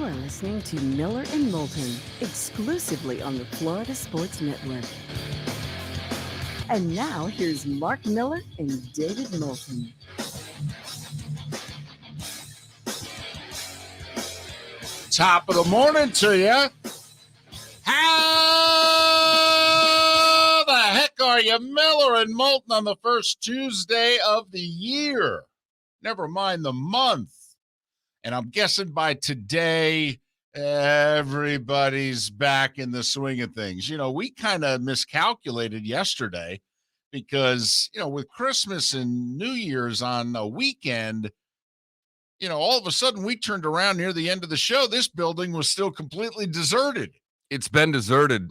You're listening to Miller and Moulton, exclusively on the Florida Sports Network. And now, here's Mark Miller and David Moulton. Top of the morning to you. How the heck are you, Miller and Moulton, on the first Tuesday of the year? Never mind the month. And I'm guessing by today, everybody's back in the swing of things. You know, we kind of miscalculated yesterday because, you know, with Christmas and New Year's on a weekend, you know, all of a sudden we turned around near the end of the show. This building was still completely deserted. It's been deserted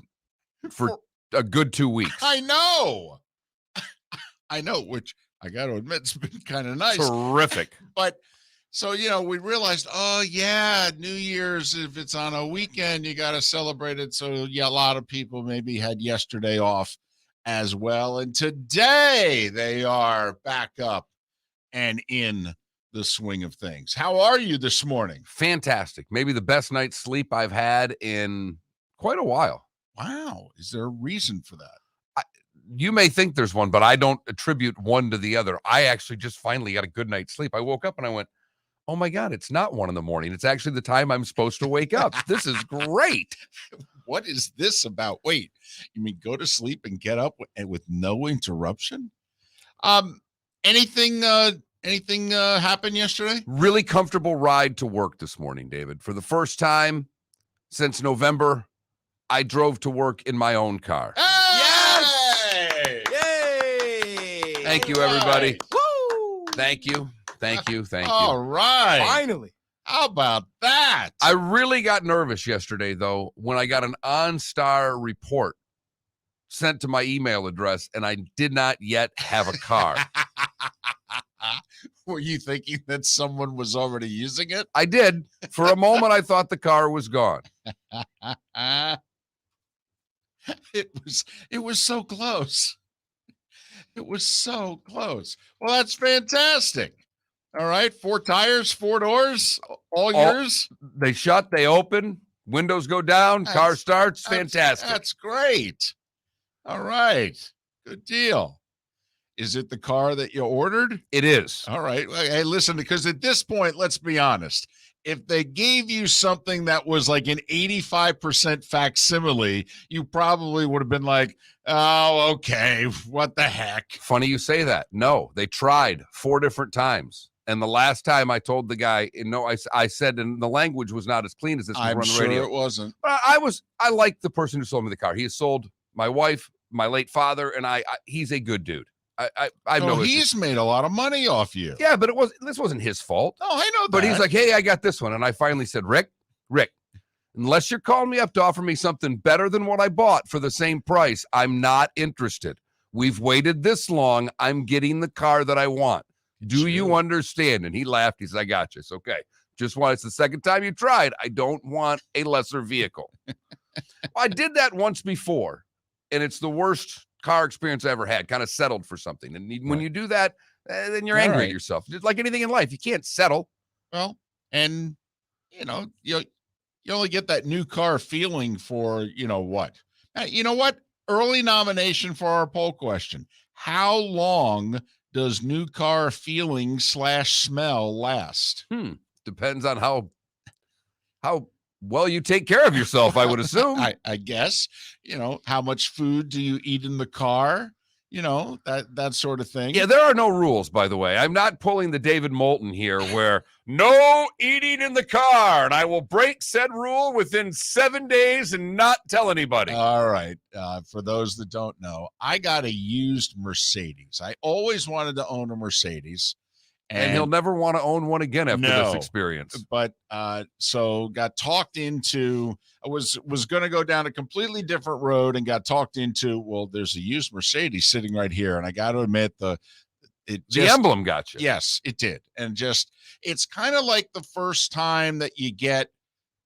for a good 2 weeks. I know. I know, which I got to admit, it's been kind of nice. Terrific. But so, you know, we realized, oh, yeah, New Year's, if it's on a weekend, you got to celebrate it. So, yeah, a lot of people maybe had yesterday off as well. And today they are back up and in the swing of things. How are you this morning? Fantastic. Maybe the best night's sleep I've had in quite a while. Wow. Is there a reason for that? You may think there's one, but I don't attribute one to the other. I actually just finally got a good night's sleep. I woke up and I went, oh my God, it's not 1 a.m. It's actually the time I'm supposed to wake up. This is great. What is this about? Wait, you mean go to sleep and get up with no interruption? Anything happened yesterday? Really comfortable ride to work this morning, David. For the first time since November, I drove to work in my own car. Hey! Yay! Thank you, everybody. Woo! Thank you. All right. Finally. How about that? I really got nervous yesterday, though, when I got an OnStar report sent to my email address, and I did not yet have a car. Were you thinking that someone was already using it? I did. For a moment, I thought the car was gone. It was so close. It was so close. Well, that's fantastic. All right. 4 tires, 4 doors, all yours. They shut, they open, windows go down, car starts. Fantastic. That's great. All right. Good deal. Is it the car that you ordered? It is. All right. Hey, listen, because at this point, let's be honest. If they gave you something that was like an 85% facsimile, you probably would have been like, oh, okay, what the heck? Funny you say that. No, they tried 4 different times. And the last time I told the guy, I said, and the language was not as clean as this. I'm sure radio. It wasn't. But I like the person who sold me the car. He has sold my wife, my late father, and he's a good dude. I know he's made a lot of money off you. Yeah, but this wasn't his fault. Oh, I know that. But he's like, hey, I got this one. And I finally said, Rick, unless you're calling me up to offer me something better than what I bought for the same price, I'm not interested. We've waited this long. I'm getting the car that I want. Do you understand? And he laughed. He said, I got you. It's okay. It's the second time you tried. I don't want a lesser vehicle. I did that once before, and it's the worst car experience I ever had. Kind of settled for something. And when you do that, then you're angry at yourself. Just like anything in life, you can't settle. Well, and you know, you only get that new car feeling for, you know what? You know what? Early nomination for our poll question. How long does new car feeling / smell last? Depends on how well you take care of yourself, I would assume. I guess, you know, how much food do you eat in the car? You know, that sort of thing. Yeah, there are no rules, by the way. I'm not pulling the David Moulton here where no eating in the car, and I will break said rule within 7 days and not tell anybody. All right. For those that don't know, I got a used Mercedes. I always wanted to own a Mercedes. And he'll never want to own one again after this experience. But so got talked into, I was going to go down a completely different road and got talked into, well, there's a used Mercedes sitting right here. And I got to admit, the emblem got you. Yes, it did. And it's kind of like the first time that you get,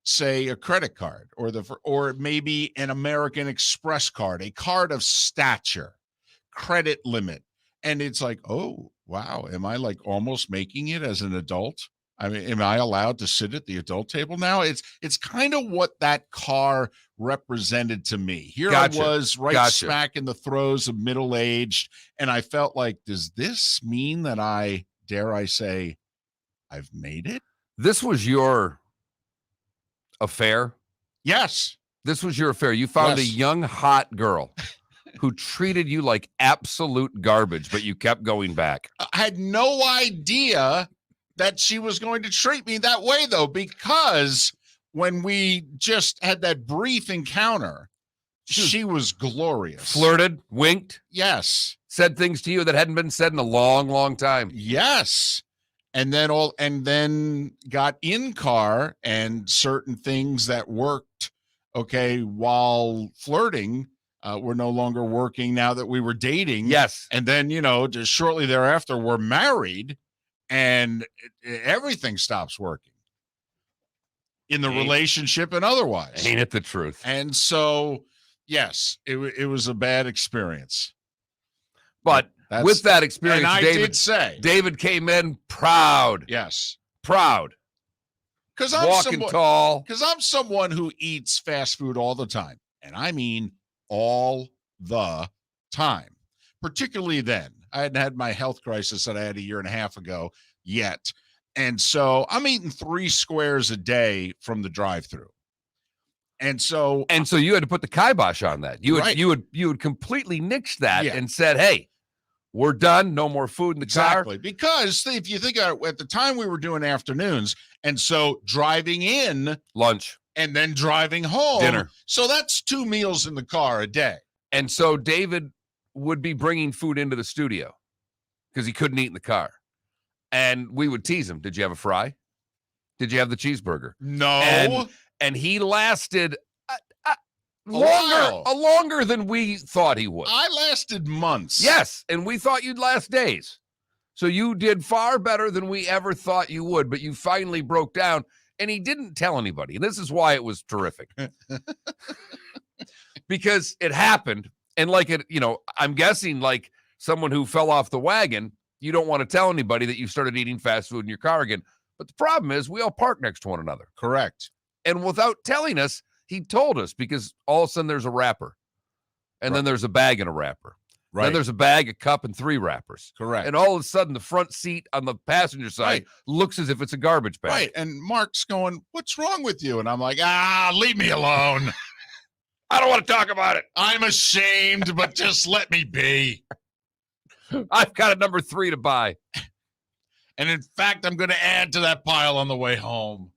say, a credit card or maybe an American Express card, a card of stature, credit limit. And it's like, oh, wow, am I like almost making it as an adult? I mean, am I allowed to sit at the adult table now? It's kind of what that car represented to me. Here Gotcha. I was right Gotcha. smack in the throes of middle-aged, and I felt like, does this mean that dare I say, I've made it? This was your affair? Yes. This was your affair. You found a Yes. young, hot girl who treated you like absolute garbage, but you kept going back. I had no idea that she was going to treat me that way, though, because when we just had that brief encounter, she was glorious. Flirted, winked, Yes. said things to you that hadn't been said in a long, long time. Yes. And then got in car, and certain things that worked, okay, while flirting, were no longer working now that we were dating. Yes. And then, just shortly thereafter, we're married, and everything stops working in the relationship and otherwise. Ain't it the truth? And so, yes, it was a bad experience. But with that experience, and I did say, David came in proud. yes, Proud. because Walking tall. I'm someone who eats fast food all the time, and I mean all the time. Particularly then, I hadn't had my health crisis that I had a year and a half ago yet, and so I'm eating 3 squares a day from the drive-thru. And so you had to put the kibosh on that. You Right. would completely nix that Yeah. and said, "Hey, we're done. No more food in the exactly, car." because if you think about it, at the time we were doing afternoons, and so driving in Lunch, and then driving home, dinner. So that's 2 meals in the car a day. And so David would be bringing food into the studio because he couldn't eat in the car. And we would tease him. Did you have a fry? Did you have the cheeseburger? No. And he lasted while. longer than we thought he would. I lasted months. Yes, and we thought you'd last days. So you did far better than we ever thought you would, but you finally broke down, and he didn't tell anybody. And this is why it was terrific. Because it happened, and I'm guessing like someone who fell off the wagon, you don't want to tell anybody that you started eating fast food in your car again. But the problem is we all park next to one another. Correct. And without telling us, he told us, because all of a sudden there's a wrapper. And then there's a bag and a wrapper. Right. Then there's a bag, a cup, and 3 wrappers. Correct. And all of a sudden the front seat on the passenger side Right. looks as if it's a garbage bag. Right. And Mark's going, "What's wrong with you?" And I'm like, leave me alone. I don't want to talk about it. I'm ashamed, but just let me be. I've got a number 3 to buy. And in fact, I'm going to add to that pile on the way home.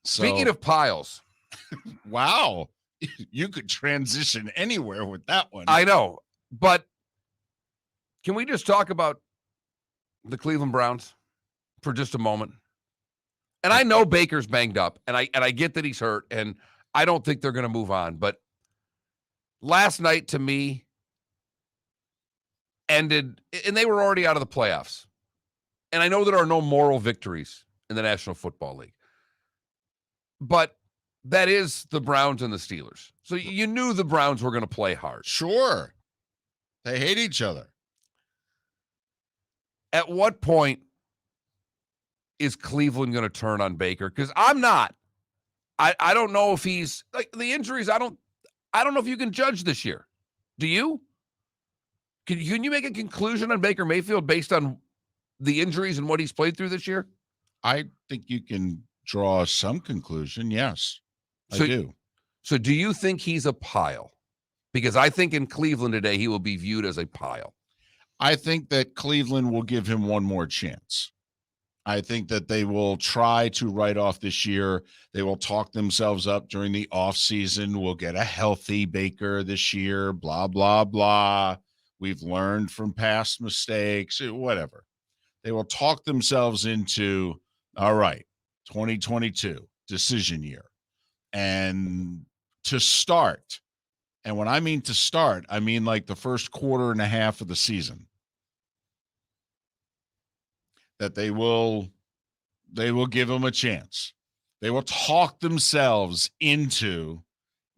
Speaking of piles, wow, you could transition anywhere with that one. I know, but can we just talk about the Cleveland Browns for just a moment? And I know Baker's banged up, and I get that he's hurt, and I don't think they're going to move on. But last night, to me, ended, and they were already out of the playoffs. And I know there are no moral victories in the National Football League, but that is the Browns and the Steelers. So you knew the Browns were going to play hard. Sure. They hate each other. At what point is Cleveland going to turn on Baker? Because I'm not. I don't know if he's like the injuries. I don't know if you can judge this year. Do you? Can you make a conclusion on Baker Mayfield based on the injuries and what he's played through this year? I think you can draw some conclusion. Yes, I do. So do you think he's a pile? Because I think in Cleveland today, he will be viewed as a pile. I think that Cleveland will give him one more chance. I think that they will try to write off this year. They will talk themselves up during the offseason. We'll get a healthy Baker this year, blah, blah, blah. We've learned from past mistakes, whatever. They will talk themselves into, all right, 2022, decision year. And to start, and when I mean to start, I mean like the first quarter and a half of the season, that they will give him a chance. They will talk themselves into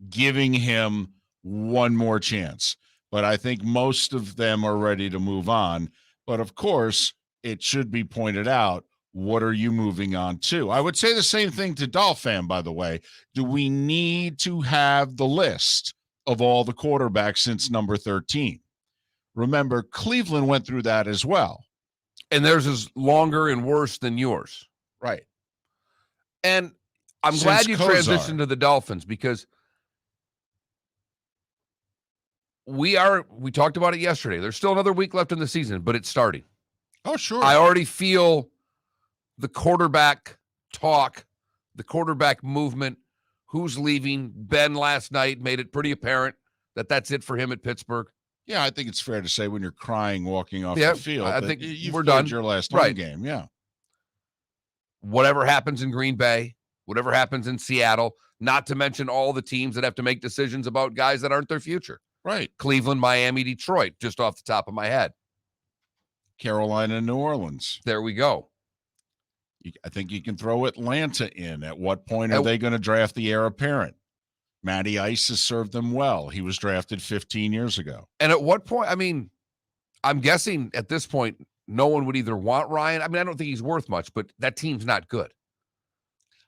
giving him one more chance. But I think most of them are ready to move on. But of course, it should be pointed out, what are you moving on to? I would say the same thing to Dolph fan, by the way. Do we need to have the list of all the quarterbacks since number 13? Remember, Cleveland went through that as well. And theirs is longer and worse than yours. Right. And I'm Since glad you Kozar. transitioned to the Dolphins because we talked about it yesterday. There's still another week left in the season, but it's starting. Oh, sure. I already feel the quarterback talk, the quarterback movement, who's leaving. Ben last night made it pretty apparent that that's it for him at Pittsburgh. Yeah, I think it's fair to say when you're crying walking off the field, I think you've we're played done. your last Right. home game. Yeah. Whatever happens in Green Bay, whatever happens in Seattle, not to mention all the teams that have to make decisions about guys that aren't their future. Right. Cleveland, Miami, Detroit, just off the top of my head. Carolina and New Orleans. There we go. I think you can throw Atlanta in. At what point are they going to draft the heir apparent? Matty Ice has served them well. He was drafted 15 years ago. And at what point, I mean, I'm guessing at this point, no one would either want Ryan. I mean, I don't think he's worth much, but that team's not good.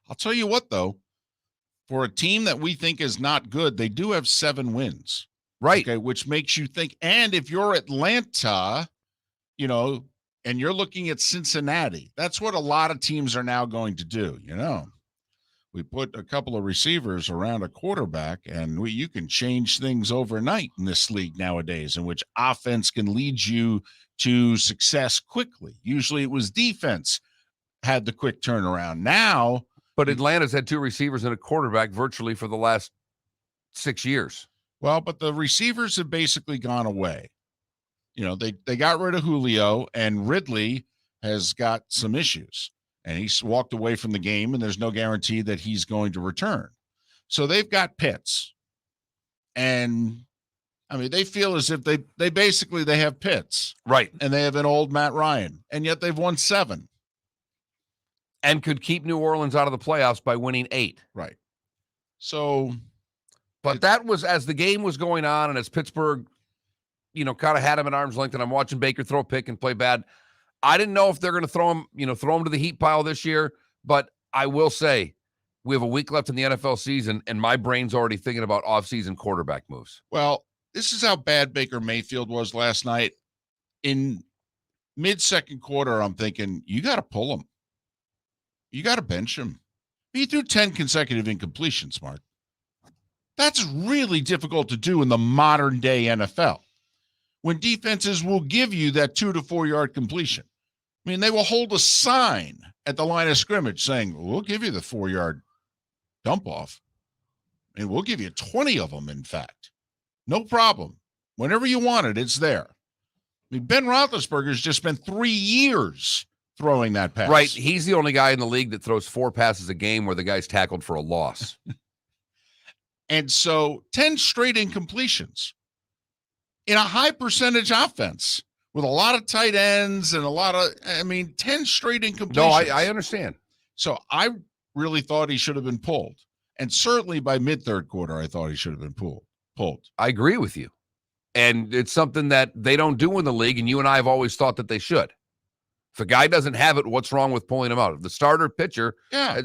I'll tell you what, though, for a team that we think is not good, they do have 7 wins. Right. Okay, which makes you think. And if you're Atlanta, and you're looking at Cincinnati, that's what a lot of teams are now going to do. We put a couple of receivers around a quarterback, and you can change things overnight in this league nowadays, in which offense can lead you to success quickly. Usually it was defense had the quick turnaround. Now, but Atlanta's had 2 receivers and a quarterback virtually for the last 6 years. Well, but the receivers have basically gone away. They got rid of Julio, and Ridley has got some issues. And he's walked away from the game, and there's no guarantee that he's going to return. So they've got Pitts. And, I mean, they feel as if they have Pitts. Right. And they have an old Matt Ryan. And yet they've won 7. And could keep New Orleans out of the playoffs by winning 8. Right. So. But that was as the game was going on and as Pittsburgh, kind of had him at arm's length, and I'm watching Baker throw a pick and play bad. I didn't know if they're going to throw him to the heat pile this year, but I will say we have a week left in the NFL season, and my brain's already thinking about offseason quarterback moves. Well, this is how bad Baker Mayfield was last night. In mid-second quarter, I'm thinking, you got to pull him. You got to bench him. He threw 10 consecutive incompletions, Mark. That's really difficult to do in the modern-day NFL. When defenses will give you that 2 to 4 yard completion. I mean, they will hold a sign at the line of scrimmage saying, we'll give you the 4 yard dump off. And we'll give you 20 of them, in fact. No problem. Whenever you want it, it's there. I mean, Ben Roethlisberger's just spent 3 years throwing that pass. Right. He's the only guy in the league that throws 4 passes a game where the guy's tackled for a loss. And so 10 straight incompletions. In a high percentage offense with a lot of tight ends and 10 straight incompletions. No, I understand. So I really thought he should have been pulled. And certainly by mid-third quarter, I thought he should have been pulled. I agree with you. And it's something that they don't do in the league, and you and I have always thought that they should. If a guy doesn't have it, what's wrong with pulling him out? If the starter pitcher,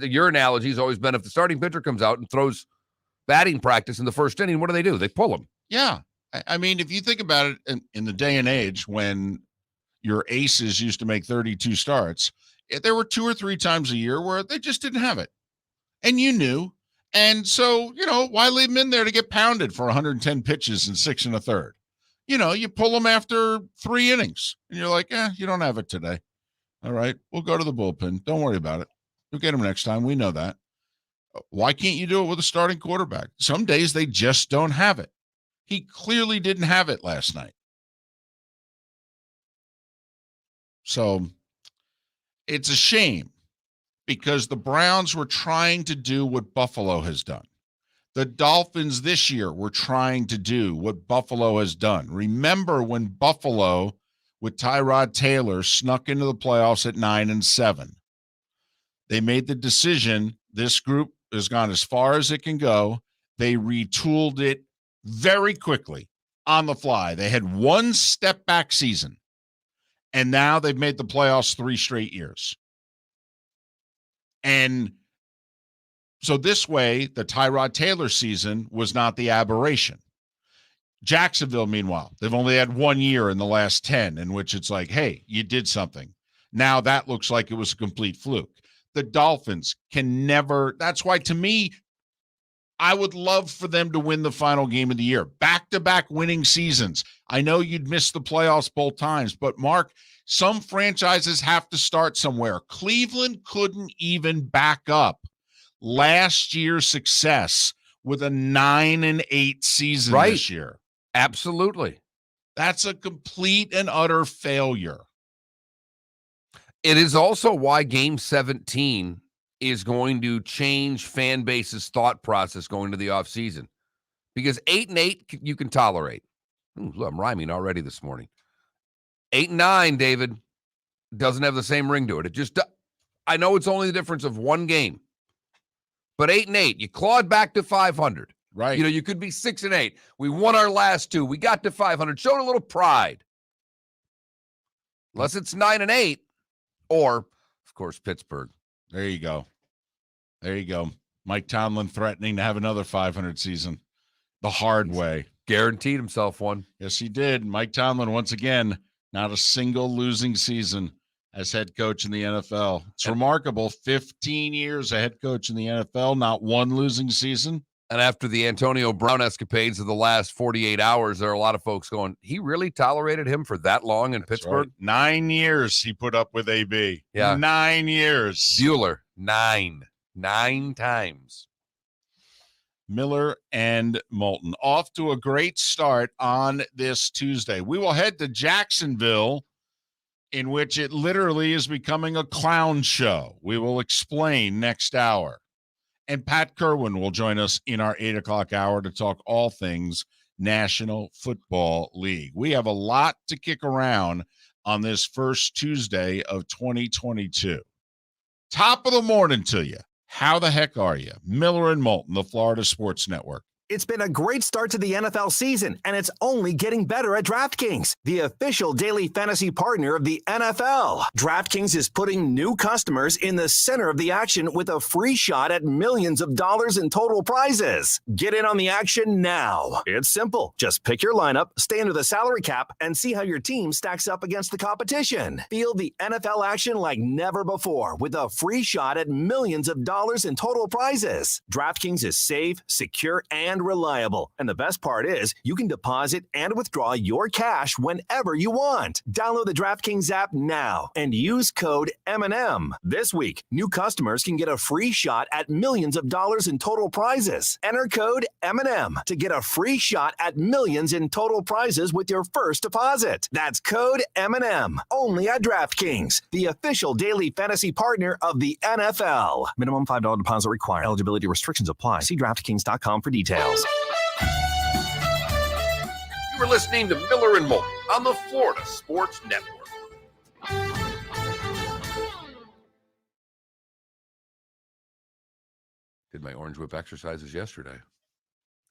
your analogy has always been if the starting pitcher comes out and throws batting practice in the first inning, what do? They pull him. Yeah. I mean, if you think about it in the day and age when your aces used to make 32 starts, there were 2 or 3 times a year where they just didn't have it. And you knew. And so, why leave them in there to get pounded for 110 pitches in 6 1/3? You pull them after 3 innings and you're like, you don't have it today. All right, we'll go to the bullpen. Don't worry about it. You'll get them next time. We know that. Why can't you do it with a starting quarterback? Some days they just don't have it. He clearly didn't have it last night. So it's a shame because the Browns were trying to do what Buffalo has done. The Dolphins this year were trying to do what Buffalo has done. Remember when Buffalo with Tyrod Taylor snuck into the playoffs at 9-7. They made the decision. This group has gone as far as it can go. They retooled it very quickly on the fly. They had 1 step back season, And now they've made the playoffs 3 straight years. And so this way, the Tyrod Taylor season was not the aberration. Jacksonville, meanwhile, they've only had 1 year in the last 10 in which it's like, hey, you did something. Now that looks like it was a complete fluke. The Dolphins can never. That's why, to me, I would love for them to win the final game of the year. Back-to-back winning seasons. I know you'd miss the playoffs both times, but Mark, some franchises have to start somewhere. Cleveland couldn't even back up last year's success with a 9-8 season this year. Absolutely. That's a complete and utter failure. It is also why Game 17 is going to change fan base's thought process going to the offseason. Because 8-8 you can tolerate. Ooh, I'm rhyming already this morning. 8-9, David, doesn't have the same ring to it. It just, I know it's only the difference of one game. But 8-8, you clawed back to 500. Right. You know, you could be 6-8. We won our last 2. We got to 500. Showed a little pride. Unless it's 9-8, or, of course, Pittsburgh. There you go. There you go. Mike Tomlin threatening to have another 500 season the hard way. Guaranteed himself one. Yes, he did. Mike Tomlin, once again, not a single losing season as head coach in the NFL. It's remarkable. 15 years a head coach in the NFL, not one losing season. And after the Antonio Brown escapades of the last 48 hours, there are a lot of folks going, he really tolerated him for that long in Pittsburgh? Right. 9 years he put up with AB. Yeah. 9 years. Bueller, 9 times. Miller and Moulton off to a great start on this Tuesday. We will head to Jacksonville, in which it literally is becoming a clown show. We will explain next hour. And Pat Kirwan will join us in our 8 o'clock hour to talk all things National Football League. We have a lot to kick around on this first Tuesday of 2022. Top of the morning to you. How the heck are you? Miller and Moulton, the Florida Sports Network. It's been a great start to the NFL season, and it's only getting better at DraftKings, the official daily fantasy partner of the NFL. DraftKings is putting new customers in the center of the action with a free shot at millions of dollars in total prizes. Get in on the action now. It's simple. Just pick your lineup, stay under the salary cap, and see how your team stacks up against the competition. Feel the NFL action like never before with a free shot at millions of dollars in total prizes. DraftKings is safe, secure, and reliable. And the best part is you can deposit and withdraw your cash whenever you want. Download the DraftKings app now and use code M&M. This week, new customers can get a free shot at millions of dollars in total prizes. Enter code M&M to get a free shot at millions in total prizes with your first deposit. That's code M&M. Only at DraftKings, the official daily fantasy partner of the NFL. Minimum $5 deposit required. Eligibility restrictions apply. See DraftKings.com for details. You were listening to Miller and Moulton on the Florida Sports Network. Did my orange whip exercises yesterday.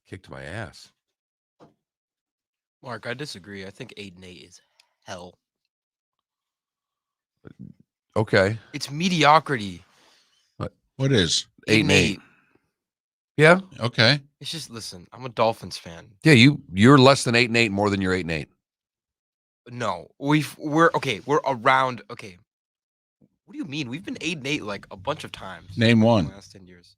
Kicked my ass. Mark, I disagree. I think 8-8 is hell. Okay. It's mediocrity. What is? 8-8. Yeah. Okay. It's just, listen, I'm a Dolphins fan. Yeah, you're less than 8-8 more than you're 8-8. No, we're around. Okay, what do you mean? We've been 8-8 like a bunch of times. Name one. In the last 10 years.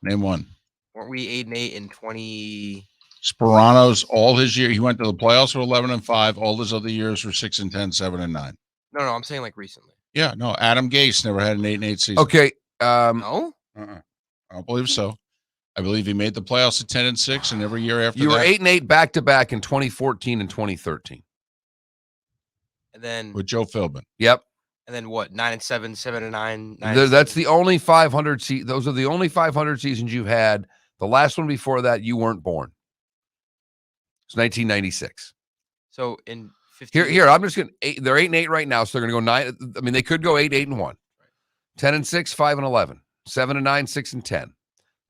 Name one. Weren't we 8-8 in 20? Sperano's all his year. He went to the playoffs for 11-5. All his other years were 6-10, 7-9. No, I'm saying like recently. Yeah, no. Adam Gase never had an 8-8 season. Okay. No. I don't believe so. I believe he made the playoffs at 10-6, and every year after you were that, 8-8 back to back in 2014 and 2013. And then with Joe Philbin. Yep. And then what? 9-7, 7-9. That's the only 500. Those are the only 500 seasons you've had. The last one before that, you weren't born. It's 1996. So in 15 here, I'm just gonna. They're 8-8 right now, so they're gonna go 9. I mean, they could go 8-8-1, 10-6, 5-11, 7-9, 6-10,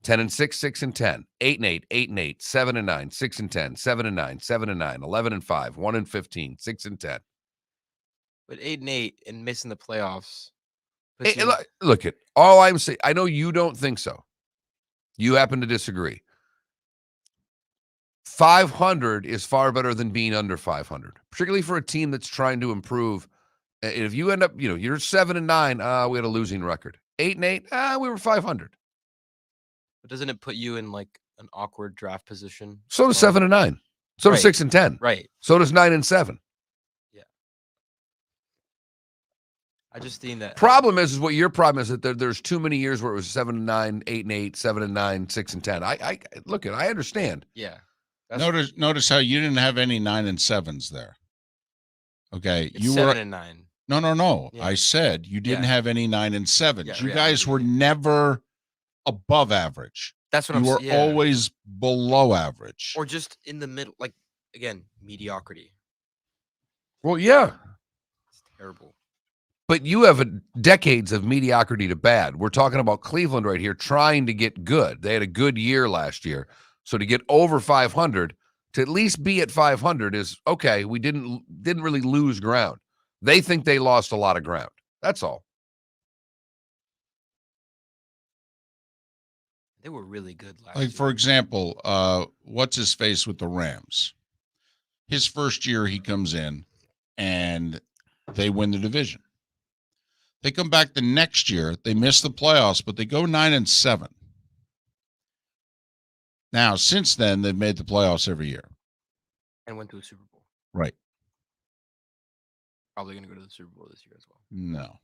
10-6, 6-10, 8-8, 8-8, 7-9, 6-10, 7-9, 7-9, 11-5, 1-15, 6-10. But 8-8 and missing the playoffs. Hey, puts you- look at all I'm saying. I know you don't think so. You happen to disagree. 500 is far better than being under 500, particularly for a team that's trying to improve. And if you end up, you're 7-9, we had a losing record. 8-8, we were 500. But doesn't it put you in like an awkward draft position? So does Well, 7-9. So does Right. 6-10. Right. So does 9-7. I just think that Problem is what your problem is that there's too many years where it was 7-9, 8-8, 7-9, 6-10. I look at. I understand. yeah. Notice how you didn't have any 9 and 7s there. Okay, It's you 7 were and 9. no. Yeah. I said you didn't Yeah. have any 9 and 7s. Yeah, You yeah. guys were never above average. That's what You I'm were saying. Yeah. always below average. Or just in the middle, like again, mediocrity. Well, yeah. It's terrible. But you have decades of mediocrity to bad. We're talking about Cleveland right here trying to get good. They had a good year last year. So to get over 500, to at least be at 500 is okay. We didn't really lose ground. They think they lost a lot of ground. That's all. They were really good last Like, year. for example, what's his face with the Rams? His first year he comes in and they win the division. They come back the next year, they miss the playoffs, but they go 9 and 7. Now, since then, they've made the playoffs every year. And went to a Super Bowl. Right. Probably gonna go to the Super Bowl this year as well. No.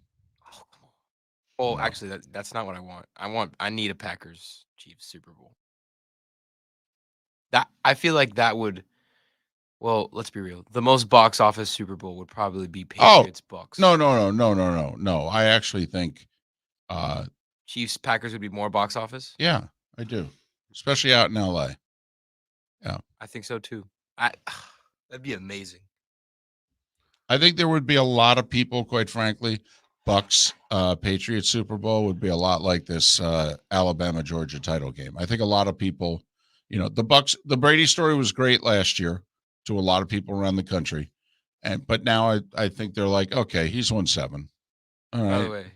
Oh, come on. Well, No. actually, that's not what I want. I need a Packers Chiefs Super Bowl. That I feel like that would. Well, let's be real. The most box office Super Bowl would probably be Patriots Bucks. No. I actually think, Chiefs Packers would be more box office. yeah, I do. Especially out in LA. I think so too. That'd be amazing. I think there would be a lot of people, quite frankly, Bucks Patriots Super Bowl would be a lot like this Alabama Georgia title game. I think a lot of people, the Brady story was great last year to a lot of people around the country. But now I think they're like, okay, he's won 7. All By the right. way,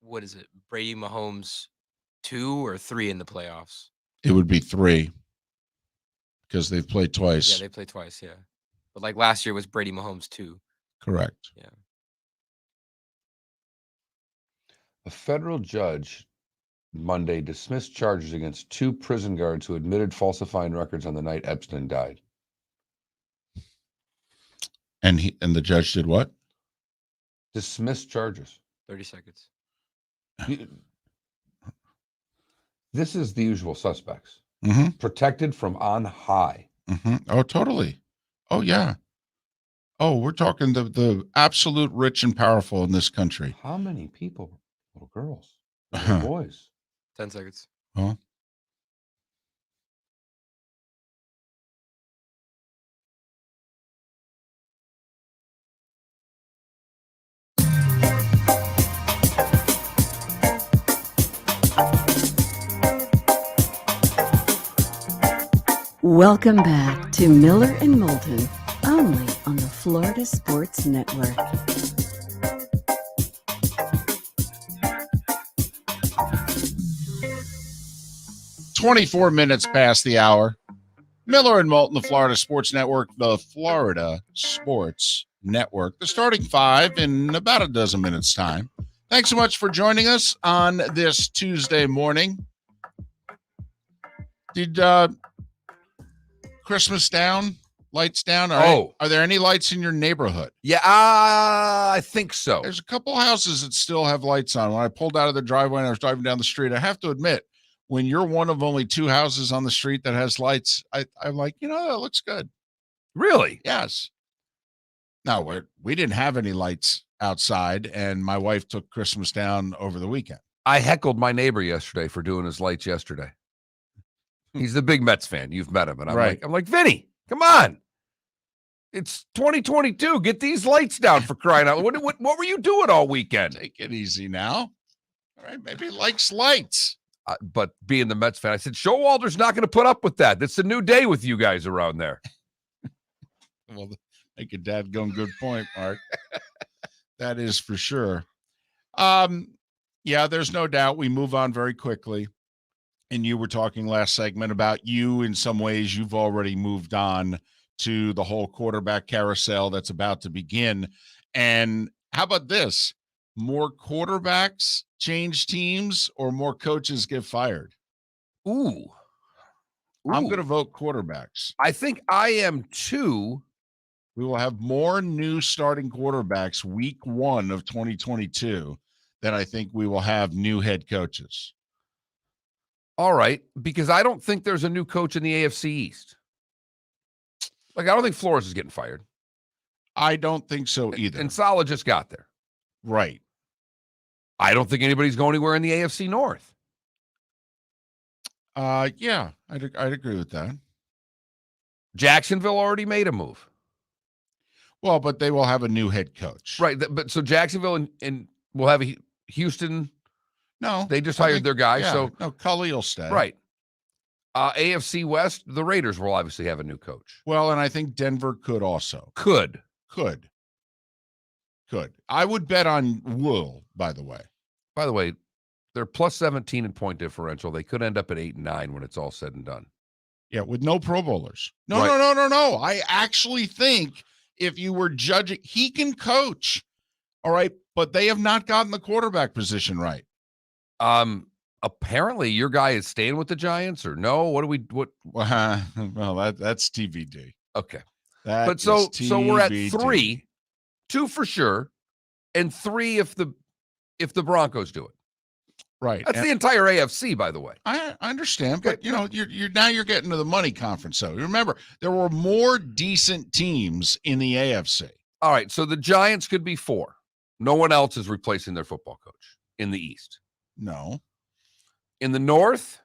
what is it? Brady Mahomes 2 or 3 in the playoffs? It would be 3 because they've played Yeah, twice. they played twice. Yeah, but like last year was Brady Mahomes 2. Correct. Yeah. A federal judge Monday dismissed charges against 2 prison guards who admitted falsifying records on the night Epstein died. And the judge did what? Dismissed charges. 30 seconds. This is the usual suspects. Mm-hmm. Protected from on high. Mm-hmm. Oh, totally. Oh, yeah. Oh, we're talking the absolute rich and powerful in this country. How many people? Little girls, little boys. 10 seconds. Huh? Welcome back to Miller and Moulton, only on the Florida Sports Network. "24 minutes past the hour. Miller and Moulton, the Florida Sports Network, the Florida Sports Network. The starting 5 in about a dozen minutes' time. Thanks so much for joining us on this Tuesday morning. Did Christmas down? Lights down? Are there any lights in your neighborhood? Yeah, I think so. There's a couple houses that still have lights on. When I pulled out of the driveway and I was driving down the street, I have to admit, when you're one of only 2 houses on the street that has lights, I'm like, that looks good. Really? Yes. No, we didn't have any lights outside, and my wife took Christmas down over the weekend. I heckled my neighbor yesterday for doing his lights yesterday. He's the big Mets fan. You've met him. And I'm like, Vinny, come on. It's 2022. Get these lights down for crying out. What were you doing all weekend? Take it easy now. All right, maybe he likes lights. But being the Mets fan, I said, Showalter's not going to put up with that. It's a new day with you guys around there. Well, make a dadgum good point, Mark. That is for sure. Yeah, there's no doubt we move on very quickly. And you were talking last segment about you, in some ways, you've already moved on to the whole quarterback carousel that's about to begin. And how about this? More quarterbacks change teams or more coaches get fired? Ooh. I'm going to vote quarterbacks. I think I am too. We will have more new starting quarterbacks week 1 of 2022 than I think we will have new head coaches. All right, because I don't think there's a new coach in the AFC East. Like, I don't think Flores is getting fired. I don't think so either. And Saleh just got there. Right. I don't think anybody's going anywhere in the AFC North. Yeah, I'd agree with that. Jacksonville already made a move. Well, but they will have a new head coach. Right, but so Jacksonville and will have a Houston. No. They just hired their guy, yeah, so no, Cully will stay. Right. AFC West, the Raiders will obviously have a new coach. Well, and I think Denver could also. Could. I would bet on Wool, by the way. By the way, they're plus 17 in point differential. They could end up at 8 and 9 when it's all said and done. Yeah, with no Pro Bowlers. No. I actually think if you were judging, he can coach. All right, but they have not gotten the quarterback position right. Apparently your guy is staying with the Giants, or no? What? Well, that's TBD. Okay. But so we're at 3, 2 for sure, and 3 if the Broncos do it. Right. That's the entire AFC, by the way. I understand, but you're now getting to the money conference. So remember, there were more decent teams in the AFC. All right, so the Giants could be 4. No one else is replacing their football coach in the East. No. In the North,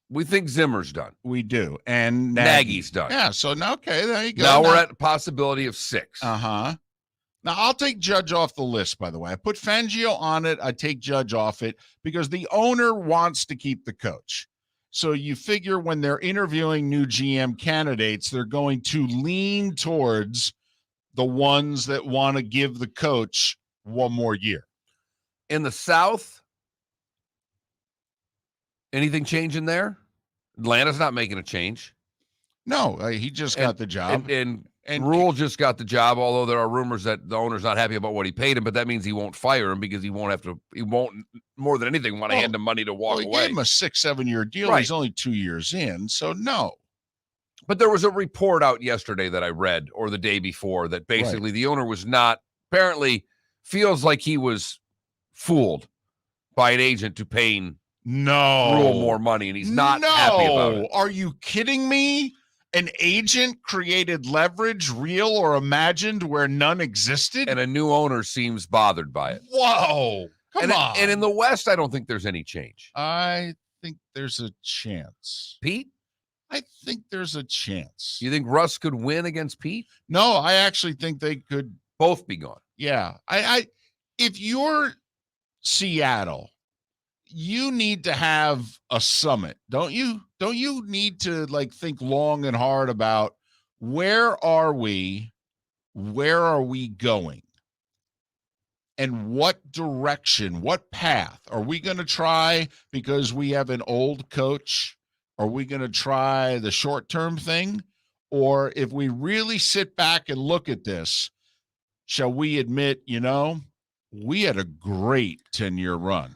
we think Zimmer's done. We do. And Nagy's done. Yeah, so now, okay, there you go. Now we're at a possibility of 6. Uh-huh. Now, I'll take Judge off the list, by the way. I put Fangio on it. I take Judge off it because the owner wants to keep the coach. So you figure when they're interviewing new GM candidates, they're going to lean towards the ones that want to give the coach one more year. In the South, anything changing there? Atlanta's not making a change. No, he just got the job. And Rule just got the job, although there are rumors that the owner's not happy about what he paid him, but that means he won't fire him because he won't more than anything want to hand him money to walk he away. Gave him a 6-7 year deal. Right. He's only 2 years in, so no. But there was a report out yesterday that I read, or the day before, that basically the owner was not, apparently feels like he was fooled by an agent to paying Rule more money, and he's not happy about it. Are you kidding me? An agent created leverage, real or imagined, where none existed? And a new owner seems bothered by it. Whoa. Come on. And in the West, I don't think there's any change. I think there's a chance. Pete? I think there's a chance. You think Russ could win against Pete? No, I actually think they could both be gone. Yeah. If you're Seattle, you need to have a summit, don't you? Don't you need to think long and hard about where are we going? And what direction, what path are we going to try because we have an old coach? Are we going to try the short-term thing? Or if we really sit back and look at this, shall we admit, we had a great 10-year run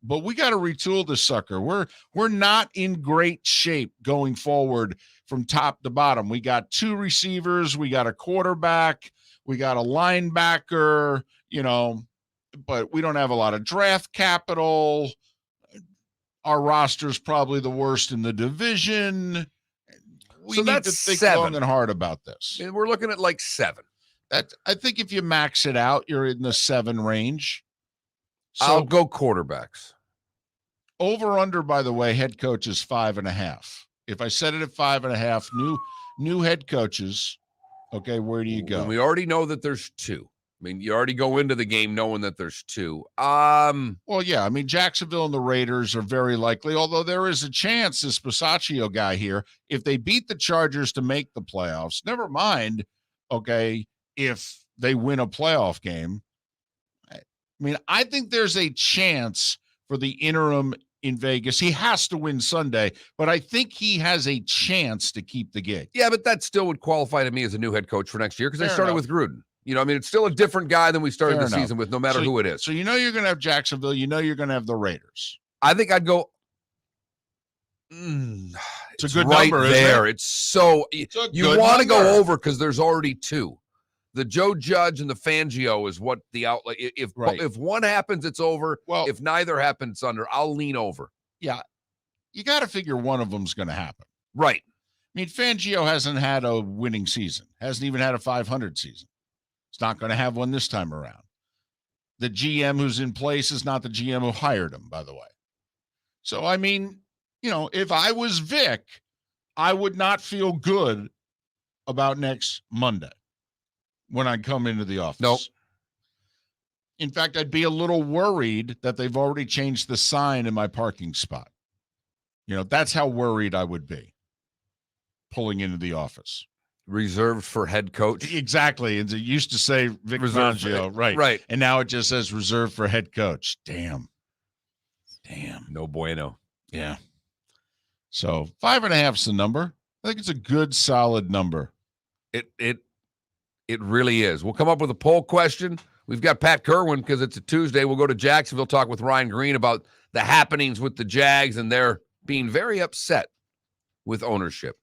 but we got to retool this sucker. We're not in great shape going forward from top to bottom. We got 2 receivers, we got a quarterback, we got a linebacker, but we don't have a lot of draft capital. Our roster's probably the worst in the division. We need to think 7. long and hard about this. And we're looking at 7. I think if you max it out, you're in the 7 range. So I'll go quarterbacks. Over under, by the way, head coach is 5.5. If I set it at 5.5, new head coaches. Okay, where do you go? And we already know that there's 2. I mean, you already go into the game knowing that there's 2. Well, yeah. I mean, Jacksonville and the Raiders are very likely, although there is a chance this Bisaccio guy here, if they beat the Chargers to make the playoffs, never mind, okay, if they win a playoff game, I mean, I think there's a chance for the interim in Vegas. He has to win Sunday, but I think he has a chance to keep the gig. Yeah, but that still would qualify to me as a new head coach for next year because I Fair started enough. with Gruden. You know, I mean, it's still a different guy than we started Fair the enough. season with, no matter who it is. So you know you're going to have Jacksonville. You know you're going to have the Raiders. I think I'd go. It's a good right number, there. isn't it? It's so It's a you good want to number. go over because there's already two. The Joe Judge and the Fangio is what the outlet. If one happens, it's over. Well, if neither happens, it's under. I'll lean over. Yeah, you got to figure one of them's going to happen. Right. I mean, Fangio hasn't had a winning season. Hasn't even had a 500 season. It's not going to have one this time around. The GM who's in place is not the GM who hired him, by the way. So, I mean, you know, if I was Vic, I would not feel good about next Monday when I come into the office. Nope. In fact, I'd be a little worried that they've already changed the sign in my parking spot. You know, that's how worried I would be pulling into the office. Reserved for head coach. Exactly. And it used to say Vic Fangio, right. Right. And now it just says reserved for head coach. Damn. No bueno. Yeah. So 5.5 is the number. I think it's a good, solid number. It really is. We'll come up with a poll question. We've got Pat Kirwan because it's a Tuesday. We'll go to Jacksonville, talk with Ryan Green about the happenings with the Jags, and they're being very upset with ownership.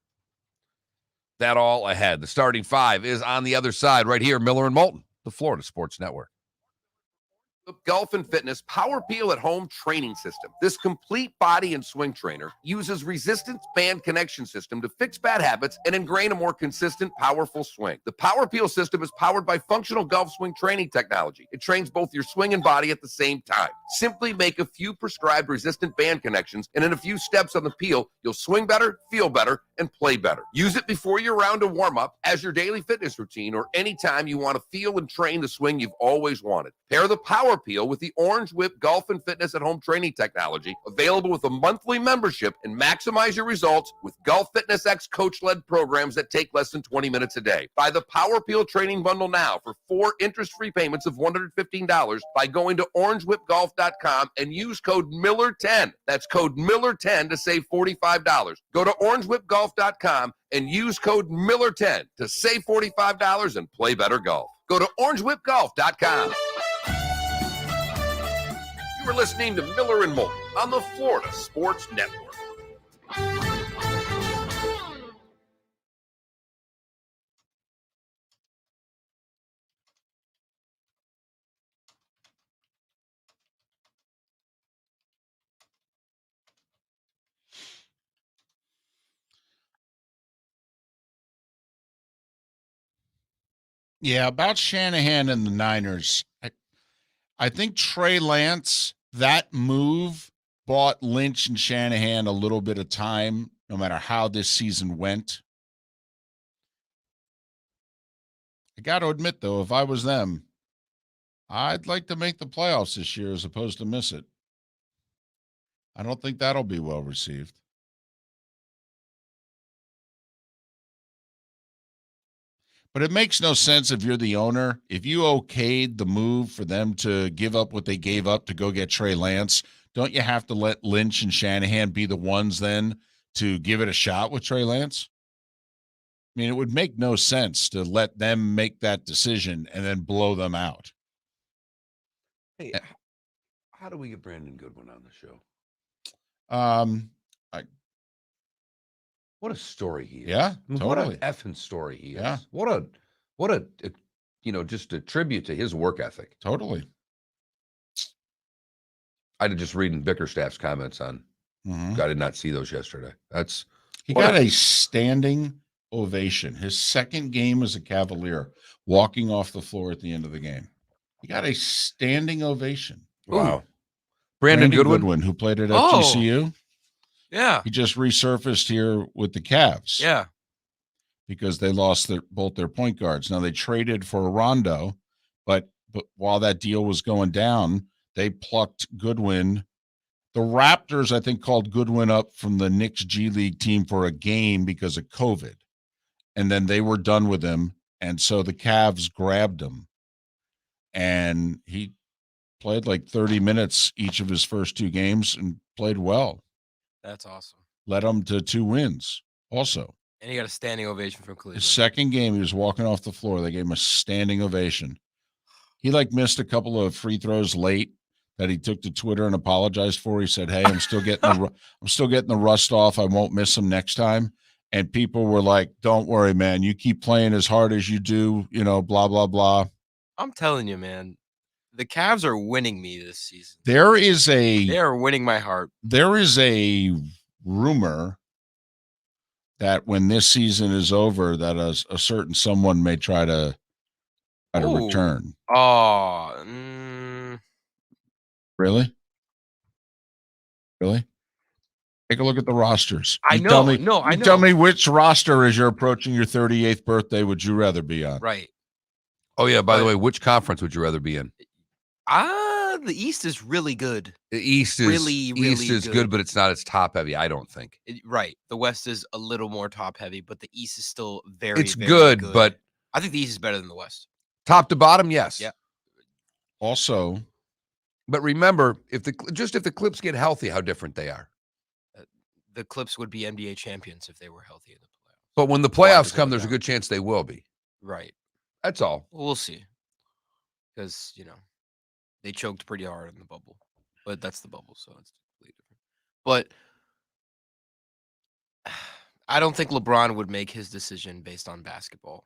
That all ahead. The starting five is on the other side right here, Miller and Moulton, the Florida Sports Network. Golf and Fitness Power Peel at Home training system. This complete body and swing trainer uses resistance band connection system to fix bad habits and ingrain a more consistent, powerful swing. The Power Peel system is powered by functional golf swing training technology. It trains both your swing and body at the same time. Simply make a few prescribed resistant band connections, and in a few steps on the peel, you'll swing better, feel better, and play better. Use it before your round of warm-up, as your daily fitness routine, or anytime you want to feel and train the swing you've always wanted. Pair the Power Peel with the Orange Whip Golf and Fitness at Home training technology, available with a monthly membership, and maximize your results with Golf Fitness X coach-led programs that take less than 20 minutes a day. Buy the Power Peel training bundle now for 4 interest-free payments of $115 by going to orangewhipgolf.com and use code Miller10. That's code Miller10 to save $45. Go to orangewhipgolf.com and use code Miller10 to save $45 and play better golf. Go to orangewhipgolf.com. You are listening to Miller and Moulton on the Florida Sports Network. Yeah, about Shanahan and the Niners. I think Trey Lance, that move bought Lynch and Shanahan a little bit of time, no matter how this season went. I got to admit, though, if I was them, I'd like to make the playoffs this year as opposed to miss it. I don't think that'll be well received. But it makes no sense if you're the owner. If you okayed the move for them to give up what they gave up to go get Trey Lance, don't you have to let Lynch and Shanahan be the ones then to give it a shot with Trey Lance? I mean, it would make no sense to let them make that decision and then blow them out. Hey, how do we get Brandon Goodwin on the show? What a story he is. Yeah, What totally. an effing story he is. Yeah. What a just a tribute to his work ethic. Totally. I did just reading Bickerstaff's comments on. I did not see those yesterday. He got a standing ovation. His second game as a Cavalier, walking off the floor at the end of the game. He got a standing ovation. Wow. Brandon Goodwin, who played at TCU. Yeah. He just resurfaced here with the Cavs. Yeah. Because they lost both their point guards. Now they traded for Rondo, but while that deal was going down, they plucked Goodwin. The Raptors, I think, called Goodwin up from the Knicks G League team for a game because of COVID. And then they were done with him. And so the Cavs grabbed him. And he played like 30 minutes each of his first 2 games and played well. That's awesome. Led them to 2 wins also. And he got a standing ovation from His Cleveland. second game, he was walking off the floor. They gave him a standing ovation. He like missed a couple of free throws late that he took to Twitter and apologized for. He said, "Hey, I'm still getting the rust off. I won't miss them next time." And people were like, "Don't worry, man. You keep playing as hard as you do, blah, blah, blah." I'm telling you, man, the Cavs are winning me this season. They are winning my heart. There is a rumor that when this season is over, that a certain someone may try to return. Oh, Really? Take a look at the rosters. I You know. Tell me which roster, as you're approaching your 38th birthday, would you rather be on? Right. Oh, yeah. By the way, which conference would you rather be in? The East is really good. The East is really good, but it's not as top heavy, I don't think. Right. The West is a little more top heavy, but the East is still very, It's very good, but I think the East is better than the West. top to bottom, yes. Yeah. Also, but remember, if the Clips get healthy, how different they are. The Clips would be NBA champions if they were healthy in the playoffs. But when the playoffs come, there's a good chance they will be. Right. That's all. We'll see. Because, they choked pretty hard in the bubble. But that's the bubble, so it's completely different. But I don't think LeBron would make his decision based on basketball.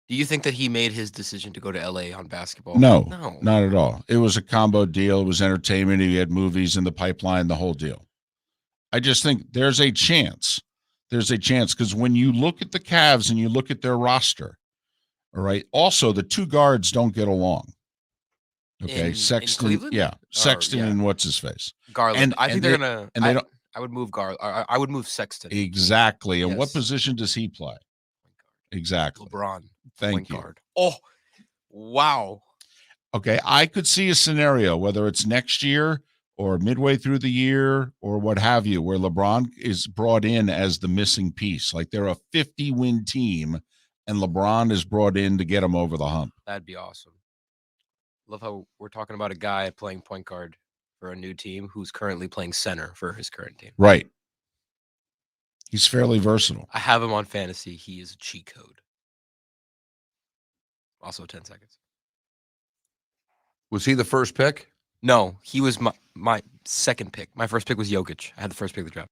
Do you think that he made his decision to go to LA on basketball? no, No. not at all. It was a combo deal. It was entertainment. He had movies in the pipeline, the whole deal. I just think there's a chance. There's a chance because when you look at the Cavs and you look at their roster, all right, also the 2 guards don't get along. Okay, Sexton, in Cleveland? Sexton and what's his face, Garland. I think they're gonna. And they don't. I would move Garland. I would move Sexton. Exactly. And what Yes. position does he play? Exactly. LeBron. Thank point you. Guard. Oh, wow. Okay, I could see a scenario, whether it's next year or midway through the year or what have you, where LeBron is brought in as the missing piece. Like they're a 50-win team, and LeBron is brought in to get them over the hump. That'd be awesome. Love how we're talking about a guy playing point guard for a new team who's currently playing center for his current team. Right. He's fairly versatile. I have him on fantasy. He is a cheat code. Also 10 seconds. Was he the first pick? No, he was my second pick. My first pick was Jokic. I had the first pick of the draft.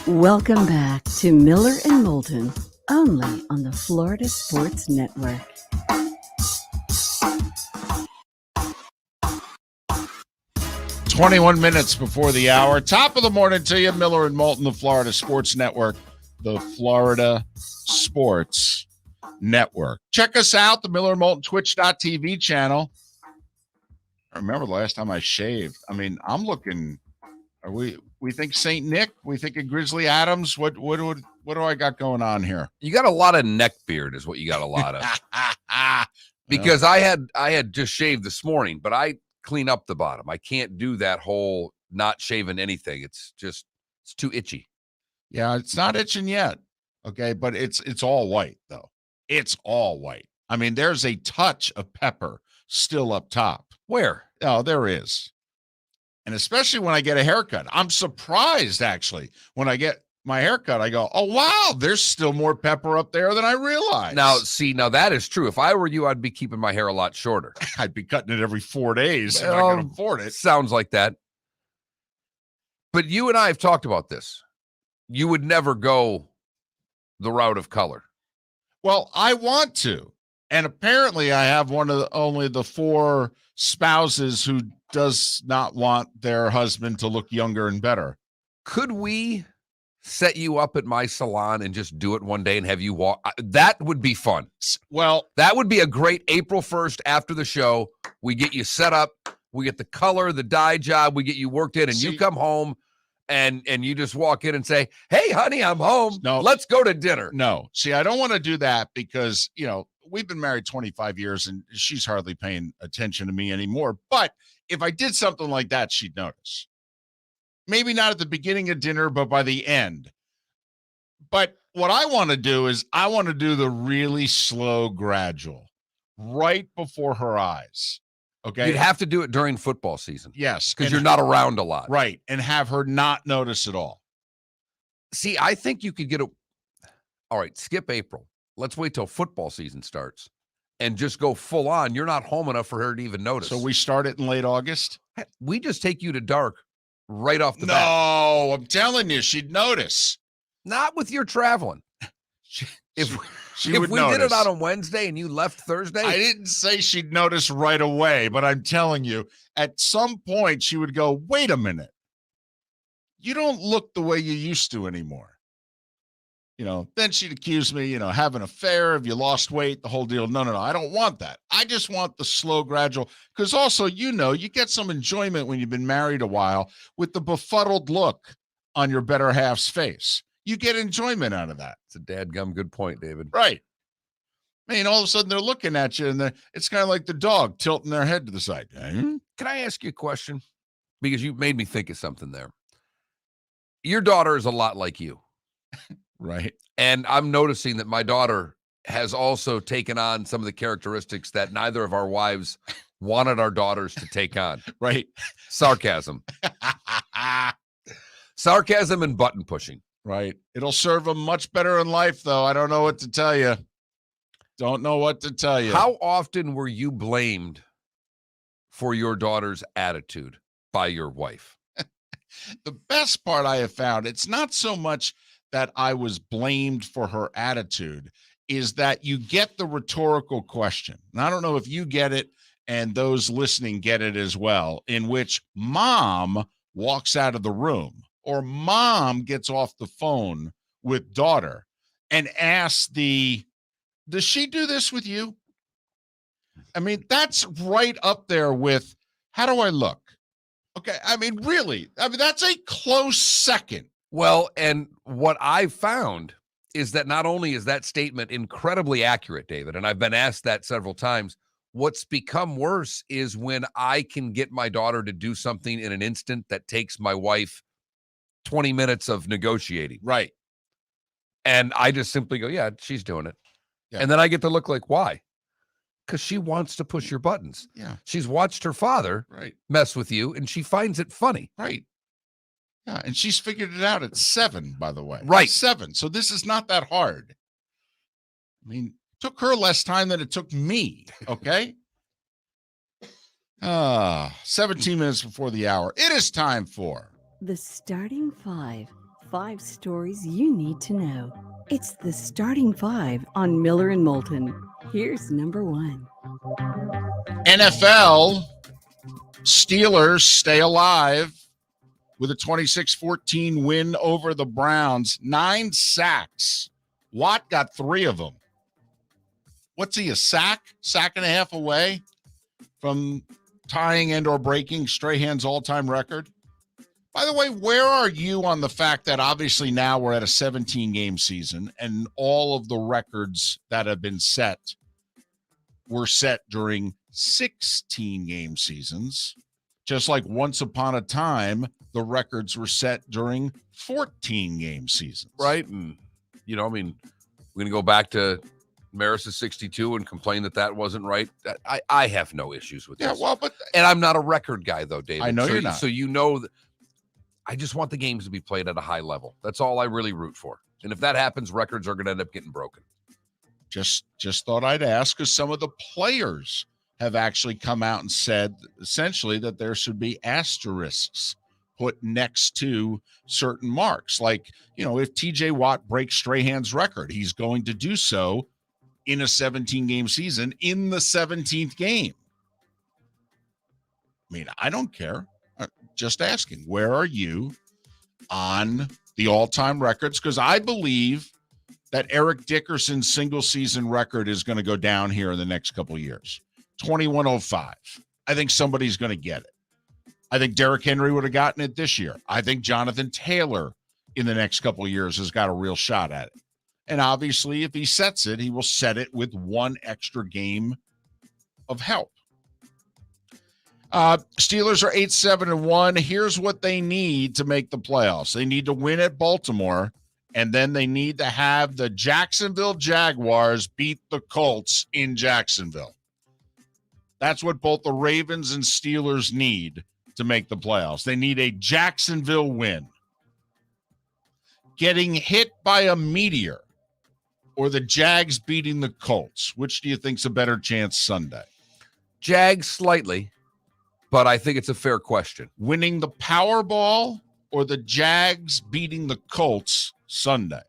Welcome back to Miller and Moulton, only on the Florida Sports Network. It's 21 minutes before the hour. Top of the morning to you, Miller and Moulton, the Florida Sports Network, the Florida Sports Network. Check us out, the Miller and Moulton Twitch.tv channel. I remember the last time I shaved. I mean, I'm looking. Are we think St. Nick? We think of Grizzly Adams? What do I got going on here? You got a lot of neck beard is what you got a lot of. Because I had just shaved this morning, but I clean up the bottom. I can't do that whole not shaving anything. It's too itchy. Yeah, it's not itching yet. Okay, but it's all white though. It's all white. I mean, there's a touch of pepper still up top. Where? Oh, there is. And especially when I get a haircut. I'm surprised, actually. When I get my haircut, I go, oh, wow, there's still more pepper up there than I realized. Now that is true. If I were you, I'd be keeping my hair a lot shorter. I'd be cutting it every 4 days if I can afford it. Sounds like that. But you and I have talked about this. You would never go the route of color. Well, I want to. And apparently I have only the 4 spouses who does not want their husband to look younger and better. Could we set you up at my salon and just do it one day and have you walk? That would be fun. Well, that would be a great April 1st after the show. We get you set up. We get the color, the dye job. We get you worked in, and you come home and you just walk in and say, hey, honey, I'm home. No, let's go to dinner. No. See, I don't want to do that because, we've been married 25 years and she's hardly paying attention to me anymore. But if I did something like that, she'd notice. Maybe not at the beginning of dinner, but by the end. But what I want to do is I want to do the really slow, gradual, right before her eyes. Okay. You'd have to do it during football season. Yes. Because and you're not around a lot. Right. And have her not notice at all. See, I think you could get a. All right, skip April. Let's wait till football season starts and just go full on. You're not home enough for her to even notice. So we start it in late August? We just take you to dark right off the bat. No, I'm telling you, she'd notice. Not with your traveling. If She would we notice. did it on a Wednesday and you left Thursday. I didn't say she'd notice right away, but I'm telling you, at some point she would go, wait a minute. You don't look the way you used to anymore. Then she'd accuse me, have an affair. Have you lost weight? The whole deal. No. I don't want that. I just want the slow, gradual. Because also, you get some enjoyment when you've been married a while with the befuddled look on your better half's face. You get enjoyment out of that. It's a dadgum good point, David. Right. I mean, all of a sudden they're looking at you and it's kind of like the dog tilting their head to the side. Can I ask you a question? Because you made me think of something there. Your daughter is a lot like you. Right. And I'm noticing that my daughter has also taken on some of the characteristics that neither of our wives wanted our daughters to take on. Right. Sarcasm. Sarcasm and button pushing. Right. It'll serve them much better in life, though. I don't know what to tell you. Don't know what to tell you. How often were you blamed for your daughter's attitude by your wife? The best part I have found, it's not so much that I was blamed for her attitude, is that you get the rhetorical question. And I don't know if you get it and those listening get it as well, in which mom walks out of the room or mom gets off the phone with daughter and asks does she do this with you? I mean, that's right up there with, how do I look? Okay. I mean, really, that's a close second. Well, and what I found is that not only is that statement incredibly accurate, David, and I've been asked that several times, what's become worse is when I can get my daughter to do something in an instant that takes my wife 20 minutes of negotiating. Right. And I just simply go, yeah, she's doing it. Yeah. And then I get to look like, why? Because she wants to push your buttons. Yeah. She's watched her father mess with you, and she finds it funny. Right. Yeah. And she's figured it out at 7, by the way. Right. 7. So this is not that hard. I mean, it took her less time than it took me. Okay. 17 minutes before the hour. It is time for The Starting Five. 5 stories you need to know. It's the Starting Five on Miller and Moulton. Here's number 1. NFL. Steelers stay alive with a 26-14 win over the Browns. 9 sacks. Watt got 3 of them. What's he, a sack and a half away from tying and or breaking Strahan's all-time record? By the way, where are you on the fact that obviously now we're at a 17-game season and all of the records that have been set were set during 16-game seasons, just like once upon a time, the records were set during 14-game seasons. Right. And, we're going to go back to Maris's 62 and complain that wasn't right. I have no issues with this. Well, and I'm not a record guy, though, David. I know you're not. So that I just want the games to be played at a high level. That's all I really root for. And if that happens, records are going to end up getting broken. Just thought I'd ask, because some of the players have actually come out and said essentially that there should be asterisks put next to certain marks. Like, if TJ Watt breaks Strahan's record, he's going to do so in a 17-game season in the 17th game. I mean, I don't care. Just asking, where are you on the all-time records? Because I believe that Eric Dickerson's single-season record is going to go down here in the next couple of years. 2105. I think somebody's going to get it. I think Derrick Henry would have gotten it this year. I think Jonathan Taylor in the next couple of years has got a real shot at it. And obviously, if he sets it, he will set it with 1 extra game of help. Steelers are 8-7-1. Here's what they need to make the playoffs. They need to win at Baltimore, and then they need to have the Jacksonville Jaguars beat the Colts in Jacksonville. That's what both the Ravens and Steelers need to make the playoffs. They need a Jacksonville win. Getting hit by a meteor or the Jags beating the Colts, which do you think's a better chance Sunday? Jags slightly, but I think it's a fair question. Winning the Powerball or the Jags beating the Colts Sunday?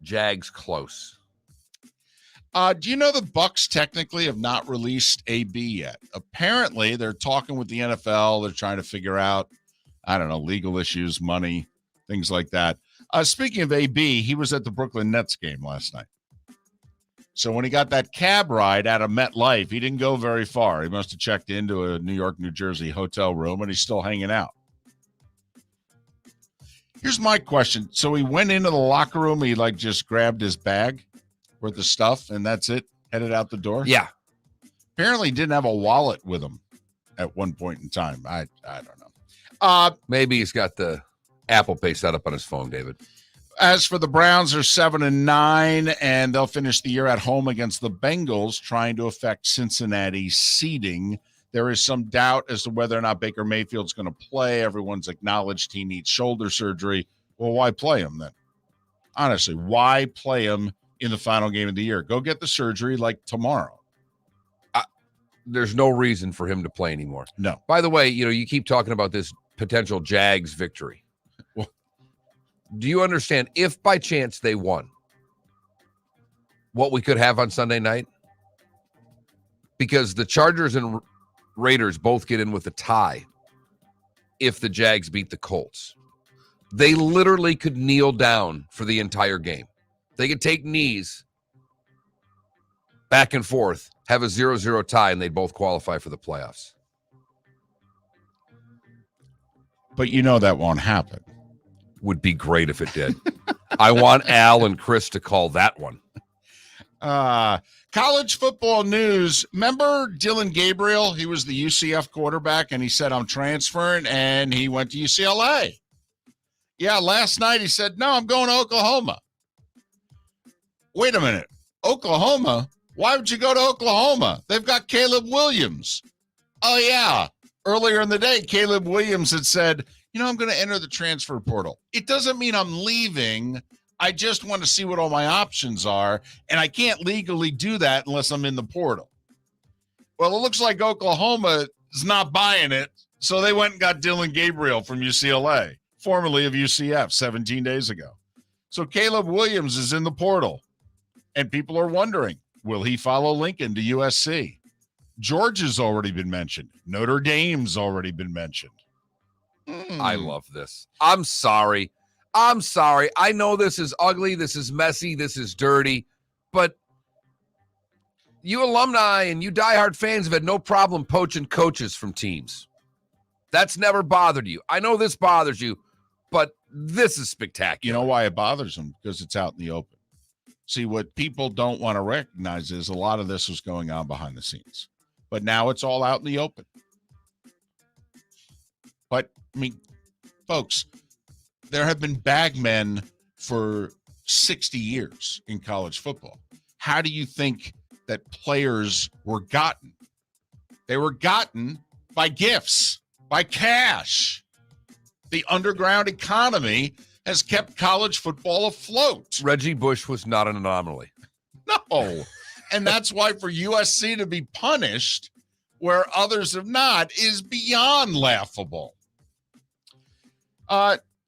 Jags close. Do you know the Bucs technically have not released AB yet? Apparently, they're talking with the NFL. They're trying to figure out, I don't know, legal issues, money, things like that. Speaking of AB, he was at the Brooklyn Nets game last night. So when he got that cab ride out of MetLife, he didn't go very far. He must have checked into a New York, New Jersey hotel room, and he's still hanging out. Here's my question. So he went into the locker room. He just grabbed his bag with the stuff, and that's it, headed out the door? Yeah. Apparently he didn't have a wallet with him at one point in time. I don't know. Maybe he's got the Apple Pay set up on his phone, David. As for the Browns, they're 7-9, and they'll finish the year at home against the Bengals, trying to affect Cincinnati's seeding. There is some doubt as to whether or not Baker Mayfield's going to play. Everyone's acknowledged he needs shoulder surgery. Well, why play him then? Honestly, why play him in the final game of the year? Go get the surgery tomorrow. There's no reason for him to play anymore. No. By the way, you keep talking about this potential Jags victory. Well, do you understand if by chance they won, what we could have on Sunday night? Because the Chargers and Raiders both get in with a tie if the Jags beat the Colts. They literally could kneel down for the entire game. They could take knees back and forth, have a 0-0 tie, and they'd both qualify for the playoffs. but that won't happen. Would be great if it did. I want Al and Chris to call that one. College football news. Remember Dylan Gabriel? He was the UCF quarterback, and he said, I'm transferring, and he went to UCLA. Yeah, last night he said, no, I'm going to Oklahoma. Wait a minute. Oklahoma? Why would you go to Oklahoma? They've got Caleb Williams. Oh, yeah. Earlier in the day, Caleb Williams had said, I'm going to enter the transfer portal. It doesn't mean I'm leaving. I just want to see what all my options are, and I can't legally do that unless I'm in the portal. Well, it looks like Oklahoma is not buying it, so they went and got Dylan Gabriel from UCLA, formerly of UCF, 17 days ago. So Caleb Williams is in the portal, and people are wondering, will he follow Lincoln to USC? Georgia's already been mentioned. Notre Dame's already been mentioned. I love this. I'm sorry. I know this is ugly. This is messy. This is dirty. But you alumni and you diehard fans have had no problem poaching coaches from teams. That's never bothered you. I know this bothers you, but this is spectacular. You know why it bothers them? Because it's out in the open. See, what people don't want to recognize is a lot of this was going on behind the scenes. But now it's all out in the open. But, folks, there have been bagmen for 60 years in college football. How do you think that players were gotten? They were gotten by gifts, by cash. The underground economy has kept college football afloat. Reggie Bush was not an anomaly. No. And that's why for USC to be punished where others have not is beyond laughable.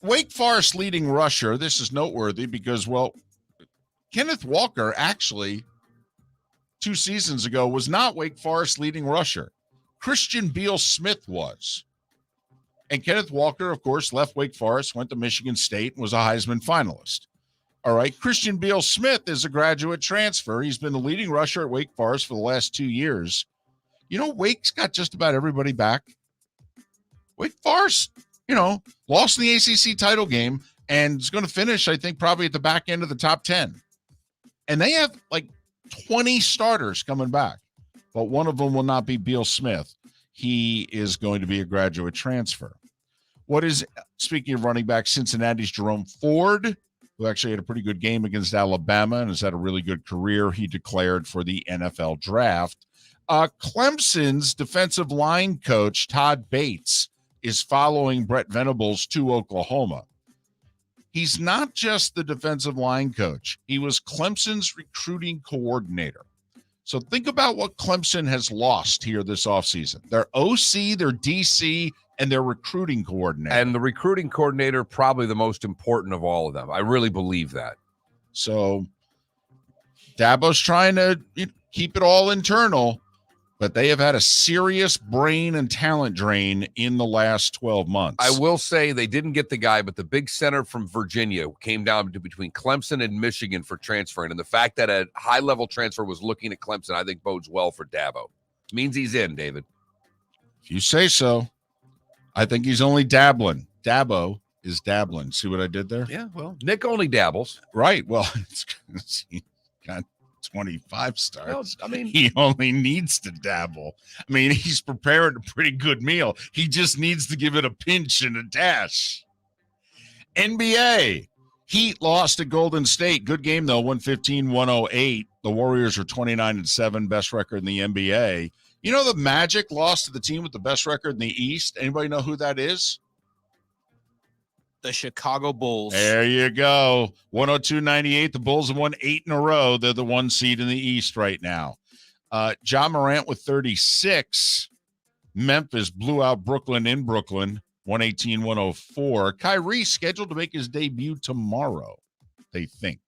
Wake Forest leading rusher. This is noteworthy because, Kenneth Walker actually 2 seasons ago was not Wake Forest leading rusher. Christian Beal-Smith was. And Kenneth Walker, of course, left Wake Forest, went to Michigan State, and was a Heisman finalist. All right, Christian Beal-Smith is a graduate transfer. He's been the leading rusher at Wake Forest for the last 2 years. Wake's got just about everybody back. Wake Forest, lost in the ACC title game and is going to finish, I think, probably at the back end of the top 10. And they have 20 starters coming back, but one of them will not be Beal-Smith. he is going to be a graduate transfer. Speaking of running back, Cincinnati's Jerome Ford, who actually had a pretty good game against Alabama and has had a really good career, he declared for the NFL draft. Clemson's defensive line coach, Todd Bates, is following Brett Venables to Oklahoma. He's not just the defensive line coach. He was Clemson's recruiting coordinator. So think about what Clemson has lost here this offseason. Their OC, their DC, and their recruiting coordinator. And the recruiting coordinator, probably the most important of all of them. I really believe that. So Dabo's trying to keep it all internal, but they have had a serious brain and talent drain in the last 12 months. I will say they didn't get the guy, but the big center from Virginia came down to between Clemson and Michigan for transferring. And the fact that a high-level transfer was looking at Clemson, I think bodes well for Dabo. Means he's in, David. If you say so. I think he's only dabbling. Dabo is dabbling. See what I did there? Yeah, well, Nick only dabbles. Right. Well, he got 25 starts. Well, I mean, he only needs to dabble. I mean, he's prepared a pretty good meal. He just needs to give it a pinch and a dash. NBA. Heat lost to Golden State. Good game, though, 115-108. The Warriors are 29-7, best record in the NBA. You know the Magic lost to the team with the best record in the East? Anybody know who that is? The Chicago Bulls. There you go. 102-98. The Bulls have won 8 in a row. They're the 1 seed in the East right now. Ja Morant with 36. Memphis blew out Brooklyn in Brooklyn, 118-104. Kyrie scheduled to make his debut tomorrow, they think.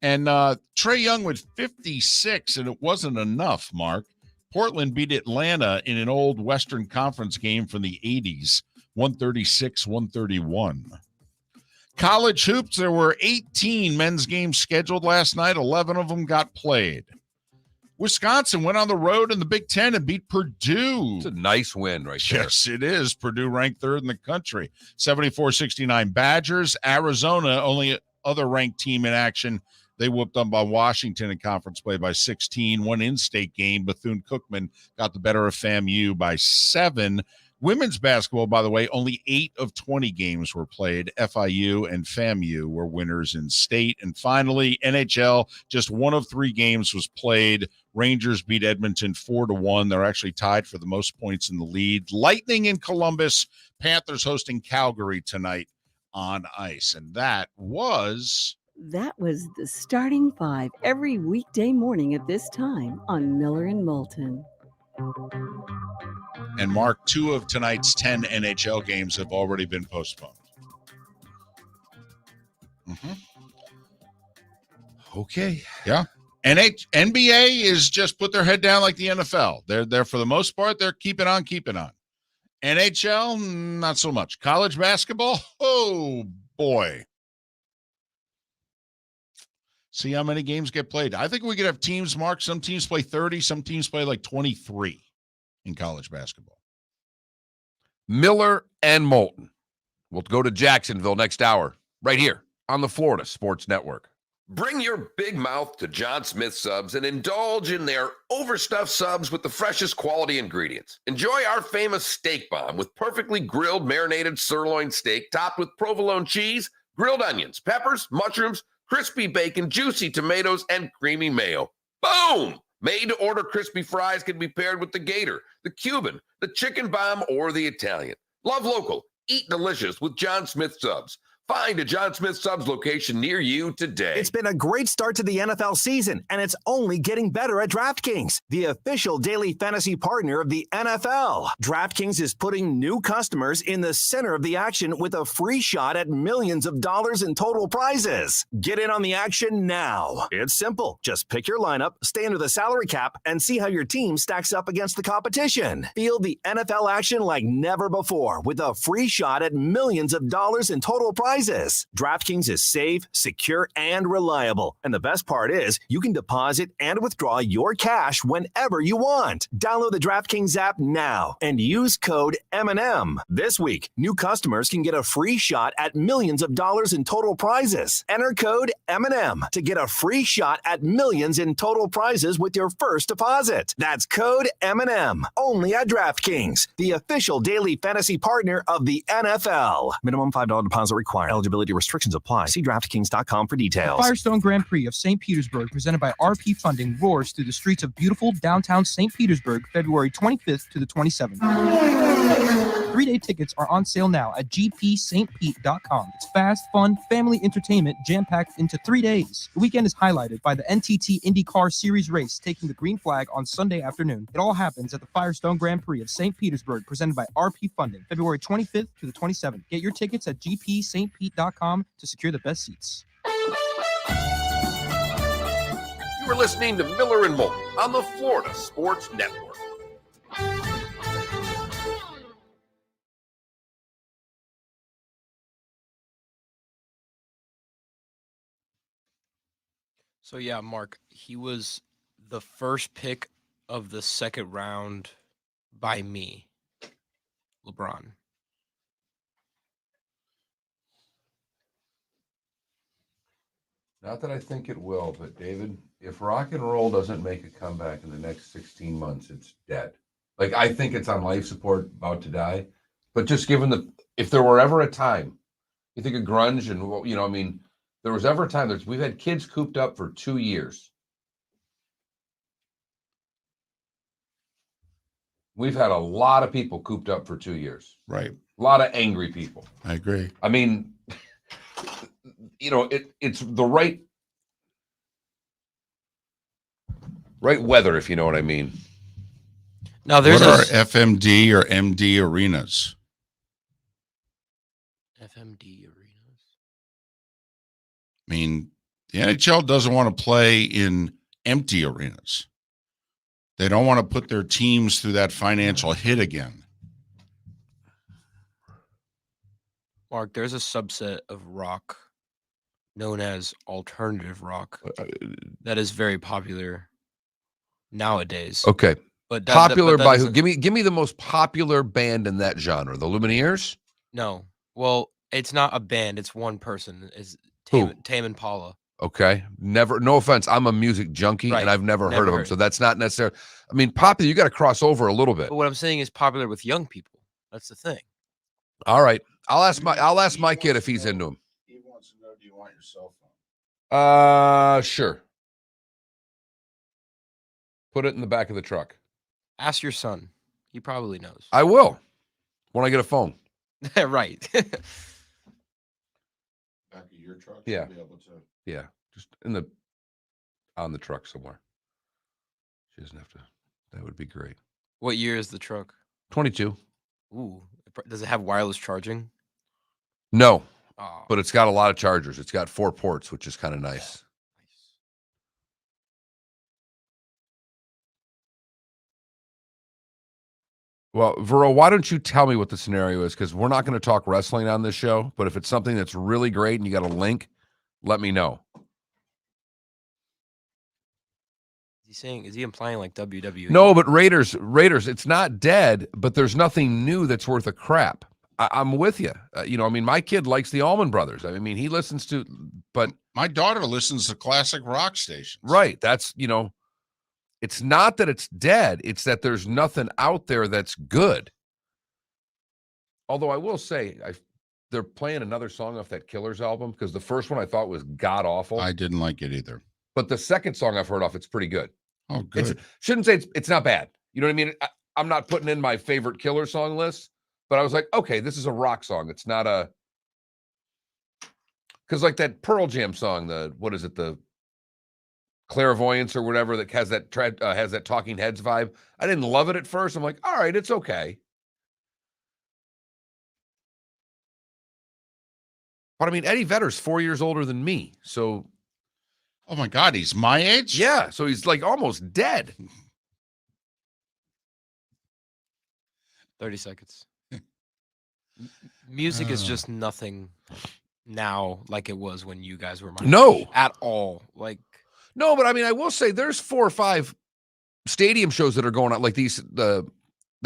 And Trae Young with 56, and it wasn't enough, Mark. Portland beat Atlanta in an old Western Conference game from the 80s, 136-131. College hoops, there were 18 men's games scheduled last night. 11 of them got played. Wisconsin went on the road in the Big Ten and beat Purdue. It's a nice win right there. Yes, it is. Purdue ranked 3rd in the country. 74-69 Badgers. Arizona, only other ranked team in action. They whooped up on Washington in conference play by 16. One in-state game, Bethune-Cookman got the better of FAMU by 7. Women's basketball, by the way, only 8 of 20 games were played. FIU and FAMU were winners in state. And finally, NHL, just 1 of 3 games was played. Rangers beat Edmonton 4-1. They're actually tied for the most points in the lead. Lightning in Columbus. Panthers hosting Calgary tonight on ice. And that was the starting 5 every weekday morning at this time on Miller and Moulton. And Mark, 2 of tonight's 10 NHL games have already been postponed. Okay. Yeah. NBA is just put their head down like the NFL. They're for the most part, they're keeping on. NHL, not so much. College basketball, oh boy. See how many games get played. I think we could have teams, Mark. Some teams play 30, some teams play like 23 in college basketball. Miller and Moulton. We'll go to Jacksonville next hour, right here on the Florida Sports Network. Bring your big mouth to John Smith Subs and indulge in their overstuffed subs with the freshest quality ingredients. Enjoy our famous steak bomb with perfectly grilled marinated sirloin steak topped with provolone cheese, grilled onions, peppers, mushrooms, crispy bacon, juicy tomatoes, and creamy mayo. Boom! Made-to-order crispy fries can be paired with the Gator, the Cuban, the Chicken Bomb, or the Italian. Love local. Eat delicious with John Smith Subs. Find a John Smith Subs location near you today. It's been a great start to the NFL season, and it's only getting better at DraftKings, the official daily fantasy partner of the NFL. DraftKings is putting new customers in the center of the action with a free shot at millions of dollars in total prizes. Get in on the action now. It's simple. Just pick your lineup, stay under the salary cap, and see how your team stacks up against the competition. Feel the NFL action like never before with a free shot at millions of dollars in total prizes. prizes. DraftKings is safe, secure, and reliable. And the best part is, you can deposit and withdraw your cash whenever you want. Download the DraftKings app now and use code M&M. This week, new customers can get a free shot at millions of dollars in total prizes. Enter code M&M to get a free shot at millions in total prizes with your first deposit. That's code M&M. Only at DraftKings, the official daily fantasy partner of the NFL. Minimum $5 deposit required. Eligibility restrictions apply. See DraftKings.com for details. Firestone Grand Prix of St. Petersburg, presented by RP Funding, roars through the streets of beautiful downtown St. Petersburg, February 25th to the 27th. 3-day tickets are on sale now at gpstpete.com. It's fast, fun, family entertainment jam-packed into 3 days. The weekend is highlighted by the NTT IndyCar Series race taking the green flag on Sunday afternoon. It all happens at the Firestone Grand Prix of St. Petersburg, presented by RP Funding, February 25th to the 27th. Get your tickets at gpstpete.com to secure the best seats. You are listening to Miller and Moulton on the Florida Sports Network. So yeah, Mark, he was the first pick of the second round by me, LeBron. Not that I think it will, but David, if rock and roll doesn't make a comeback in the next 16 months, it's dead. Like, I think it's on life support, about to die. But just given if there were ever a time, you think of grunge and, you know, I mean, there was ever a time, we've had kids cooped up for 2 years. We've had a lot of people cooped up for 2 years. Right. A lot of angry people. I agree. I mean, you know, it's the right weather, if you know what I mean. Now there's what are FMD or MD arenas? FMD arenas. I mean, the NHL doesn't want to play in empty arenas. They don't want to put their teams through that financial hit again. Mark, there's a subset of rock known as alternative rock that is very popular nowadays. Okay. But Popular that by who? doesn't- Give me the most popular band in that genre. The Lumineers? No. Well, it's not a band. It's one person. Is Who? Tame Impala. Okay. Never, no offense. I'm a music junkie Right. and I've never heard Never of them. heard. So that's not necessarily, I mean, popular, you got to cross over a little bit. But what I'm saying is popular with young people. That's the thing. All right. I'll ask my kid if he's into them. He wants to know, do you want your cell phone? Sure. Put it in the back of the truck. Ask your son. He probably knows. I will when I get a phone. Right. Back of your truck? Yeah. Be able to. Yeah. Just on the truck somewhere. She doesn't have to. That would be great. What year is the truck? 22. Ooh. Does it have wireless charging? No, Oh, but it's got a lot of chargers. It's got 4 ports, which is kind of nice. Well, Vero, why don't you tell me what the scenario is? Because we're not going to talk wrestling on this show, but if it's something that's really great and you got a link, let me know. Is he implying like WWE? No, but Raiders, it's not dead, but there's nothing new that's worth a crap. I'm with you. You know, I mean, my kid likes the Allman Brothers. I mean, he listens to, but My daughter listens to classic rock stations. right. That's, you know, it's not that it's dead. It's that there's nothing out there that's good. Although I will say, they're playing another song off that Killers album because the first one I thought was god awful. I didn't like it either. But the second song I've heard off, it's pretty good. Oh, good. Shouldn't say it's not bad. You know what I mean? I'm not putting in my favorite Killer song list, but I was like, okay, this is a rock song. It's not a, because like that Pearl Jam song, the Clairvoyance or whatever that has that Talking Heads vibe. I didn't love it at first. I'm like, all right, it's okay. But I mean, Eddie Vedder's 4 years older than me, so. Oh my God, he's my age? Yeah, so he's like almost dead. 30 seconds. Music is just nothing now like it was when you guys were my No. age at all. Like, No, but I mean, I will say there's 4 or 5 stadium shows that are going on, like the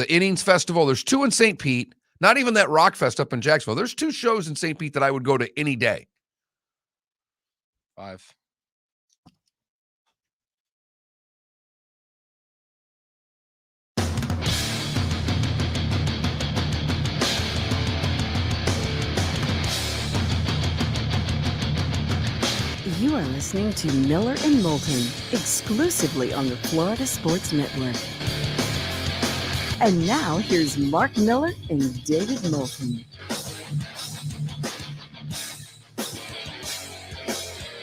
Innings Festival. There's 2 in St. Pete. Not even that Rock Fest up in Jacksonville. There's 2 shows in St. Pete that I would go to any day. 5. You are listening to Miller and Moulton, exclusively on the Florida Sports Network. And now, here's Mark Miller and David Moulton.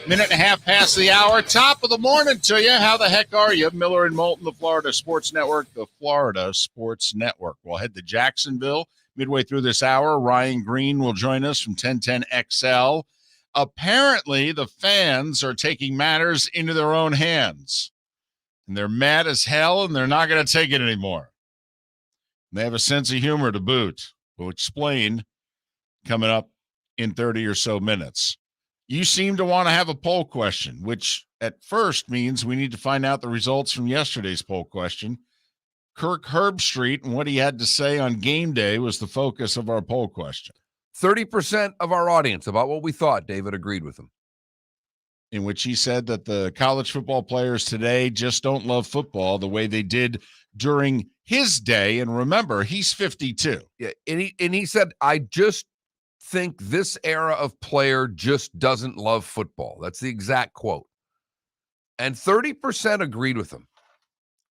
Minute and a half past the hour. Top of the morning to you. How the heck are you? Miller and Moulton, the Florida Sports Network, the Florida Sports Network. We'll head to Jacksonville midway through this hour. Ryan Green will join us from 1010 XL. Apparently, the fans are taking matters into their own hands. And they're mad as hell, and they're not going to take it anymore. And they have a sense of humor to boot. We'll explain coming up in 30 or so minutes. You seem to want to have a poll question, which at first means we need to find out the results from yesterday's poll question. Kirk Herbstreit and what he had to say on game day was the focus of our poll question. 30% of our audience, about what we thought, David agreed with him. In which he said that the college football players today just don't love football the way they did during his day. And remember, he's 52. Yeah, and he said, I just think this era of player just doesn't love football. That's the exact quote. And 30% agreed with him.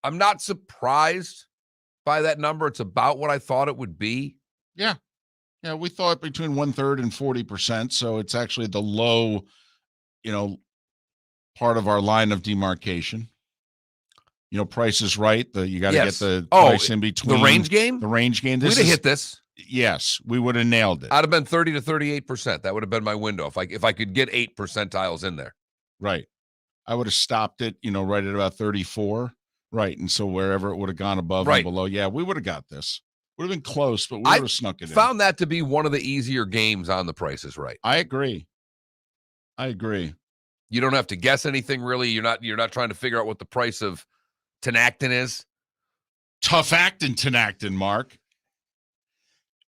I'm not surprised by that number. It's about what I thought it would be. Yeah. Yeah, we thought between 1/3 and 40%. So it's actually the low, part of our line of demarcation. Price is right. You got to Yes. get the price in between. The range game? The range game. We'd have hit this. Yes, we would have nailed it. I'd have been 30 to 38%. That would have been my window if I could get 8 percentiles in there. Right. I would have stopped it, right at about 34. Right. And so wherever it would have gone above Right. and below, yeah, we would have got this. Would have been close, but we I would have snuck it in. Found that to be one of the easier games on The Price is Right. I agree. You don't have to guess anything really. You're not trying to figure out what the price of Tenactin is. Tough acting, Tenactin, Mark.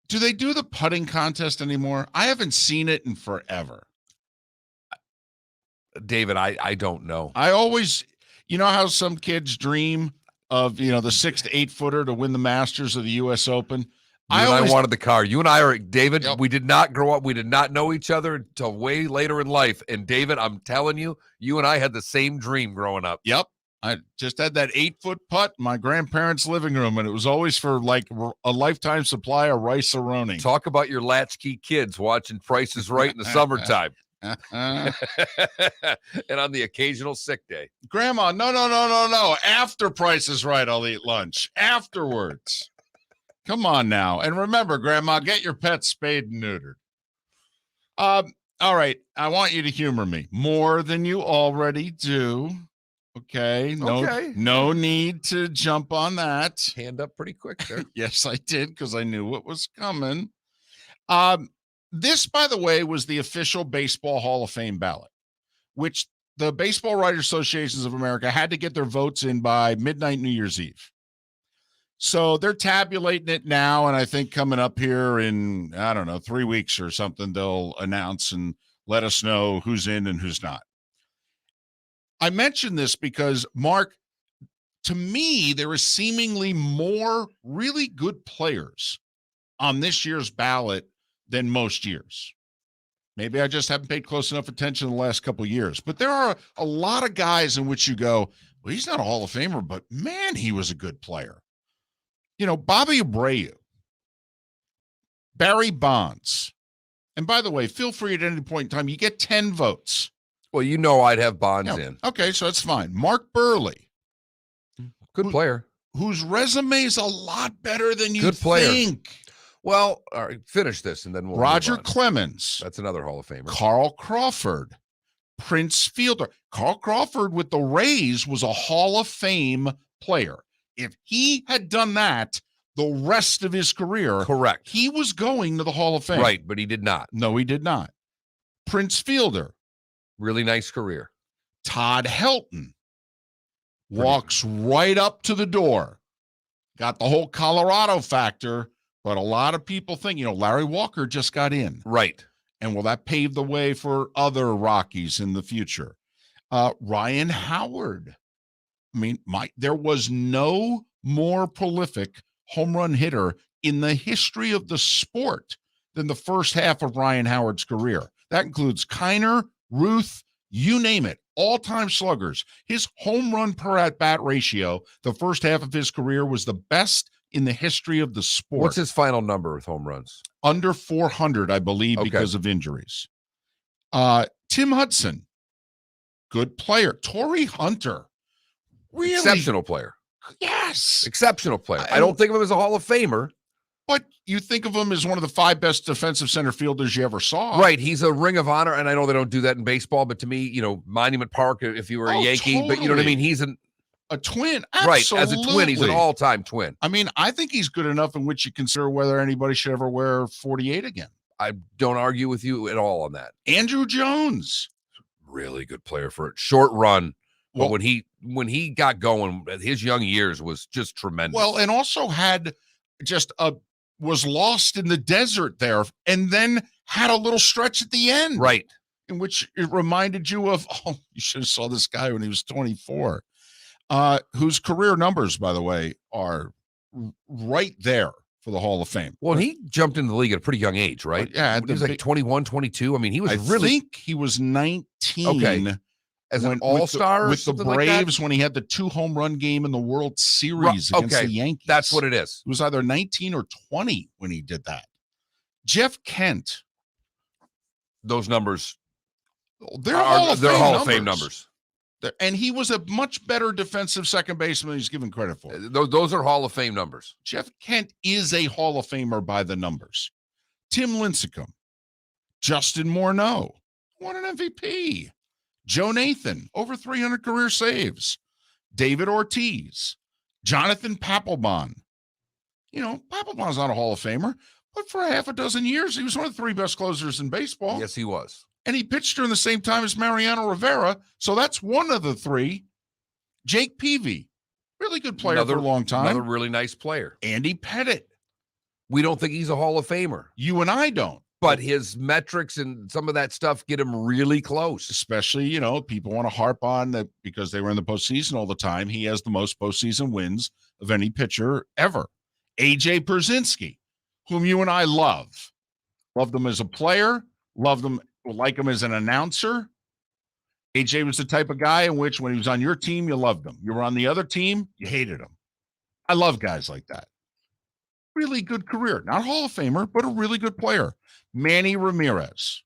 Do they do the putting contest anymore? I haven't seen it in forever. David, I don't know. I always, how some kids dream of, the 6 to 8 footer to win the Masters of the U.S. Open. I wanted the car. You and I are, David, Yep. We did not grow up. We did not know each other until way later in life. And David, I'm telling you, you and I had the same dream growing up. Yep. I just had that 8-foot putt in my grandparents' living room, and it was always for like a lifetime supply of rice-a-roni. Talk about your latchkey kids watching Price is Right in the summertime. And on the occasional sick day. Grandma, no. After Price is Right, I'll eat lunch. Afterwards. Come on now. And remember, Grandma, get your pets spayed and neutered. All right. I want you to humor me more than you already do. Okay. No need to jump on that. Hand up pretty quick there. Yes, I did, because I knew what was coming. This, by the way, was the official Baseball Hall of Fame ballot, which the Baseball Writers Associations of America had to get their votes in by midnight New Year's Eve. So they're tabulating it now, and I think coming up here in, 3 weeks or something, they'll announce and let us know who's in and who's not. I mention this because, Mark, to me, there is seemingly more really good players on this year's ballot than most years. Maybe I just haven't paid close enough attention in the last couple of years. But there are a lot of guys in which you go, well, he's not a Hall of Famer, but man, he was a good player. Bobby Abreu, Barry Bonds. And by the way, feel free at any point in time, you get 10 votes. Well, I'd have Bonds in. Okay, so that's fine. Mark Burley. Good player. Whose resume is a lot better than you Good player. think. Well, all right, finish this and then we'll Roger move on. Clemens. That's another Hall of Famer. Carl Crawford. Prince Fielder. Carl Crawford with the Rays was a Hall of Fame player. If he had done that the rest of his career, Correct. he was going to the Hall of Fame. Right, but he did not. No, he did not. Prince Fielder. Really nice career. Todd Helton walks right up to the door. Got the whole Colorado factor, but a lot of people think, Larry Walker just got in. Right. And will that pave the way for other Rockies in the future? Ryan Howard. I mean, there was no more prolific home run hitter in the history of the sport than the first half of Ryan Howard's career. That includes Kiner, Ruth, you name it, all-time sluggers. His home run per at-bat ratio, the first half of his career, was the best in the history of the sport. What's his final number with home runs? Under 400, I believe, because of injuries. Tim Hudson, good player. Torrey Hunter, really exceptional player. Yes. Exceptional player. I don't think of him as a Hall of Famer. But you think of him as one of the 5 best defensive center fielders you ever saw. Right. He's a Ring of Honor, and I know they don't do that in baseball, but to me, Monument Park, if you were a Yankee, totally. But you know what I mean? He's a twin. Right. Absolutely. As a twin, he's an all-time twin. I mean, I think he's good enough in which you consider whether anybody should ever wear 48 again. I don't argue with you at all on that. Andrew Jones. Really good player for a short run. But when he got going, his young years was just tremendous. Well, and also had just was lost in the desert there and then had a little stretch at the end. Right. In which it reminded you of, you should have saw this guy when he was 24, whose career numbers, by the way, are right there for the Hall of Fame. Well, he jumped into the league at a pretty young age, right? Yeah. He was like 21, 22. I mean, he was I think he was 19. Okay. As an all-star with the Braves when he had the 2 home run game in the World Series against the Yankees. That's what it is. It was either 19 or 20 when he did that. Jeff Kent. Those numbers, they're Hall of Fame numbers. And he was a much better defensive second baseman than he's given credit for. Those are Hall of Fame numbers. Jeff Kent is a Hall of Famer by the numbers. Tim Lincecum. Justin Morneau. Won an MVP. Joe Nathan, over 300 career saves. David Ortiz. Jonathan Papelbon. Papelbon's not a Hall of Famer, but for half a dozen years, he was one of the 3 best closers in baseball. Yes, he was. And he pitched during the same time as Mariano Rivera, so that's one of the 3. Jake Peavy, really good player for a long time. Another really nice player. Andy Pettit. We don't think he's a Hall of Famer. You and I don't. But his metrics and some of that stuff get him really close. Especially, people want to harp on that because they were in the postseason all the time. He has the most postseason wins of any pitcher ever. A.J. Pierzynski, whom you and I love. Loved him as a player. Loved him, like him as an announcer. A.J. was the type of guy in which when he was on your team, you loved him. You were on the other team, you hated him. I love guys like that. Really good career. Not Hall of Famer, but a really good player. Manny Ramirez.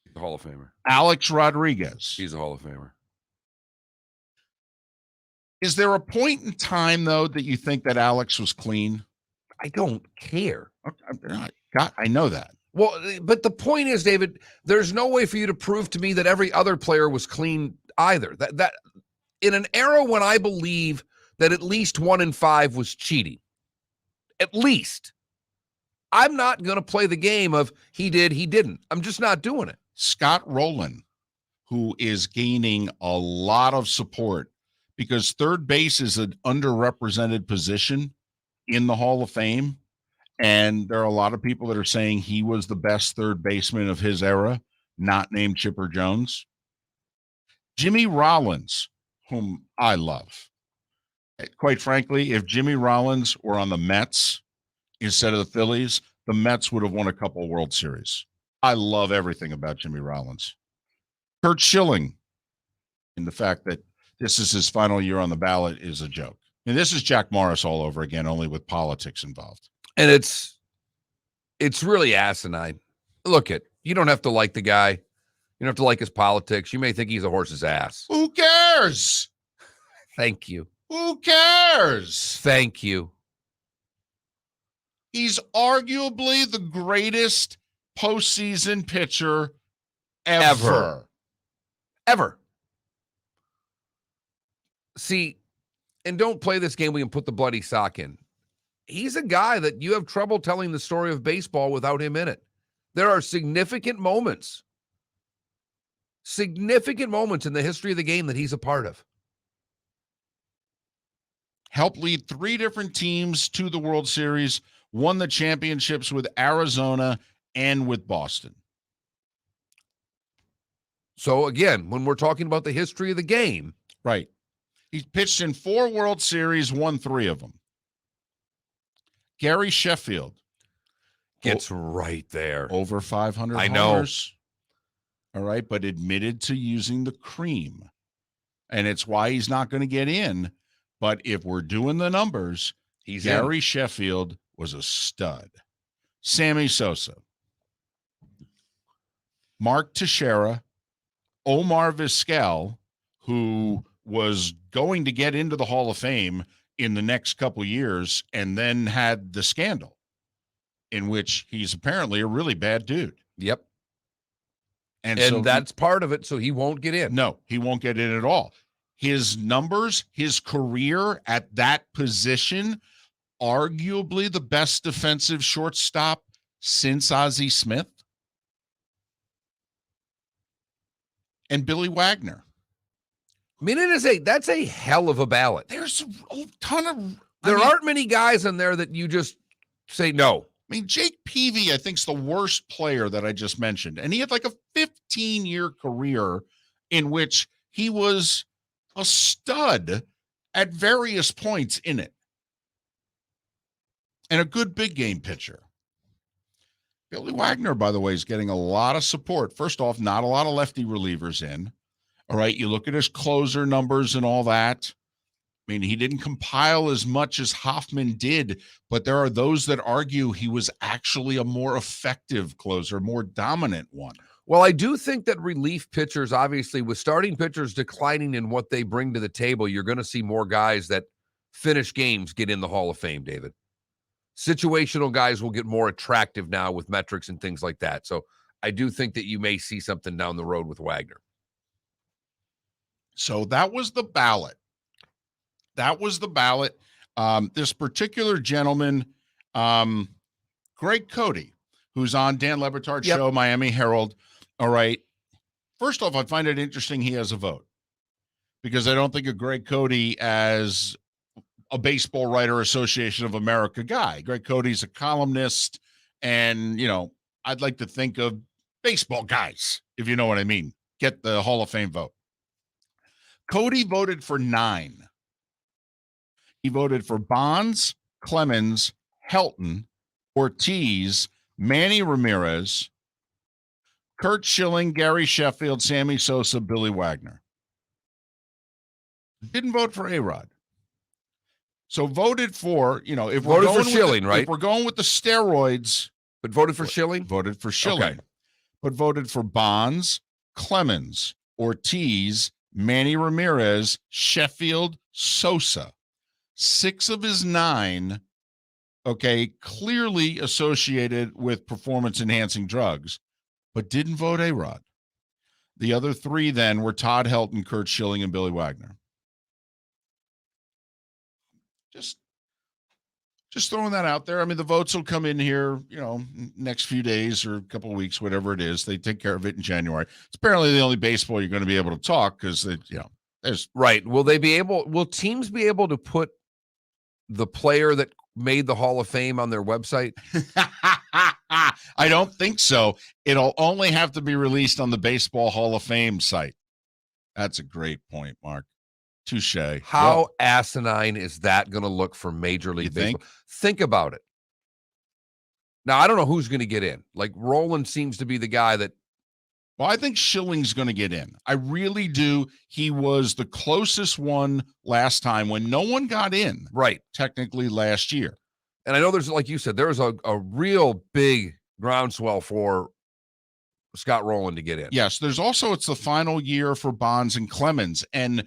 He's a Hall of Famer. Alex Rodriguez. He's a Hall of Famer. Is there a point in time, though, that you think that Alex was clean? I don't care. I know that. Well, but the point is, David, there's no way for you to prove to me that every other player was clean either. That in an era when I believe that at least 1 in 5 was cheating, at least, I'm not going to play the game of he did, he didn't. I'm just not doing it. Scott Rowland, who is gaining a lot of support because third base is an underrepresented position in the Hall of Fame. And there are a lot of people that are saying he was the best third baseman of his era, not named Chipper Jones. Jimmy Rollins, whom I love. Quite frankly, if Jimmy Rollins were on the Mets instead of the Phillies, the Mets would have won a couple of World Series. I love everything about Jimmy Rollins. Kurt Schilling, and the fact that this is his final year on the ballot is a joke. And this is Jack Morris all over again, only with politics involved. And it's really asinine. Look, you don't have to like the guy. You don't have to like his politics. You may think he's a horse's ass. Who cares? Thank you. Who cares? Thank you. He's arguably the greatest postseason pitcher ever. See, and don't play this game we can put the bloody sock in. He's a guy that you have trouble telling the story of baseball without him in it. There are significant moments significant moments in the history of the game that he's a part of. Helped lead 3 different teams to the World Series, won the championships with Arizona and with Boston. So again, when we're talking about the history of the game, right. He pitched in 4 World Series, won 3 of them. Gary Sheffield gets right there. Over 500 I know. homers. All right, but admitted to using the cream. And it's why he's not going to get in. But if we're doing the numbers, Gary Sheffield was a stud. Sammy Sosa, Mark Teixeira, Omar Vizquel, who was going to get into the Hall of Fame in the next couple years, and then had the scandal in which he's apparently a really bad dude. Yep. And so that's part of it, so he won't get in. No, he won't get in at all. His numbers, his career at that position, arguably the best defensive shortstop since Ozzie Smith and Billy Wagner. I mean, that's a hell of a ballot. There's a ton of... There aren't many guys in there that you just say no. I mean, Jake Peavy, I think, is the worst player that I just mentioned. And he had like a 15-year career in which he was a stud at various points in it. And a good big game pitcher. Billy Wagner, by the way, is getting a lot of support. First off, not a lot of lefty relievers in. All right, you look at his closer numbers and all that. I mean, he didn't compile as much as Hoffman did, but there are those that argue he was actually a more effective closer, more dominant one. Well, I do think that relief pitchers, obviously, with starting pitchers declining in what they bring to the table, you're going to see more guys that finish games get in the Hall of Fame, David. Situational guys will get more attractive now with metrics and things like that. So I do think that you may see something down the road with Wagner. So that was the ballot. This particular gentleman, Greg Cody, who's on Dan Le Batard's show, Miami Herald. All right. First off, I find it interesting he has a vote because I don't think of Greg Cody as a Baseball Writer Association of America guy. Greg Cody's a columnist, and, you know, I'd like to think of baseball guys, if you know what I mean. Get the Hall of Fame vote. Cody voted for 9. He voted for Bonds, Clemens, Helton, Ortiz, Manny Ramirez, Curt Schilling, Gary Sheffield, Sammy Sosa, Billy Wagner. Didn't vote for A-Rod. So voted for, you know, if we're going for Schilling, right? If we're going with the steroids. But voted for Schilling? Voted for Schilling. Okay. But voted for Bonds, Clemens, Ortiz, Manny Ramirez, Sheffield, Sosa. 6 of his 9, okay, clearly associated with performance-enhancing drugs, but didn't vote A-Rod. The other 3 then were Todd Helton, Curt Schilling, and Billy Wagner. Just throwing that out there. I mean, the votes will come in here, you know, next few days or a couple of weeks, whatever it is. They take care of it in January. It's apparently the only baseball you're going to be able to talk because, you know, there's right. Will teams be able to put the player that made the Hall of Fame on their website? I don't think so. It'll only have to be released on the Baseball Hall of Fame site. That's a great point, Mark. Touche. How asinine is that going to look for Major League Baseball? Think about it. Now, I don't know who's going to get in. Like, Roland seems to be the guy that... Well, I think Schilling's going to get in. I really do. He was the closest one last time when no one got in. Right. Technically last year. And I know there's, like you said, there's a real big groundswell for Scott Rowland to get in. Yes, there's also, it's the final year for Bonds and Clemens. And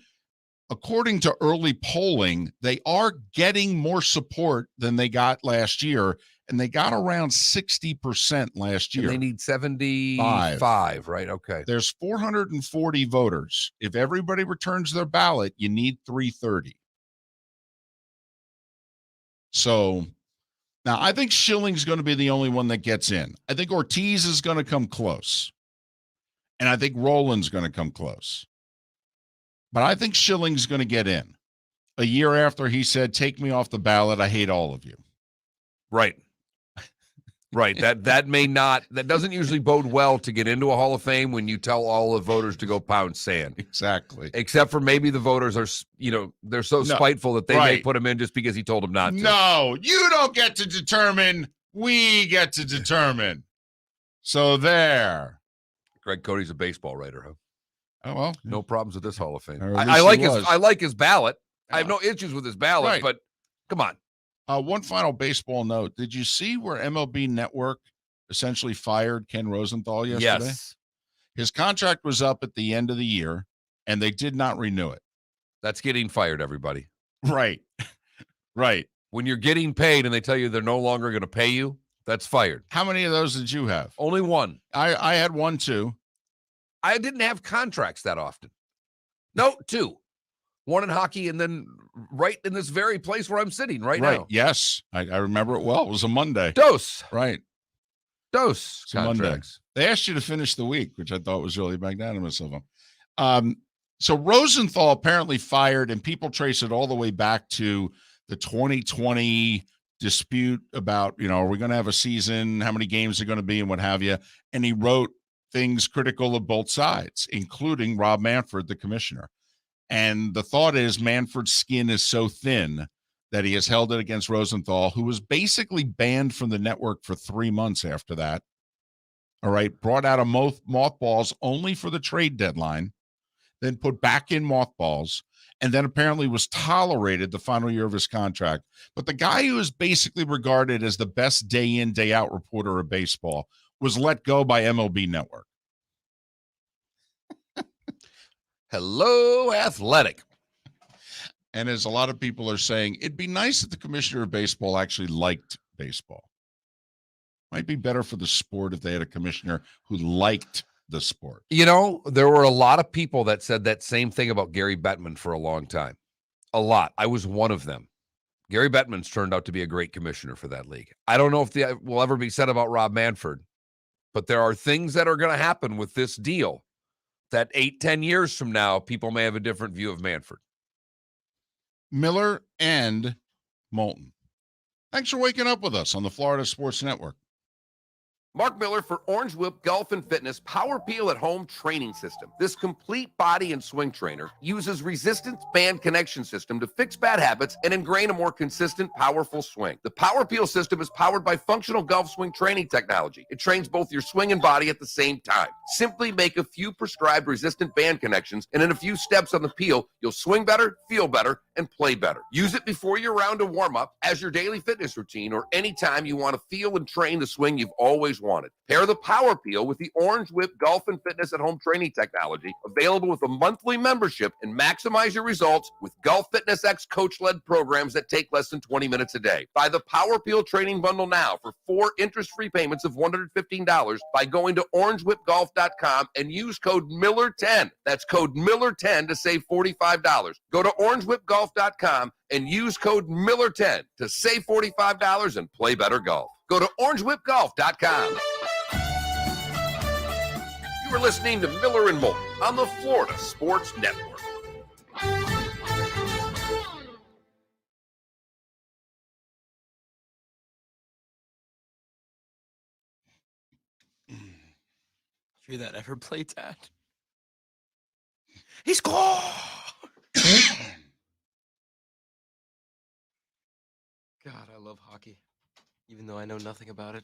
according to early polling, they are getting more support than they got last year. And they got around 60% last year. And they need 75, right? Okay. There's 440 voters. If everybody returns their ballot, you need 330. So now I think Schilling's going to be the only one that gets in. I think Ortiz is going to come close. And I think Roland's going to come close. But I think Schilling's going to get in. A year after he said, take me off the ballot, I hate all of you. Right. Right. That doesn't usually bode well to get into a Hall of Fame when you tell all the voters to go pound sand. Exactly. Except for maybe the voters are, they're so spiteful that they may put him in just because he told them not to. No, you don't get to determine. We get to determine. So there. Greg Cody's a baseball writer, huh? Oh, well. No problems with this Hall of Fame. I like his ballot. Yeah. I have no issues with his ballot, but come on. One final baseball note. Did you see where MLB Network essentially fired Ken Rosenthal yesterday? Yes. His contract was up at the end of the year, and they did not renew it. That's getting fired, everybody. Right. Right. When you're getting paid and they tell you they're no longer going to pay you, that's fired. How many of those did you have? Only one. I had one, too. I didn't have contracts that often. No, two. One in hockey, and then right in this very place where I'm sitting right now. Yes. I remember it well. It was a Monday. Dose. Right. Dose contracts. They asked you to finish the week, which I thought was really magnanimous of them. So Rosenthal apparently fired, and people trace it all the way back to the 2020 dispute about, are we going to have a season? How many games are going to be and what have you? And he wrote things critical of both sides, including Rob Manfred, the commissioner. And the thought is Manfred's skin is so thin that he has held it against Rosenthal, who was basically banned from the network for 3 months after that. All right. Brought out of mothballs only for the trade deadline, then put back in mothballs, and then apparently was tolerated the final year of his contract. But the guy who is basically regarded as the best day in, day out reporter of baseball was let go by MLB Network. Hello, Athletic. And as a lot of people are saying, it'd be nice if the commissioner of baseball actually liked baseball. Might be better for the sport if they had a commissioner who liked the sport. There were a lot of people that said that same thing about Gary Bettman for a long time. A lot. I was one of them. Gary Bettman's turned out to be a great commissioner for that league. I don't know if that will ever be said about Rob Manfred, but there are things that are going to happen with this deal that 8-10 years from now, people may have a different view of Manfred. Miller and Moulton. Thanks for waking up with us on the Florida Sports Network. Mark Miller for Orange Whip Golf and Fitness Power Peel at Home Training System. This complete body and swing trainer uses resistance band connection system to fix bad habits and ingrain a more consistent, powerful swing. The Power Peel system is powered by functional golf swing training technology. It trains both your swing and body at the same time. Simply make a few prescribed resistant band connections, and in a few steps on the peel, you'll swing better, feel better, and play better. Use it before your round of warm-up, as your daily fitness routine, or anytime you want to feel and train the swing you've always wanted. Pair the Power Peel with the Orange Whip Golf and Fitness at Home training technology, available with a monthly membership, and maximize your results with Golf Fitness X coach-led programs that take less than 20 minutes a day. Buy the Power Peel training bundle now for 4 interest-free payments of $115 by going to orangewhipgolf.com and use code Miller10. That's code Miller10 to save $45. Go to orangewhipgolf.com and use code Miller10 to save $45 and play better golf. Go to orangewhipgolf.com. You are listening to Miller and Moulton on the Florida Sports Network. Hear that ever play, Dad? He scored! God, I love hockey, even though I know nothing about it.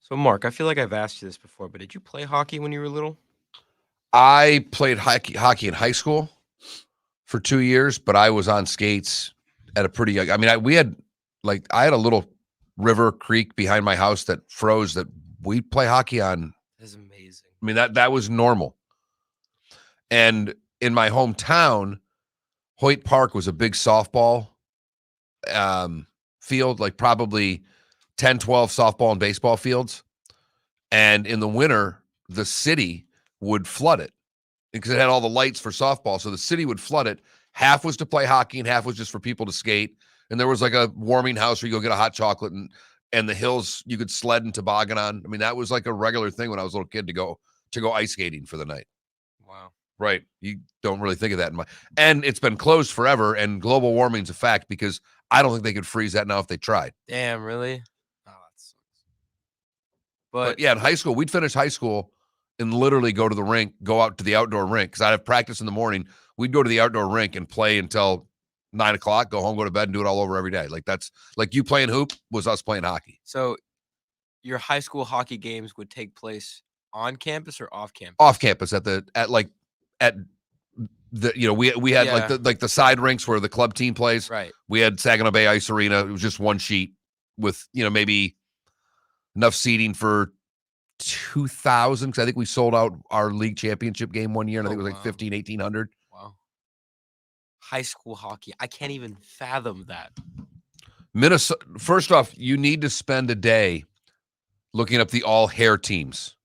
So, Mark, I feel like I've asked you this before, but did you play hockey when you were little? I played hockey in high school for 2 years, but I was on skates at a pretty young. I mean, I had a little river creek behind my house that froze that we play hockey on. That's amazing. I mean, that was normal. And in my hometown, Hoyt Park was a big softball field, like probably 10, 12 softball and baseball fields. And in the winter, the city would flood it because it had all the lights for softball. So the city would flood it. Half was to play hockey and half was just for people to skate. And there was like a warming house where you go get a hot chocolate and the hills you could sled and toboggan on. I mean, that was like a regular thing when I was a little kid to go ice skating for the night. Wow. Right. You don't really think of that and it's been closed forever, and global warming's a fact because I don't think they could freeze that now if they tried. Damn, really? Oh, that sucks. But yeah, in high school, we'd finish high school and literally go to the rink, go out to the outdoor rink because I'd have practice in the morning. We'd go to the outdoor rink and play until 9 o'clock, go home, go to bed, and do it all over every day. Like that's like you playing hoop was us playing hockey. So your high school hockey games would take place on campus or off campus? Off campus at the we had like the side rinks where the club team plays. Right. We had Saginaw Bay Ice Arena. It was just one sheet with maybe enough seating for 2,000 because I think we sold out our league championship game one year, and I think it was like 1,800. Wow. High school hockey. I can't even fathom that. Minnesota. First off, you need to spend a day looking up the all hair teams.